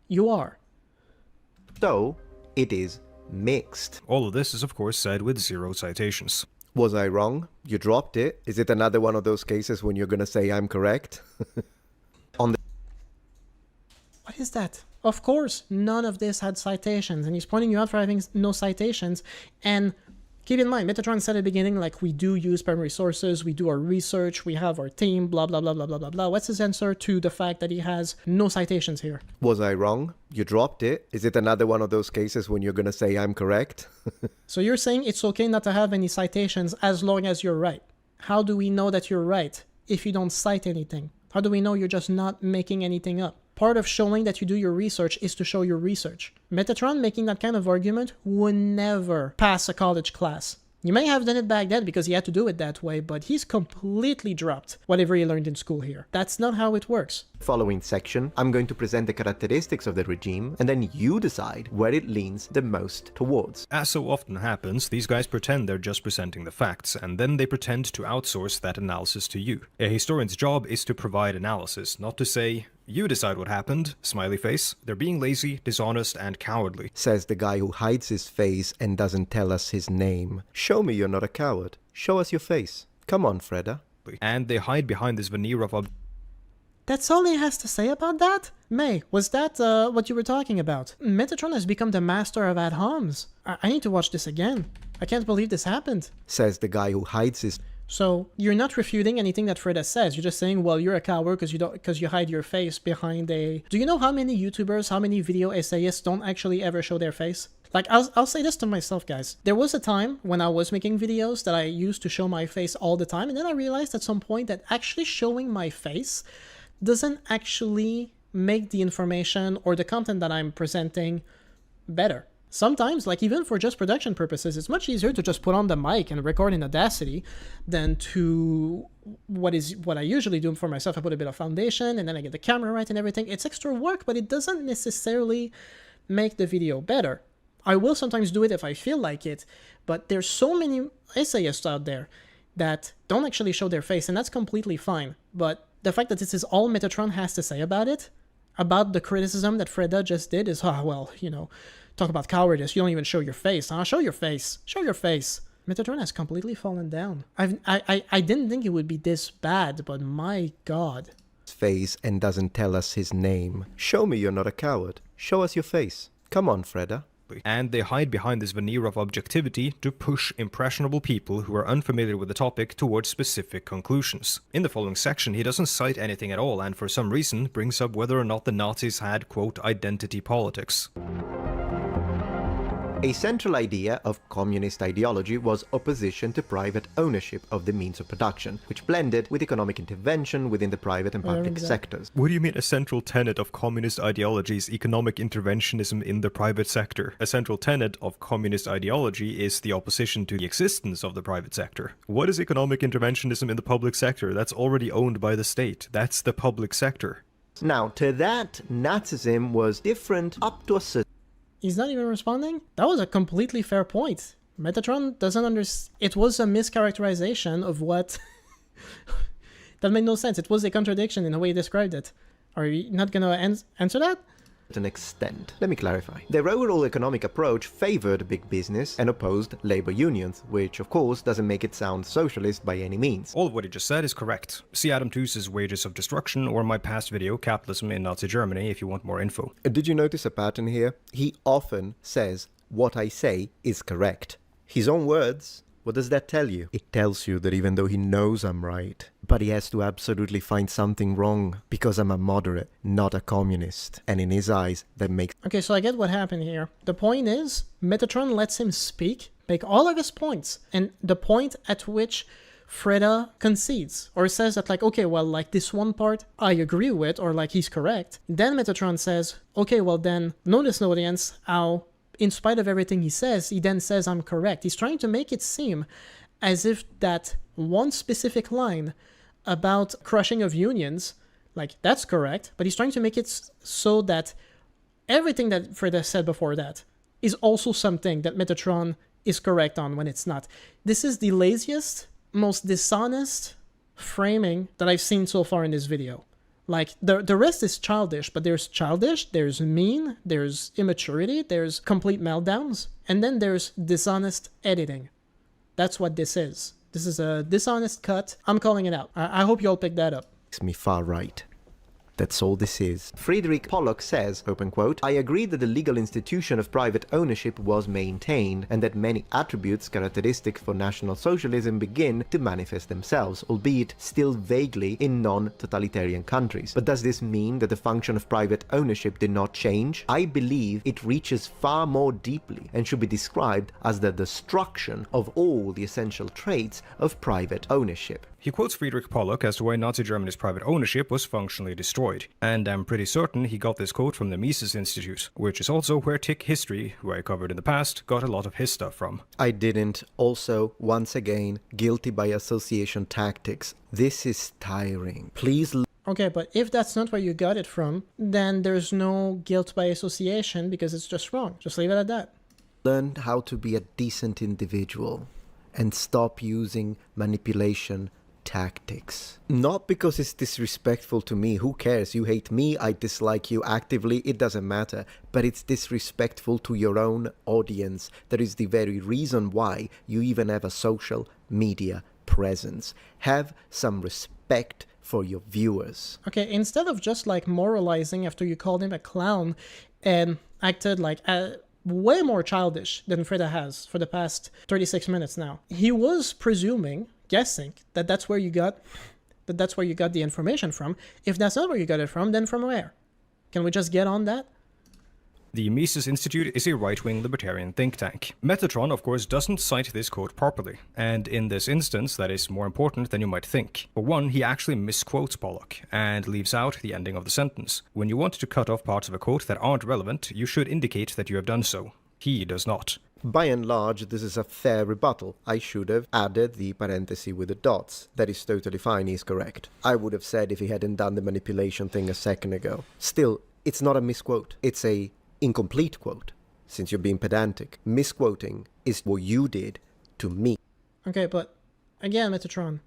you are. So, it is mixed. All of this is of course said with zero citations. Was I wrong? You dropped it? Is it another one of those cases when you're gonna say I'm correct? What is that? Of course, none of this had citations, and he's pointing you out for having no citations, and keep in mind, Metatron said at the beginning, like, we do use primary sources, we do our research, we have our team, blah, blah, blah, blah, blah, blah, blah. What's his answer to the fact that he has no citations here? Was I wrong? You dropped it? Is it another one of those cases when you're gonna say I'm correct? So you're saying it's okay not to have any citations as long as you're right. How do we know that you're right if you don't cite anything? How do we know you're just not making anything up? Part of showing that you do your research is to show your research. Metatron making that kind of argument would never pass a college class. You may have done it back then because he had to do it that way, but he's completely dropped whatever he learned in school here. That's not how it works. Following section, I'm going to present the characteristics of the regime, and then you decide where it leans the most towards. As so often happens, these guys pretend they're just presenting the facts, and then they pretend to outsource that analysis to you. A historian's job is to provide analysis, not to say, you decide what happened, smiley face. They're being lazy, dishonest, and cowardly. Says the guy who hides his face and doesn't tell us his name. Show me you're not a coward. Show us your face. Come on, Fredda. And they hide behind this veneer of That's all he has to say about that? May, was that what you were talking about? Metatron has become the master of ad homs. I need to watch this again. I can't believe this happened. Says the guy who hides his... So, you're not refuting anything that Fredda says. You're just saying, well, you're a coward because you hide your face behind a... Do you know how many YouTubers, how many video essayists don't actually ever show their face? Like, I'll say this to myself, guys. There was a time when I was making videos that I used to show my face all the time, and then I realized at some point that actually showing my face doesn't actually make the information or the content that I'm presenting better. Sometimes, like even for just production purposes, it's much easier to just put on the mic and record in Audacity than to what I usually do for myself. I put a bit of foundation and then I get the camera right and everything. It's extra work, but it doesn't necessarily make the video better. I will sometimes do it if I feel like it, but there's so many essayists out there that don't actually show their face, and that's completely fine. But the fact that this is all Metatron has to say about it, about the criticism that Fredda just did, is, well, talk about cowardice. You don't even show your face, huh? Show your face. Show your face. Metatron has completely fallen down. I didn't think it would be this bad, but my God. Face and doesn't tell us his name. Show me you're not a coward. Show us your face. Come on, Fredda. And they hide behind this veneer of objectivity to push impressionable people who are unfamiliar with the topic towards specific conclusions. In the following section, he doesn't cite anything at all, and for some reason brings up whether or not the Nazis had, quote, identity politics. A central idea of communist ideology was opposition to private ownership of the means of production, which blended with economic intervention within the private and public sectors. What do you mean a central tenet of communist ideology is economic interventionism in the private sector? A central tenet of communist ideology is the opposition to the existence of the private sector. What is economic interventionism in the public sector? That's already owned by the state. That's the public sector. Now, to that, Nazism was different up to a certain... He's not even responding? That was a completely fair point. Metatron doesn't understand. It was a mischaracterization of what... That made no sense. It was a contradiction in the way he described it. Are you not going to answer that? An extent. Let me clarify. Their overall economic approach favored big business and opposed labor unions, which of course doesn't make it sound socialist by any means. All of what he just said is correct. See Adam Tooze's Wages of Destruction or my past video, Capitalism in Nazi Germany, if you want more info. Did you notice a pattern here? He often says, what I say is correct. His own words. What does that tell you? It tells you that even though he knows I'm right, but he has to absolutely find something wrong because I'm a moderate, not a communist. And in his eyes, that makes... Okay, so I get what happened here. The point is, Metatron lets him speak, make all of his points, and the point at which Fredda concedes, or says that like, okay, well, like this one part I agree with, or like he's correct. Then Metatron says, okay, well then, notice, audience, how in spite of everything he says, he then says I'm correct. He's trying to make it seem as if that one specific line about crushing of unions, like that's correct, but he's trying to make it so that everything that Fredda said before that is also something that Metatron is correct on when it's not. This is the laziest, most dishonest framing that I've seen so far in this video. Like, the rest is childish, but there's childish, there's mean, there's immaturity, there's complete meltdowns, and then there's dishonest editing. That's what this is. This is a dishonest cut. I'm calling it out. I hope you all pick that up. Makes me far right. That's all this is. Friedrich Pollock says, open quote, I agree that the legal institution of private ownership was maintained and that many attributes characteristic for National Socialism begin to manifest themselves, albeit still vaguely in non-totalitarian countries. But does this mean that the function of private ownership did not change? I believe it reaches far more deeply and should be described as the destruction of all the essential traits of private ownership. He quotes Friedrich Pollock as to why Nazi Germany's private ownership was functionally destroyed, and I'm pretty certain he got this quote from the Mises Institute, which is also where Tick History, who I covered in the past, got a lot of his stuff from. I didn't. Also, once again, guilty by association tactics. This is tiring. Please... Okay, but if that's not where you got it from, then there's no guilt by association because it's just wrong. Just leave it at that. Learn how to be a decent individual and stop using manipulation tactics. Not because it's disrespectful to me, who cares? You hate me, I dislike you actively, it doesn't matter. But it's disrespectful to your own audience. That is the very reason why you even have a social media presence. Have some respect for your viewers. Okay, instead of just like moralizing after you called him a clown and acted like way more childish than Fredda has for the past 36 minutes now, he was guessing that that's where you got the information from. If that's not where you got it from, then from where? Can we just get on that? The Mises Institute is a right-wing libertarian think tank. Metatron, of course, doesn't cite this quote properly, and in this instance, that is more important than you might think. For one, he actually misquotes Pollock, and leaves out the ending of the sentence. When you want to cut off parts of a quote that aren't relevant, you should indicate that you have done so. He does not. By and large, this is a fair rebuttal. I should have added the parenthesis with the dots. That is totally fine, he's correct. I would have said if he hadn't done the manipulation thing a second ago. Still, it's not a misquote. It's a incomplete quote, since you're being pedantic. Misquoting is what you did to me. Okay, but again, Metatron,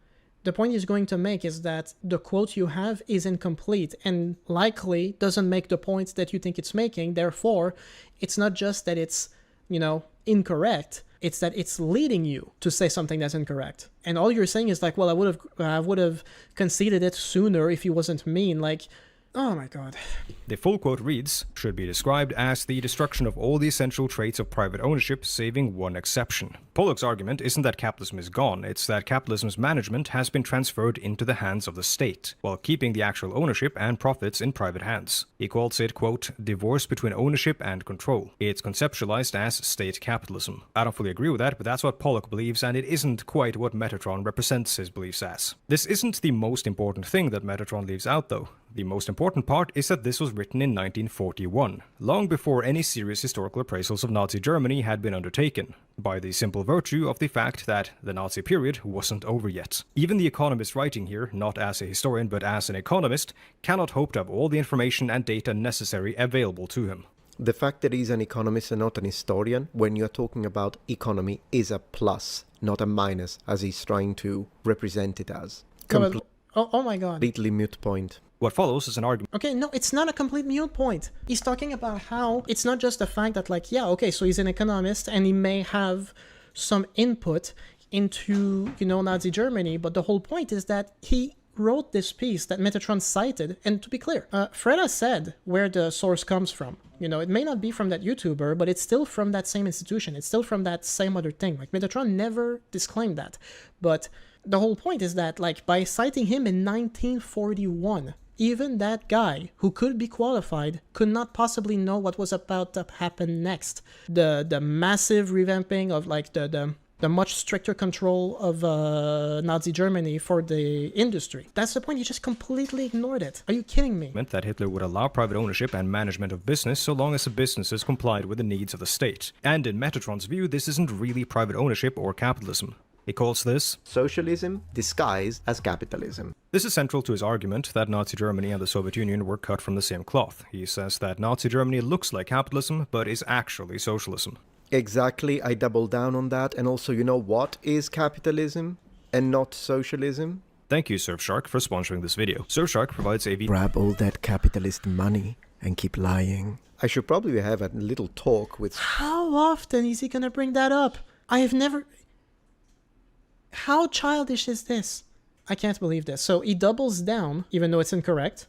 the point he's going to make is that the quote you have is incomplete and likely doesn't make the points that you think it's making. Therefore, it's not just that it's, incorrect, it's that it's leading you to say something that's incorrect. And all you're saying is like, well, I would have conceded it sooner if he wasn't mean. Like, oh my god. The full quote reads, should be described as the destruction of all the essential traits of private ownership, saving one exception. Pollock's argument isn't that capitalism is gone, it's that capitalism's management has been transferred into the hands of the state, while keeping the actual ownership and profits in private hands. He calls it, quote, divorce between ownership and control. It's conceptualized as state capitalism. I don't fully agree with that, but that's what Pollock believes, and it isn't quite what Metatron represents his beliefs as. This isn't the most important thing that Metatron leaves out, though. The most important part is that this was written in 1941, long before any serious historical appraisals of Nazi Germany had been undertaken, by the simple virtue of the fact that the Nazi period wasn't over yet. Even the economist writing here, not as a historian but as an economist, cannot hope to have all the information and data necessary available to him. The fact that he's an economist and not an historian, when you're talking about economy, is a plus, not a minus, as he's trying to represent it as. Oh my god. Completely mute point. What follows is an argument. Okay, no, it's not a complete mute point. He's talking about how it's not just the fact that, like, yeah, okay, so he's an economist and he may have some input into, Nazi Germany, but the whole point is that he wrote this piece that Metatron cited, and to be clear, Fredda said where the source comes from. It may not be from that YouTuber, but it's still from that same institution. It's still from that same other thing. Like, Metatron never disclaimed that. But the whole point is that, like, by citing him in 1941, even that guy who could be qualified could not possibly know what was about to happen next. The massive revamping of, like, the much stricter control of Nazi Germany for the industry. That's the point. He just completely ignored it. Are you kidding me? Meant that Hitler would allow private ownership and management of business so long as the businesses complied with the needs of the state. And in Metatron's view, this isn't really private ownership or capitalism. He calls this socialism disguised as capitalism. This is central to his argument that Nazi Germany and the Soviet Union were cut from the same cloth. He says that Nazi Germany looks like capitalism, but is actually socialism. Exactly, I double down on that. And also, what is capitalism and not socialism? Thank you, Surfshark, for sponsoring this video. Surfshark provides a grab all that capitalist money and keep lying. I should probably have a little talk with... How often is he gonna bring that up? I have never... How childish is this? I can't believe this. So he doubles down, even though it's incorrect.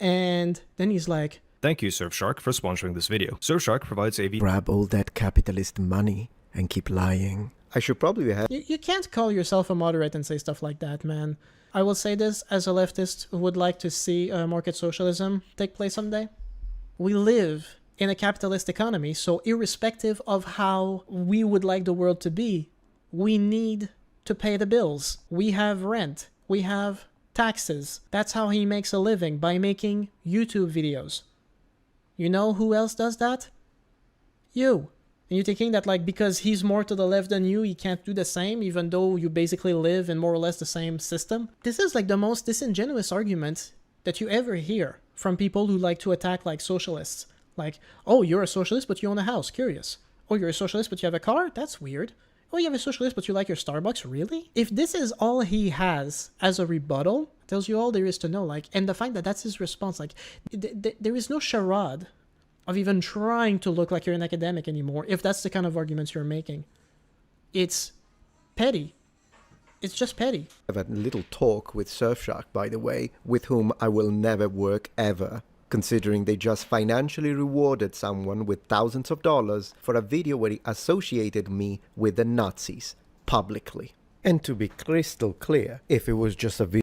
And then he's like... Thank you, Surfshark, for sponsoring this video. Surfshark provides a... grab all that capitalist money and keep lying. I should probably have... You can't call yourself a moderate and say stuff like that, man. I will say this as a leftist who would like to see market socialism take place someday. We live in a capitalist economy, so irrespective of how we would like the world to be, we need to pay the bills. We have rent. We have taxes. That's how he makes a living, by making YouTube videos. You know who else does that? You. And you're thinking that, like, because he's more to the left than you, he can't do the same, even though you basically live in more or less the same system? This is, like, the most disingenuous argument that you ever hear from people who like to attack, like, socialists. Like, oh, you're a socialist, but you own a house. Curious. Oh, you're a socialist, but you have a car? That's weird. Oh, you have a socialist, but you like your Starbucks? Really? If this is all he has as a rebuttal, tells you all there is to know. Like, and the fact that that's his response, like, there is no charade of even trying to look like you're an academic anymore, if that's the kind of arguments you're making. It's petty. It's just petty. I have a little talk with Surfshark, by the way, with whom I will never work ever, considering they just financially rewarded someone with thousands of dollars for a video where he associated me with the Nazis, publicly. And to be crystal clear, if it was just a video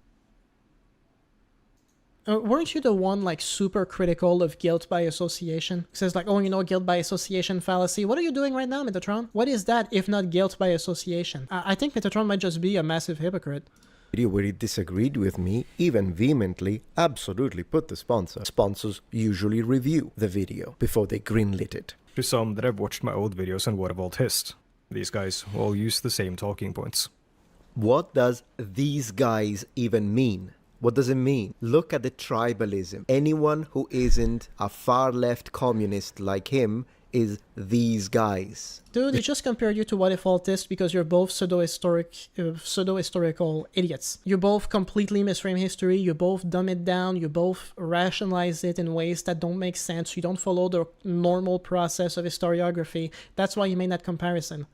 Weren't you the one like super critical of guilt by association? It says like, oh, you know, guilt by association fallacy. What are you doing right now, Metatron? What is that if not guilt by association? I think Metatron might just be a massive hypocrite. Video where he disagreed with me, even vehemently, absolutely put the sponsor. Sponsors usually review the video before they greenlit it. To some that have watched my old videos on What of Old Hist. These guys all use the same talking points. What does these guys even mean? What does it mean? Look at the tribalism. Anyone who isn't a far-left communist like him is these guys. Dude, he just compared you to What If Altist because you're both pseudo-historical idiots. You both completely misframe history, you both dumb it down, you both rationalize it in ways that don't make sense, you don't follow the normal process of historiography. That's why you made that comparison.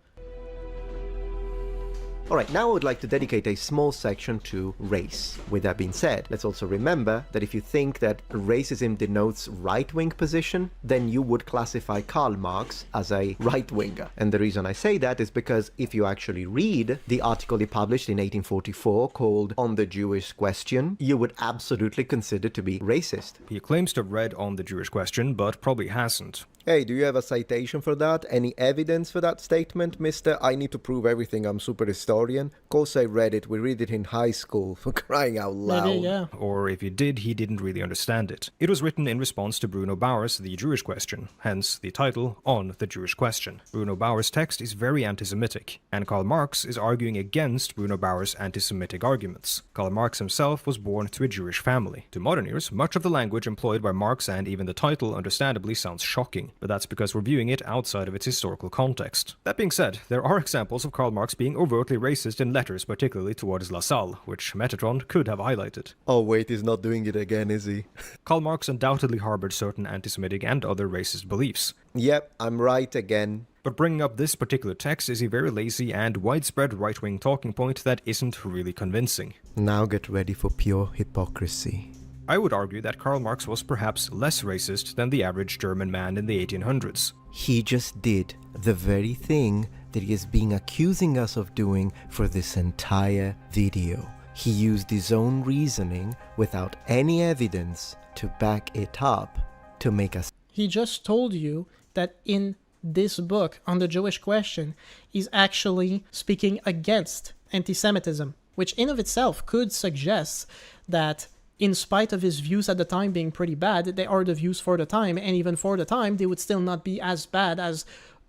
Alright, now I would like to dedicate a small section to race. With that being said, let's also remember that if you think that racism denotes right-wing position, then you would classify Karl Marx as a right-winger. And the reason I say that is because if you actually read the article he published in 1844 called On the Jewish Question, you would absolutely consider to be racist. He claims to have read On the Jewish Question, but probably hasn't. Hey, do you have a citation for that? Any evidence for that statement, mister? I need to prove everything, I'm super historian. Of course I read it, we read it in high school, for crying out loud. Maybe, yeah. Or if he did, he didn't really understand it. It was written in response to Bruno Bauer's The Jewish Question, hence the title, On the Jewish Question. Bruno Bauer's text is very anti-Semitic, and Karl Marx is arguing against Bruno Bauer's anti-Semitic arguments. Karl Marx himself was born to a Jewish family. To modern ears, much of the language employed by Marx and even the title understandably sounds shocking, but that's because we're viewing it outside of its historical context. That being said, there are examples of Karl Marx being overtly racist in letters, particularly towards La Salle, which Metatron could have highlighted. Oh wait, he's not doing it again, is he? Karl Marx undoubtedly harbored certain anti-Semitic and other racist beliefs. Yep, I'm right again. But bringing up this particular text is a very lazy and widespread right-wing talking point that isn't really convincing. Now get ready for pure hypocrisy. I would argue that Karl Marx was perhaps less racist than the average German man in the 1800s. He just did the very thing that he has been accusing us of doing for this entire video. He used his own reasoning without any evidence to back it up to make us. He just told you that in this book on the Jewish question, he's actually speaking against anti-Semitism, which in of itself could suggest that in spite of his views at the time being pretty bad, they are the views for the time, and even for the time, they would still not be as bad as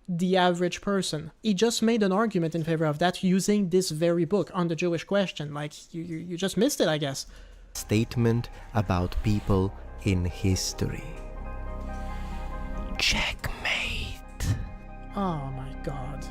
the average person. He just made an argument in favor of that using this very book on the Jewish question. Like, you just missed it, I guess. Statement about people in history. Checkmate. Oh my god.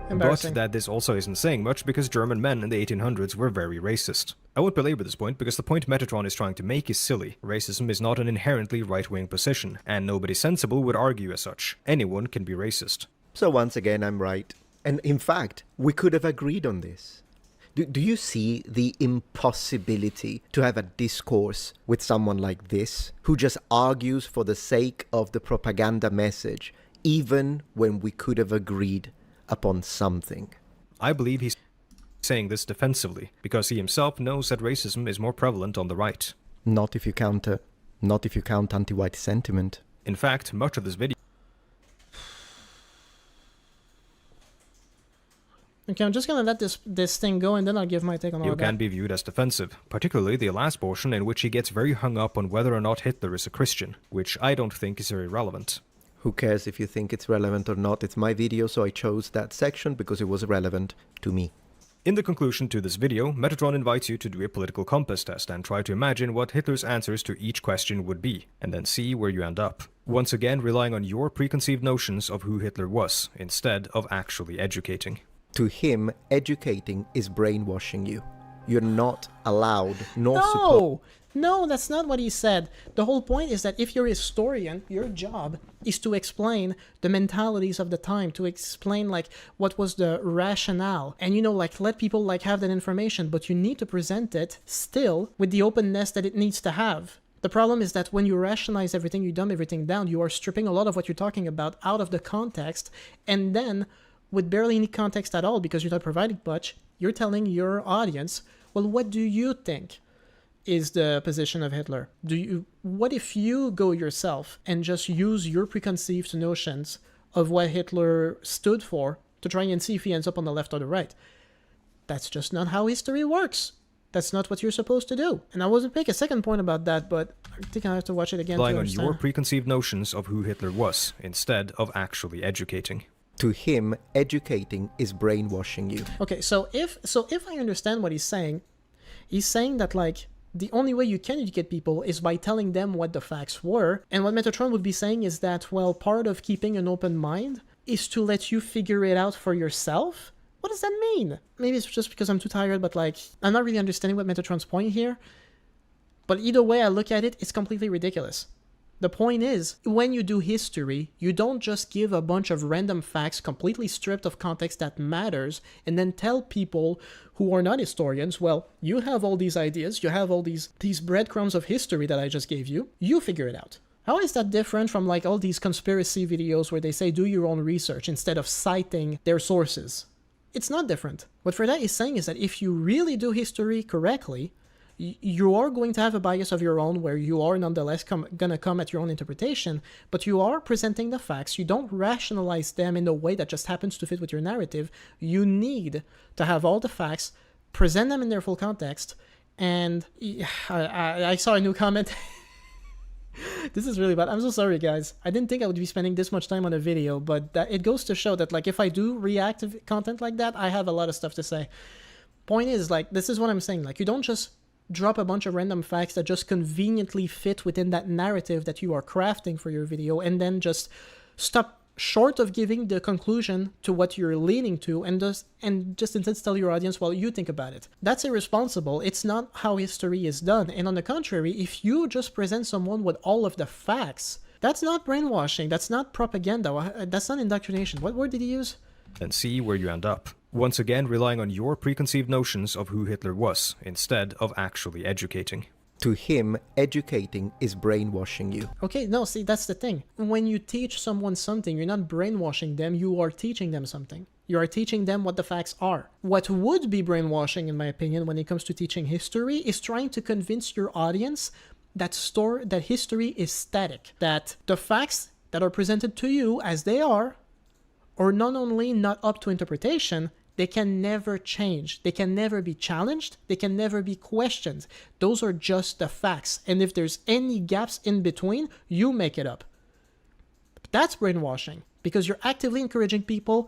But Embarrassing. that this also isn't saying much because German men in the 1800s were very racist. I won't belabor this point because the point Metatron is trying to make is silly. Racism is not an inherently right-wing position, and nobody sensible would argue as such. Anyone can be racist. So once again, I'm right. And in fact, we could have agreed on this. Do you see the impossibility to have a discourse with someone like this, who just argues for the sake of the propaganda message, even when we could have agreed upon something? I believe he's saying this defensively, because he himself knows that racism is more prevalent on the right. Not if you count anti-white sentiment. In fact, much of this video Okay, I'm just gonna let this thing go and then I'll give my take on all of that. can be viewed as defensive, particularly the last portion in which he gets very hung up on whether or not Hitler is a Christian, which I don't think is very relevant. Who cares if you think it's relevant or not? It's my video, so I chose that section because it was relevant to me. In the conclusion to this video, Metatron invites you to do a political compass test and try to imagine what Hitler's answers to each question would be, and then see where you end up. Once again, relying on your preconceived notions of who Hitler was, instead of actually educating. To him, educating is brainwashing you. You're not allowed, nor supposed. No, that's not what he said. The whole point is that if you're a historian, your job is to explain the mentalities of the time, to explain like what was the rationale, and like let people like have that information, but you need to present it still with the openness that it needs to have. The problem is that when you rationalize everything, you dumb everything down, you are stripping a lot of what you're talking about out of the context, and then with barely any context at all, because you're not providing much, you're telling your audience, well, what do you think? is the position of Hitler? What if you go yourself and just use your preconceived notions of what Hitler stood for to try and see if he ends up on the left or the right? That's just not how history works. That's not what you're supposed to do. And I wasn't make a second point about that, but I think I have to watch it again to Relying on understand. your preconceived notions of who Hitler was, instead of actually educating. To him, educating is brainwashing you. Okay, so if I understand what he's saying that, like, the only way you can educate people is by telling them what the facts were. And what Metatron would be saying is that, well, part of keeping an open mind is to let you figure it out for yourself. What does that mean? Maybe it's just because I'm too tired, but, like, I'm not really understanding what Metatron's point here. But either way I look at it, it's completely ridiculous. The point is, when you do history, you don't just give a bunch of random facts completely stripped of context that matters and then tell people who are not historians, well, you have all these ideas, you have all these breadcrumbs of history that I just gave you, you figure it out. How is that different from, like, all these conspiracy videos where they say do your own research instead of citing their sources? It's not different. What Fredda is saying is that if you really do history correctly, you are going to have a bias of your own where you are nonetheless gonna come at your own interpretation, but you are presenting the facts. You don't rationalize them in a way that just happens to fit with your narrative. You need to have all the facts, present them in their full context, and I saw a new comment. This is really bad. I'm so sorry, guys. I didn't think I would be spending this much time on a video, but it goes to show that, like, if I do reactive content like that, I have a lot of stuff to say. Point is, like, this is what I'm saying. Like, you don't just drop a bunch of random facts that just conveniently fit within that narrative that you are crafting for your video and then just stop short of giving the conclusion to what you're leaning to and just instead tell your audience, well, you think about it. That's irresponsible. It's not how history is done. And on the contrary, if you just present someone with all of the facts, that's not brainwashing. That's not propaganda. That's not indoctrination. What word did he use? And see where you end up. Once again, relying on your preconceived notions of who Hitler was, instead of actually educating. To him, educating is brainwashing you. Okay, no, see, that's the thing. When you teach someone something, you're not brainwashing them, you are teaching them something. You are teaching them what the facts are. What would be brainwashing, in my opinion, when it comes to teaching history, is trying to convince your audience that history is static. That the facts that are presented to you as they are not only not up to interpretation, they can never change. They can never be challenged. They can never be questioned. Those are just the facts. And if there's any gaps in between, you make it up. But that's brainwashing, because you're actively encouraging people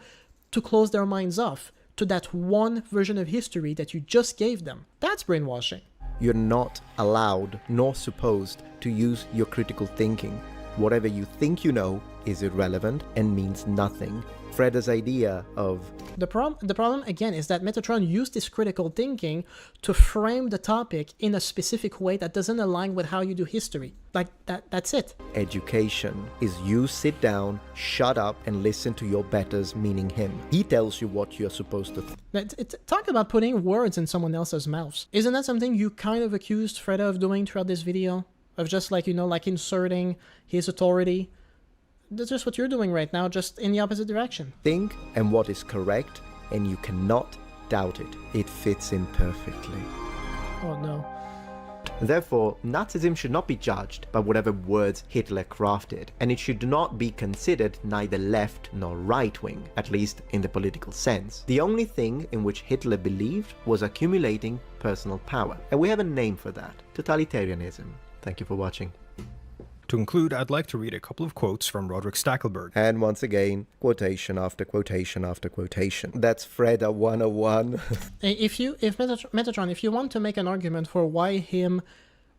to close their minds off to that one version of history that you just gave them. That's brainwashing. You're not allowed nor supposed to use your critical thinking. Whatever you think you know is irrelevant and means nothing. Fredda's idea of... The problem, again, is that Metatron used this critical thinking to frame the topic in a specific way that doesn't align with how you do history. Like, that's it. Education is you sit down, shut up, and listen to your betters, meaning him. He tells you what you're supposed to Talk about putting words in someone else's mouths. Isn't that something you kind of accused Fredda of doing throughout this video? Of just, like, you know, like inserting his authority? That's just what you're doing right now, just in the opposite direction. think and what is correct, and you cannot doubt it. It fits in perfectly. Oh no. Therefore, Nazism should not be judged by whatever words Hitler crafted, and it should not be considered neither left nor right-wing, at least in the political sense. The only thing in which Hitler believed was accumulating personal power, and we have a name for that: totalitarianism. Thank you for watching. To conclude, I'd like to read a couple of quotes from Roderick Stackelberg. And once again, quotation after quotation after quotation. That's Fredda 101. Metatron, if you want to make an argument for why him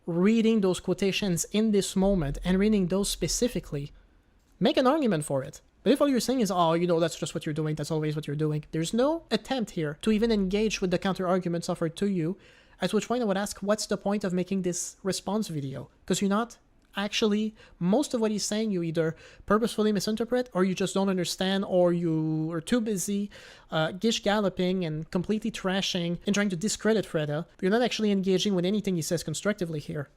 reading those quotations in this moment and reading those specifically, make an argument for it. But if all you're saying is, oh, you know, that's just what you're doing, that's always what you're doing, there's no attempt here to even engage with the counter-arguments offered to you, at which point I would ask, what's the point of making this response video? Because you're not... Actually, most of what he's saying you either purposefully misinterpret, or you just don't understand, or you are too busy gish galloping and completely trashing and trying to discredit Fredda. You're not actually engaging with anything he says constructively here.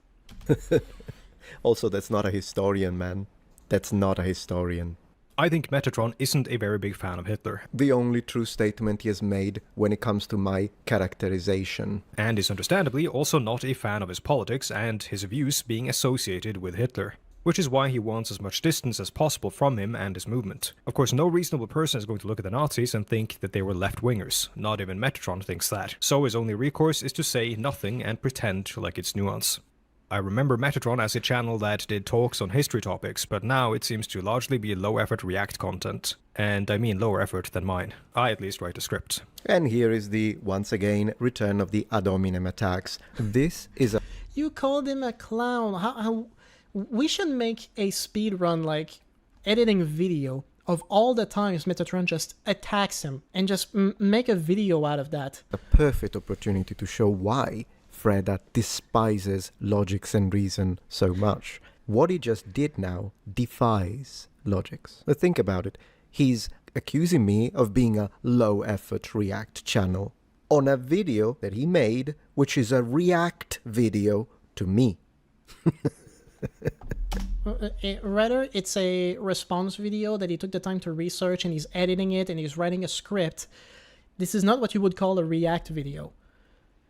Also, that's not a historian, man. That's not a historian. I think Metatron isn't a very big fan of Hitler. The only true statement he has made when it comes to my characterization. And is understandably also not a fan of his politics and his views being associated with Hitler, which is why he wants as much distance as possible from him and his movement. Of course, no reasonable person is going to look at the Nazis and think that they were left-wingers. Not even Metatron thinks that. So his only recourse is to say nothing and pretend like it's nuance. I remember Metatron as a channel that did talks on history topics, but now it seems to largely be low-effort React content. And I mean lower effort than mine. I at least write a script. And here is the, once again, return of the ad hominem attacks. This is a... You called him a clown. How we should make a speed run, like editing video of all the times Metatron just attacks him and just make a video out of that. a perfect opportunity to show why Fredda despises logics and reason so much. What he just did now defies logics. But think about it. He's accusing me of being a low-effort React channel on a video that he made, which is a React video to me. Rather, it's a response video that he took the time to research, and he's editing it, and he's writing a script. This is not what you would call a React video.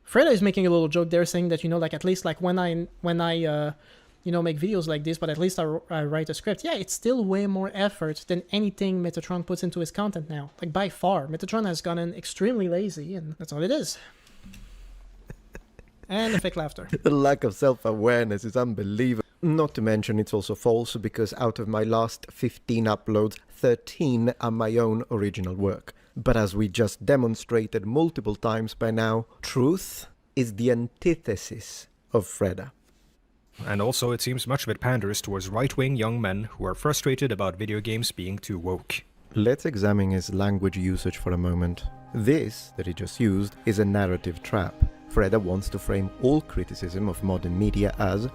Fredda is making a little joke there, saying that, you know, like, at least, like, when I you know, make videos like this, but at least I write a script. Yeah, it's still way more effort than anything Metatron puts into his content now. Like, by far. Metatron has gotten extremely lazy, and that's all it is. And the fake laughter. The lack of self-awareness is unbelievable. Not to mention it's also false, because out of my last 15 uploads, 13 are my own original work. But as we just demonstrated multiple times by now, truth is the antithesis of Fredda. And also, it seems much of it panders towards right-wing young men who are frustrated about video games being too woke. Let's examine his language usage for a moment. This, that he just used, is a narrative trap. Fredda wants to frame all criticism of modern media as...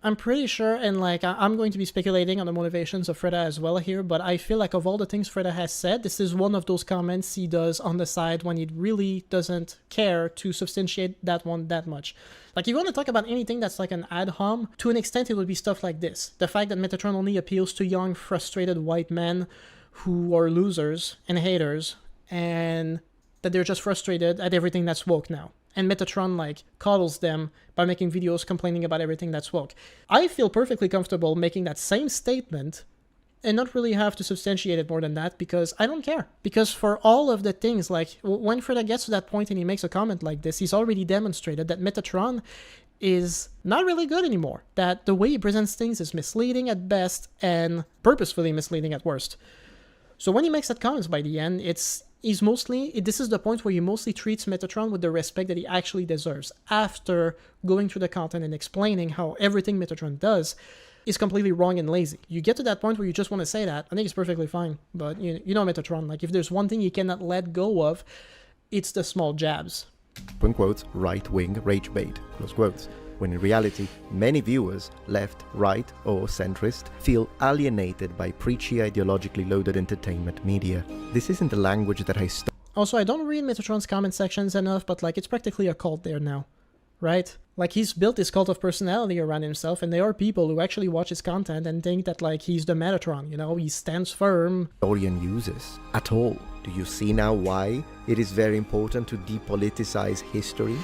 I'm pretty sure, and like I'm going to be speculating on the motivations of Fredda as well here, but I feel like of all the things Fredda has said, this is one of those comments he does on the side when he really doesn't care to substantiate that one that much. Like, if you want to talk about anything that's like an ad hom, to an extent it would be stuff like this. The fact that Metatron only appeals to young, frustrated white men who are losers and haters, and that they're just frustrated at everything that's woke now. And Metatron, like, coddles them by making videos complaining about everything that's woke. I feel perfectly comfortable making that same statement and not really have to substantiate it more than that, because I don't care. Because for all of the things, like, when Fredda gets to that point and he makes a comment like this, he's already demonstrated that Metatron is not really good anymore. That the way he presents things is misleading at best and purposefully misleading at worst. So when he makes that comment by the end, this is the point where he mostly treats Metatron with the respect that he actually deserves, after going through the content and explaining how everything Metatron does is completely wrong and lazy. You get to that point where you just want to say that, I think it's perfectly fine. But you know Metatron, like, if there's one thing you cannot let go of, it's the small jabs. in quotes, right-wing rage bait, close quotes, when in reality, many viewers, left, right, or centrist, feel alienated by preachy, ideologically loaded entertainment media. This isn't the language that I Also, I don't read Metatron's comment sections enough, but like, it's practically a cult there now, right? Like, he's built this cult of personality around himself, and there are people who actually watch his content and think that, like, he's the Metatron, you know, he stands firm. Historian uses at all. Do you see now why it is very important to depoliticize history?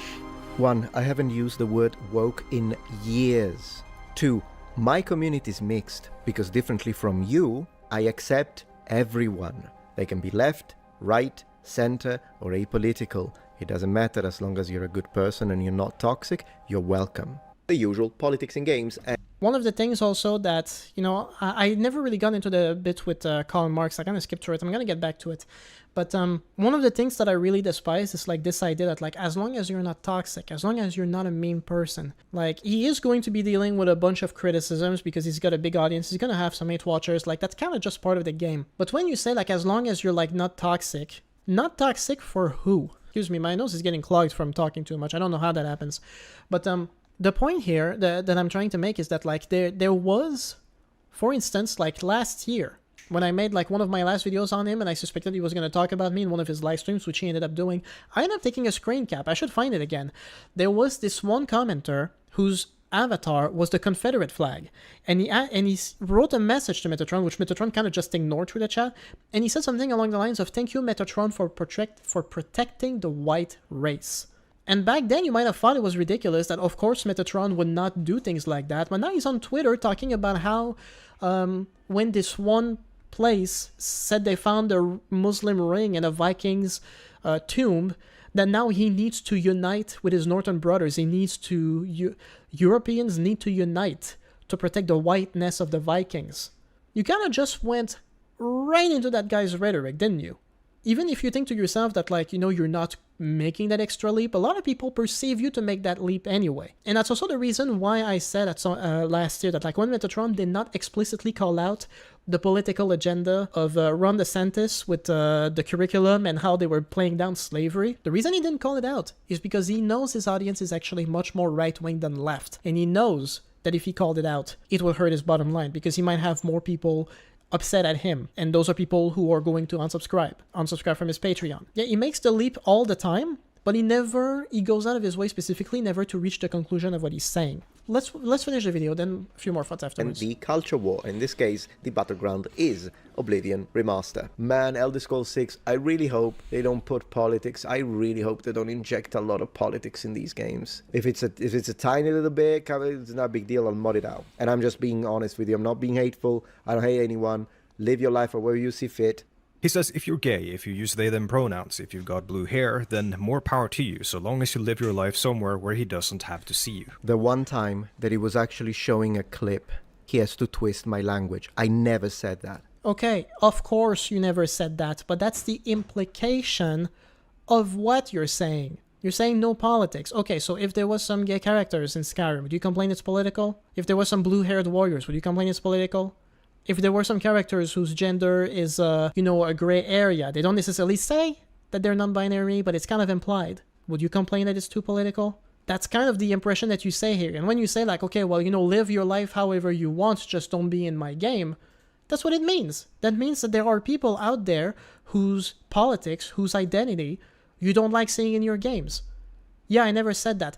1. I haven't used the word woke in years. 2. My community is mixed, because differently from you, I accept everyone. They can be left, right, center, or apolitical. It doesn't matter, as long as you're a good person and you're not toxic, you're welcome. The usual politics and games. And one of the things also that, you know, I never really got into the bit with Karl Marx. I kind of skipped through it. I'm going to get back to it. But one of the things that I really despise is like this idea that, like, as long as you're not toxic, as long as you're not a mean person, like, he is going to be dealing with a bunch of criticisms because he's got a big audience. He's going to have some hate watchers. Like, that's kind of just part of the game. But when you say, like, as long as you're, like, not toxic for who? Excuse me, my nose is getting clogged from talking too much. I don't know how that happens. But the point here that I'm trying to make is that, like, there was, for instance, like last year, when I made like one of my last videos on him and I suspected he was going to talk about me in one of his live streams, which he ended up doing, I ended up taking a screen cap. I should find it again. There was this one commenter whose avatar was the Confederate flag. And he wrote a message to Metatron, which Metatron kind of just ignored through the chat. And he said something along the lines of, "Thank you, Metatron, for protecting the white race." And back then, you might have thought it was ridiculous that, of course, Metatron would not do things like that. But now he's on Twitter talking about how when this one place said they found a Muslim ring in a Viking's tomb, that now he needs to unite with his northern brothers. He needs to... Europeans need to unite to protect the whiteness of the Vikings. You kind of just went right into that guy's rhetoric, didn't you? Even if you think to yourself that, like, you know, you're not making that extra leap, a lot of people perceive you to make that leap anyway. And that's also the reason why I said at last year that, like, when Metatron did not explicitly call out the political agenda of Ron DeSantis with the curriculum and how they were playing down slavery, the reason he didn't call it out is because he knows his audience is actually much more right-wing than left. And he knows that if he called it out, it will hurt his bottom line, because he might have more people upset at him, and those are people who are going to unsubscribe from his Patreon. Yeah, he makes the leap all the time, but he goes out of his way specifically never to reach the conclusion of what he's saying. Let's finish the video, then a few more thoughts afterwards. And the culture war, in this case, the battleground is Oblivion Remaster. Man, Elder Scrolls 6, I really hope they don't put politics. I really hope they don't inject a lot of politics in these games. If it's a tiny little bit, it's not a big deal, I'll mod it out. And I'm just being honest with you. I'm not being hateful. I don't hate anyone. Live your life however you see fit. He says if you're gay, if you use they/them pronouns, if you've got blue hair, then more power to you, so long as you live your life somewhere where he doesn't have to see you. The one time that he was actually showing a clip, he has to twist my language. I never said that. Okay, of course you never said that, but that's the implication of what you're saying. You're saying no politics. Okay, so if there was some gay characters in Skyrim, would you complain it's political? If there was some blue-haired warriors, would you complain it's political? If there were some characters whose gender is, a gray area, they don't necessarily say that they're non-binary, but it's kind of implied. Would you complain that it's too political? That's kind of the impression that you say here. And when you say, like, okay, well, live your life however you want, just don't be in my game, that's what it means. That means that there are people out there whose politics, whose identity, you don't like seeing in your games. Yeah, I never said that.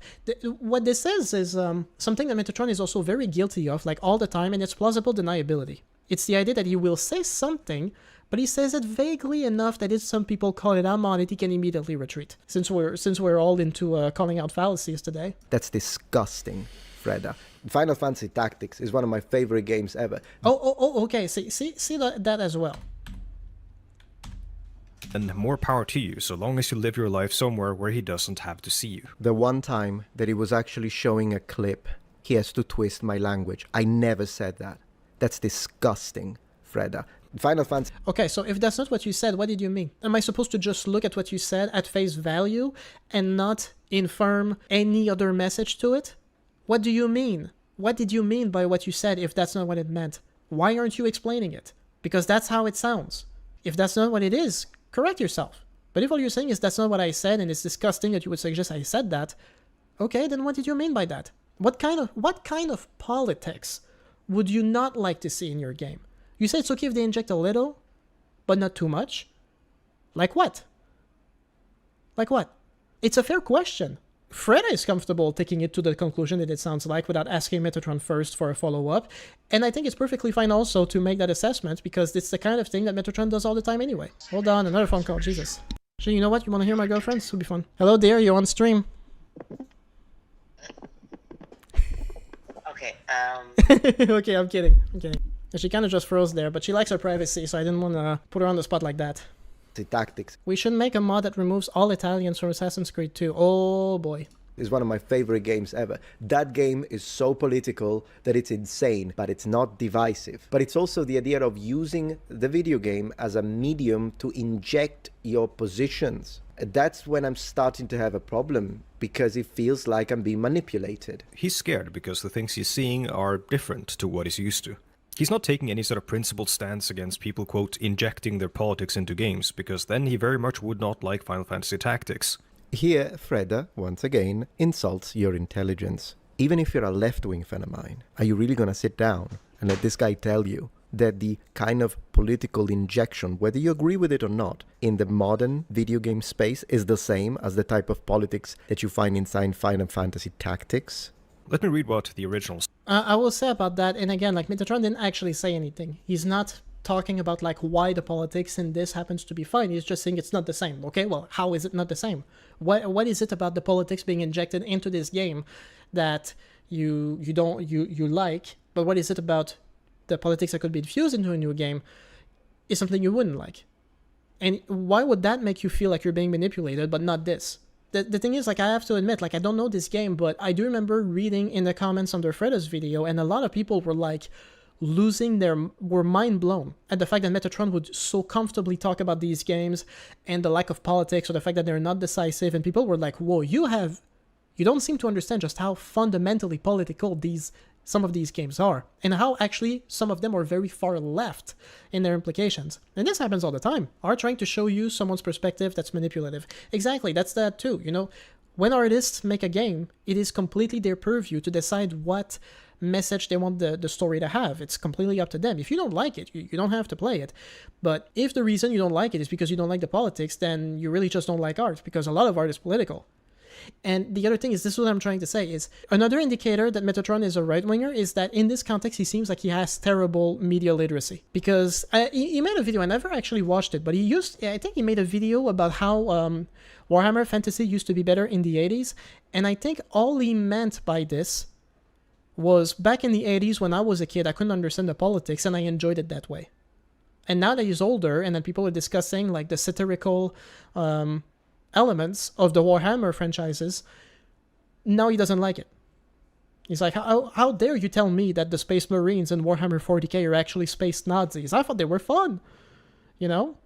What this says is something that Metatron is also very guilty of, like, all the time, and it's plausible deniability. It's the idea that he will say something, but he says it vaguely enough that if some people call it out on it, he can immediately retreat. Since we're all into calling out fallacies today. That's disgusting, Fredda. Final Fantasy Tactics is one of my favorite games ever. Oh, okay. See that as well. And more power to you, so long as you live your life somewhere where he doesn't have to see you. The one time that he was actually showing a clip, he has to twist my language. I never said that. That's disgusting, Fredda. Final Fantasy... Okay, so if that's not what you said, what did you mean? Am I supposed to just look at what you said at face value and not infirm any other message to it? What do you mean? What did you mean by what you said if that's not what it meant? Why aren't you explaining it? Because that's how it sounds. If that's not what it is, correct yourself. But if all you're saying is that's not what I said and it's disgusting that you would suggest I said that, okay, then what did you mean by that? What kind of politics would you not like to see in your game? You say it's okay if they inject a little, but not too much? Like what? Like what? It's a fair question. Fredda is comfortable taking it to the conclusion that it sounds like without asking Metatron first for a follow-up, and I think it's perfectly fine also to make that assessment because it's the kind of thing that Metatron does all the time anyway. Hold on, another phone call, Jesus. Actually, you know what? You want to hear my girlfriend? This will be fun. Hello dear, you're on stream. Okay, Okay, I'm kidding. And she kind of just froze there, but she likes her privacy, so I didn't want to put her on the spot like that. Tactics. We should make a mod that removes all Italians from Assassin's Creed 2. Oh boy. Is one of my favorite games ever. That game is so political that it's insane, but it's not divisive. But it's also the idea of using the video game as a medium to inject your positions. That's when I'm starting to have a problem, because it feels like I'm being manipulated. He's scared because the things he's seeing are different to what he's used to. He's not taking any sort of principled stance against people, quote, injecting their politics into games, because then he very much would not like Final Fantasy Tactics. Here, Fredda, once again, insults your intelligence. Even if you're a left-wing fan of mine, are you really gonna sit down and let this guy tell you that the kind of political injection, whether you agree with it or not, in the modern video game space is the same as the type of politics that you find inside Final Fantasy Tactics? Let me read what the original I will say about that, and again, like, Metatron didn't actually say anything. He's not talking about, like, why the politics in this happens to be fine. He's just saying it's not the same. Okay, well, how is it not the same? What is it about the politics being injected into this game that you like, but what is it about the politics that could be infused into a new game is something you wouldn't like? And why would that make you feel like you're being manipulated, but not this? The thing is, like, I have to admit, like, I don't know this game, but I do remember reading in the comments under Fredda's video, and a lot of people were, like, were mind blown at the fact that Metatron would so comfortably talk about these games and the lack of politics, or the fact that they're not decisive, and people were like, whoa, you don't seem to understand just how fundamentally political some of these games are, and how actually some of them are very far left in their implications. And this happens all the time. Are trying to show you someone's perspective that's manipulative. Exactly, that's that too, you know? When artists make a game, it is completely their purview to decide what message they want the story to have. It's completely up to them. If you don't like it, you don't have to play it. But if the reason you don't like it is because you don't like the politics, then you really just don't like art, because a lot of art is political. And the other thing is, this is what I'm trying to say, is another indicator that Metatron is a right-winger is that in this context, he seems like he has terrible media literacy. Because he made a video, I never actually watched it, but I think he made a video about how Warhammer Fantasy used to be better in the 80s. And I think all he meant by this was, back in the 80s when I was a kid, I couldn't understand the politics and I enjoyed it that way. And now that he's older and then people are discussing, like, the satirical elements of the Warhammer franchises, now he doesn't like it. He's like, how dare you tell me that the Space Marines in Warhammer 40k are actually space Nazis? I thought they were fun. You know?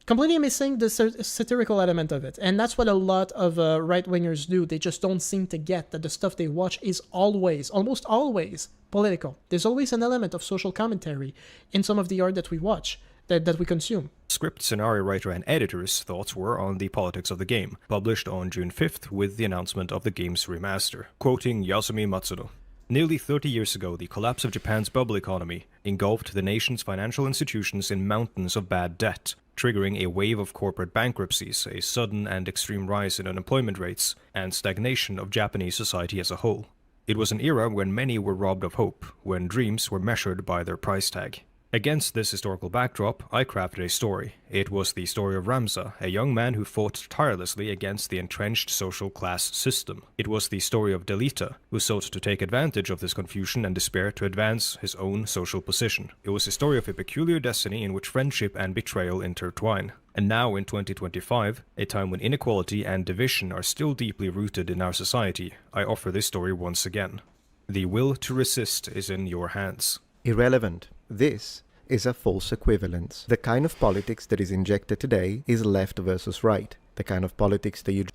Completely missing the satirical element of it. And that's what a lot of right-wingers do. They just don't seem to get that the stuff they watch is almost always, political. There's always an element of social commentary in some of the art that we watch, that we consume. Script, scenario writer, and editor's thoughts were on the politics of the game, published on June 5th with the announcement of the game's remaster. Quoting Yasumi Matsuno, "Nearly 30 years ago, the collapse of Japan's bubble economy engulfed the nation's financial institutions in mountains of bad debt, triggering a wave of corporate bankruptcies, a sudden and extreme rise in unemployment rates, and stagnation of Japanese society as a whole. It was an era when many were robbed of hope, when dreams were measured by their price tag. Against this historical backdrop, I crafted a story. It was the story of Ramza, a young man who fought tirelessly against the entrenched social class system. It was the story of Delita, who sought to take advantage of this confusion and despair to advance his own social position. It was a story of a peculiar destiny in which friendship and betrayal intertwine. And now in 2025, a time when inequality and division are still deeply rooted in our society, I offer this story once again. The will to resist is in your hands." Irrelevant. This is a false equivalence. The kind of politics that is injected today is left versus right. The kind of politics that you...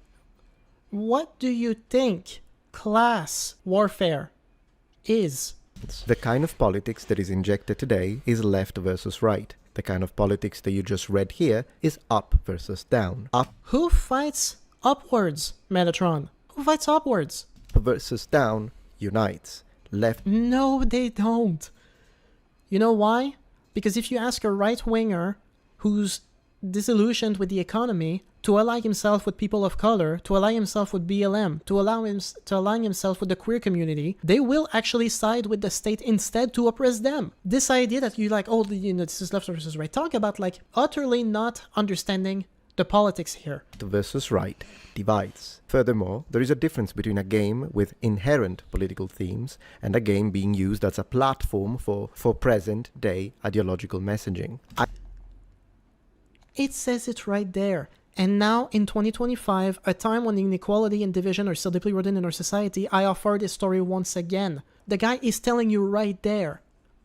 What do you think class warfare is? The kind of politics that is injected today is left versus right. The kind of politics that you just read here is up versus down. Up Who fights upwards, Metatron? Who fights upwards? versus down unites. Left... No, they don't. You know why? Because if you ask a right-winger who's disillusioned with the economy to ally himself with people of color, to ally himself with BLM, to align himself with the queer community, they will actually side with the state instead to oppress them. This idea that you like, oh, this is left versus right, talk about like utterly not understanding the politics here. Versus right divides. Furthermore, there is a difference between a game with inherent political themes and a game being used as a platform for present-day ideological messaging. It says it right there. And now, in 2025, a time when inequality and division are still deeply rooted in our society, I offer this story once again. The guy is telling you right there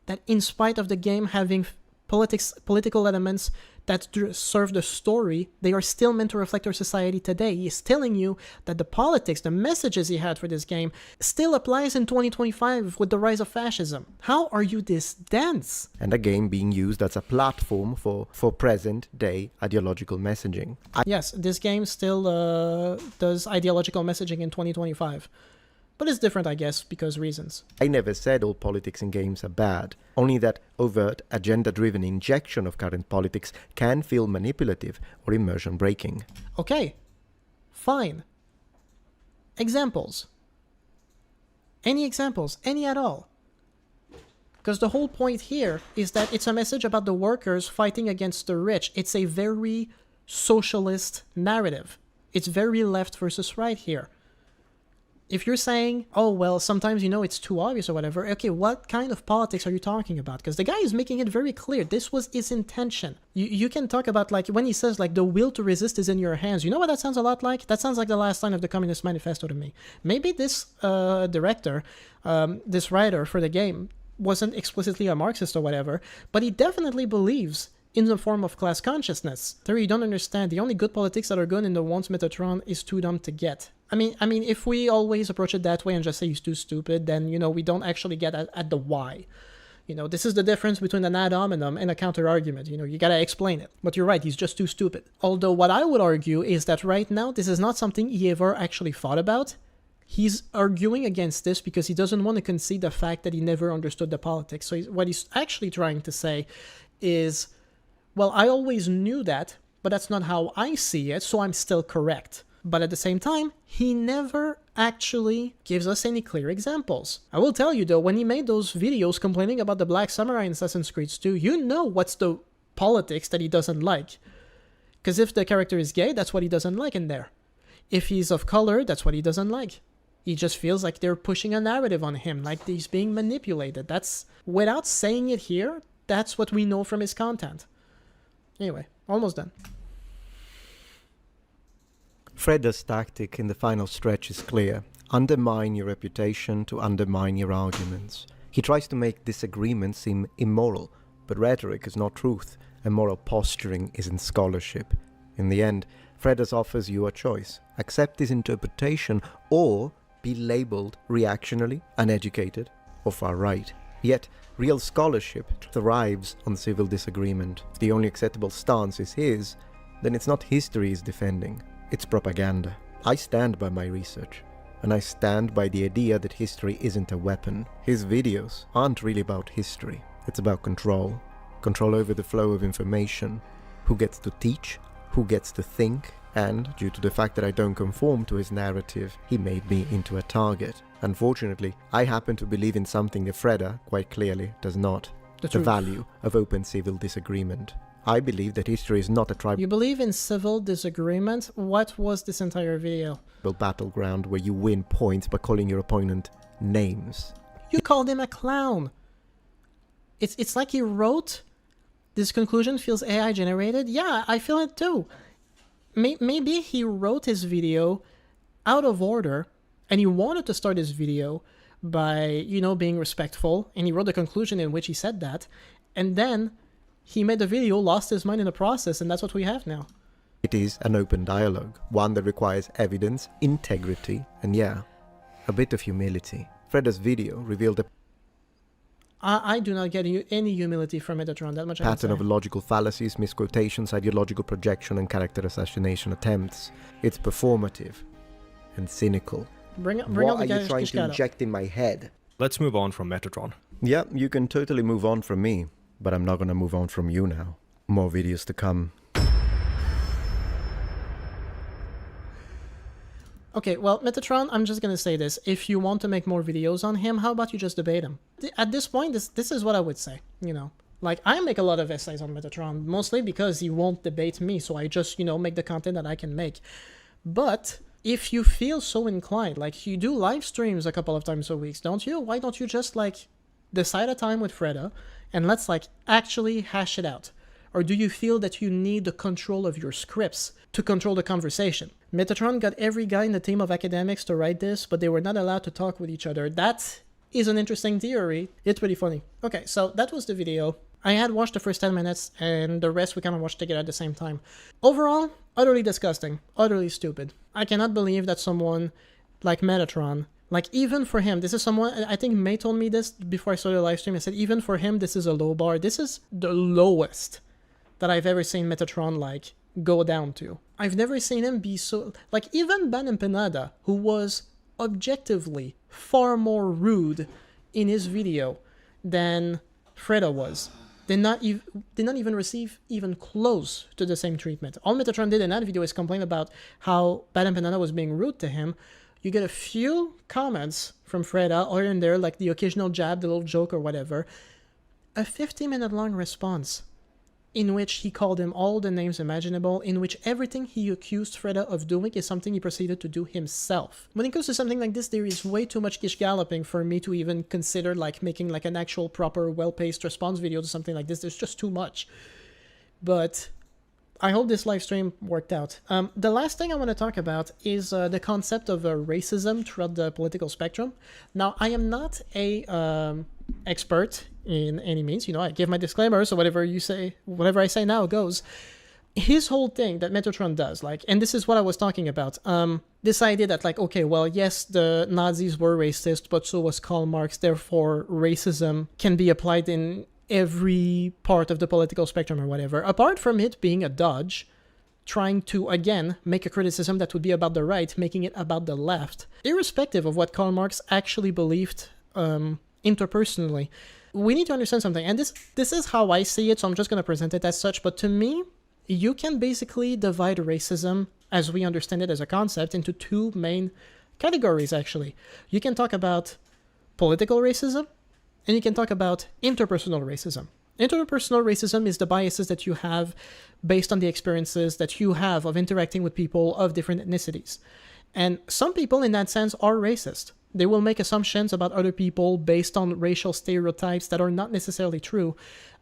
that in spite of the game having political elements that serve the story, they are still meant to reflect our society today. He is telling you that the politics, the messages he had for this game, still applies in 2025 with the rise of fascism. How are you this dense? And a game being used as a platform for present-day ideological messaging. Yes, this game still does ideological messaging in 2025. But it's different, I guess, because reasons. I never said all politics in games are bad, only that overt, agenda-driven injection of current politics can feel manipulative or immersion-breaking. Okay, fine. Examples. Any examples? Any at all? Because the whole point here is that it's a message about the workers fighting against the rich. It's a very socialist narrative. It's very left versus right here. If you're saying, oh, well, sometimes, it's too obvious or whatever, okay, what kind of politics are you talking about? Because the guy is making it very clear. This was his intention. You can talk about, like, when he says, like, the will to resist is in your hands. You know what that sounds a lot like? That sounds like the last line of the Communist Manifesto to me. Maybe this director, this writer for the game, wasn't explicitly a Marxist or whatever, but he definitely believes in the form of class consciousness. Terry, you don't understand. The only good politics that are good in the once Metatron is too dumb to get. I mean, if we always approach it that way and just say he's too stupid, then, we don't actually get at the why. This is the difference between an ad hominem and a counter-argument. You gotta explain it. But you're right, he's just too stupid. Although what I would argue is that right now, this is not something he ever actually thought about. He's arguing against this because he doesn't want to concede the fact that he never understood the politics. So what he's actually trying to say is, well, I always knew that, but that's not how I see it, so I'm still correct. But at the same time, he never actually gives us any clear examples. I will tell you though, when he made those videos complaining about the Black Samurai in Assassin's Creed 2, you know what's the politics that he doesn't like. Because if the character is gay, that's what he doesn't like in there. If he's of color, that's what he doesn't like. He just feels like they're pushing a narrative on him, like he's being manipulated. That's, without saying it here, that's what we know from his content. Anyway, almost done. Fredda's tactic in the final stretch is clear. Undermine your reputation to undermine your arguments. He tries to make disagreements seem immoral, but rhetoric is not truth, and moral posturing isn't scholarship. In the end, Fredda's offers you a choice. Accept his interpretation, or be labelled reactionary, uneducated, or far-right. Yet, real scholarship thrives on civil disagreement. If the only acceptable stance is his, then it's not history he's defending. It's propaganda. I stand by my research, and I stand by the idea that history isn't a weapon. His videos aren't really about history. It's about control. Control over the flow of information. Who gets to teach, who gets to think, and, due to the fact that I don't conform to his narrative, he made me into a target. Unfortunately, I happen to believe in something that Fredda, quite clearly, does not. The value of open civil disagreement. I believe that history is not a tribal... You believe in civil disagreement? What was this entire video? ...battleground where you win points by calling your opponent names. You called him a clown! It's like he wrote, this conclusion feels AI generated? Yeah, I feel it too. Maybe he wrote his video out of order, and he wanted to start his video by, being respectful, and he wrote a conclusion in which he said that, and then he made the video, lost his mind in the process, and that's what we have now. It is an open dialogue, one that requires evidence, integrity, and a bit of humility. Fredda's video revealed a I do not get any humility from Metatron, that much I can say. Pattern of logical fallacies, misquotations, ideological projection, and character assassination attempts. It's performative and cynical. Bring what on the are you trying to inject in my head? Let's move on from Metatron. Yeah, you can totally move on from me, but I'm not gonna move on from you now. More videos to come. Okay, well, Metatron, I'm just gonna say this. If you want to make more videos on him, how about you just debate him? At this point, this is what I would say, Like, I make a lot of essays on Metatron, mostly because he won't debate me, so I just, make the content that I can make. But if you feel so inclined, like, you do live streams a couple of times a week, don't you? Why don't you just, like, decide a time with Fredda, and let's, like, actually hash it out? Or do you feel that you need the control of your scripts to control the conversation? Metatron got every guy in the team of academics to write this, but they were not allowed to talk with each other. That is an interesting theory. It's pretty funny. Okay, so that was the video. I had watched the first 10 minutes, and the rest we kind of watched together at the same time. Overall, utterly disgusting. Utterly stupid. I cannot believe that someone like Metatron, like, even for him, this is someone, I think May told me this before I started the live stream. I said, even for him, this is a low bar. This is the lowest that I've ever seen Metatron, like, go down to. I've never seen him be so... Like, even Ban Empanada, who was objectively far more rude in his video than Fredda was, did not even receive even close to the same treatment. All Metatron did in that video is complain about how Ban Empanada was being rude to him. You get a few comments from Fredda or in there, like the occasional jab, the little joke or whatever. A 50-minute long response in which he called him all the names imaginable, in which everything he accused Fredda of doing is something he proceeded to do himself. When it comes to something like this, there is way too much gish galloping for me to even consider like making like an actual proper well-paced response video to something like this. There's just too much. But I hope this live stream worked out. The last thing I want to talk about is the concept of racism throughout the political spectrum. Now, I am not a expert in any means. You know, I give my disclaimer, so whatever I say now goes. His whole thing that Metatron does, like, and this is what I was talking about, this idea that, like, okay, well, yes, the Nazis were racist, but so was Karl Marx, therefore racism can be applied in every part of the political spectrum or whatever, apart from it being a dodge, trying to, again, make a criticism that would be about the right, making it about the left, irrespective of what Karl Marx actually believed interpersonally. We need to understand something, and this is how I see it, so I'm just going to present it as such, but to me, you can basically divide racism, as we understand it as a concept, into two main categories, actually. You can talk about political racism, and you can talk about interpersonal racism. Interpersonal racism is the biases that you have based on the experiences that you have of interacting with people of different ethnicities. And some people, in that sense, are racist. They will make assumptions about other people based on racial stereotypes that are not necessarily true.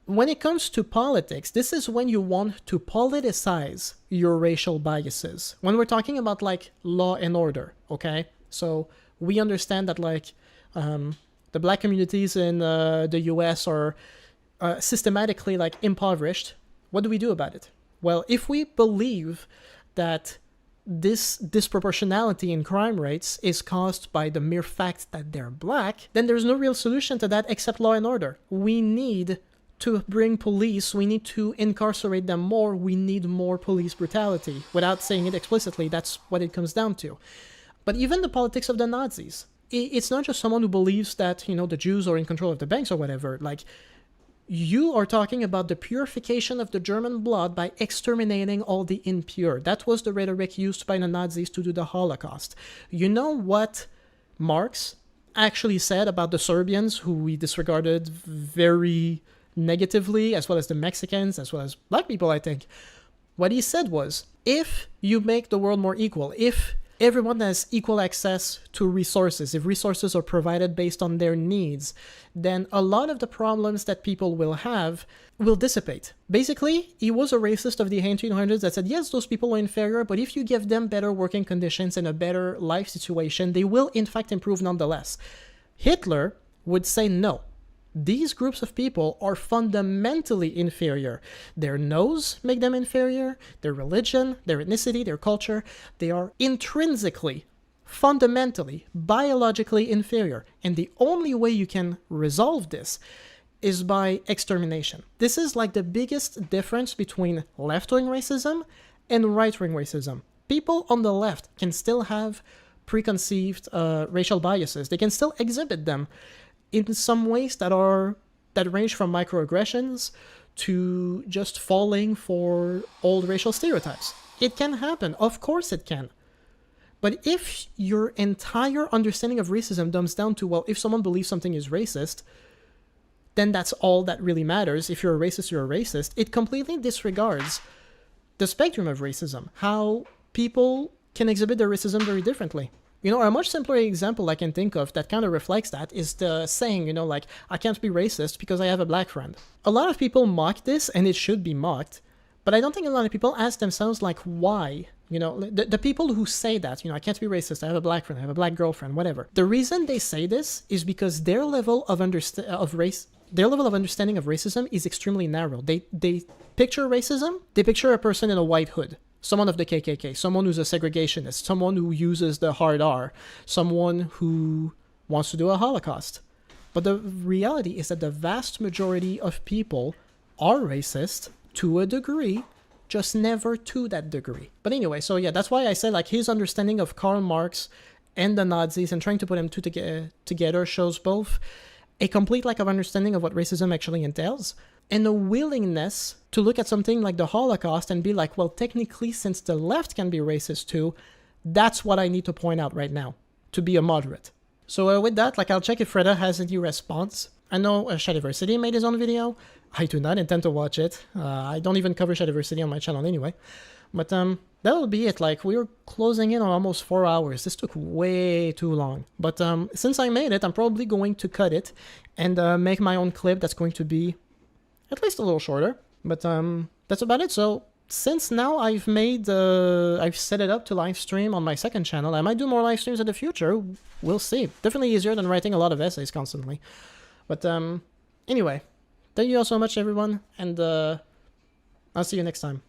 When it comes to politics, this is when you want to politicize your racial biases. When we're talking about, like, law and order, okay? So we understand that, like, the black communities in the US are systematically, like, impoverished. What do we do about it? Well, if we believe that this disproportionality in crime rates is caused by the mere fact that they're black, then there's no real solution to that except law and order. We need to bring police, we need to incarcerate them more, we need more police brutality. Without saying it explicitly, that's what it comes down to. But even the politics of the Nazis, it's not just someone who believes that, you know, the Jews are in control of the banks or whatever. Like, you are talking about the purification of the German blood by exterminating all the impure. That was the rhetoric used by the Nazis to do the Holocaust. You know what Marx actually said about the Serbians, who we disregarded very negatively, as well as the Mexicans, as well as black people, I think? What he said was, if you make the world more equal, if everyone has equal access to resources, if resources are provided based on their needs, then a lot of the problems that people will have will dissipate. Basically, he was a racist of the 1800s that said, yes, those people are inferior, but if you give them better working conditions and a better life situation, they will in fact improve nonetheless. Hitler would say no. These groups of people are fundamentally inferior. Their nose make them inferior, their religion, their ethnicity, their culture, they are intrinsically, fundamentally, biologically inferior. And the only way you can resolve this is by extermination. This is like the biggest difference between left-wing racism and right-wing racism. People on the left can still have preconceived racial biases. They can still exhibit them in some ways that range from microaggressions to just falling for old racial stereotypes. It can happen. Of course it can. But if your entire understanding of racism dumbs down to, well, if someone believes something is racist, then that's all that really matters. If you're a racist, you're a racist. It completely disregards the spectrum of racism, how people can exhibit their racism very differently. You know, a much simpler example I can think of that kind of reflects that is the saying, you know, like, I can't be racist because I have a black friend. A lot of people mock this, and it should be mocked, but I don't think a lot of people ask themselves, like, why? You know, the people who say that, you know, I can't be racist, I have a black friend, I have a black girlfriend, whatever. The reason they say this is because their level of understanding of racism is extremely narrow. They picture racism, they picture a person in a white hood. Someone of the KKK, someone who's a segregationist, someone who uses the hard R, someone who wants to do a Holocaust. But the reality is that the vast majority of people are racist to a degree, just never to that degree. But anyway, so yeah, that's why I say, like, his understanding of Karl Marx and the Nazis and trying to put them two together shows both a complete lack of understanding of what racism actually entails, and a willingness to look at something like the Holocaust and be like, well, technically, since the left can be racist too, that's what I need to point out right now. to be a moderate. So with that, like, I'll check if Fredda has any response. I know Childishly made his own video. I do not intend to watch it. I don't even cover Childishly on my channel anyway. But that'll be it. Like, we're closing in on almost 4 hours. This took way too long. But since I made it, I'm probably going to cut it and make my own clip that's going to be at least a little shorter. But that's about it. So since now I've set it up to live stream on my second channel, I might do more live streams in the future. We'll see. Definitely easier than writing a lot of essays constantly. But anyway, thank you all so much, everyone, and I'll see you next time.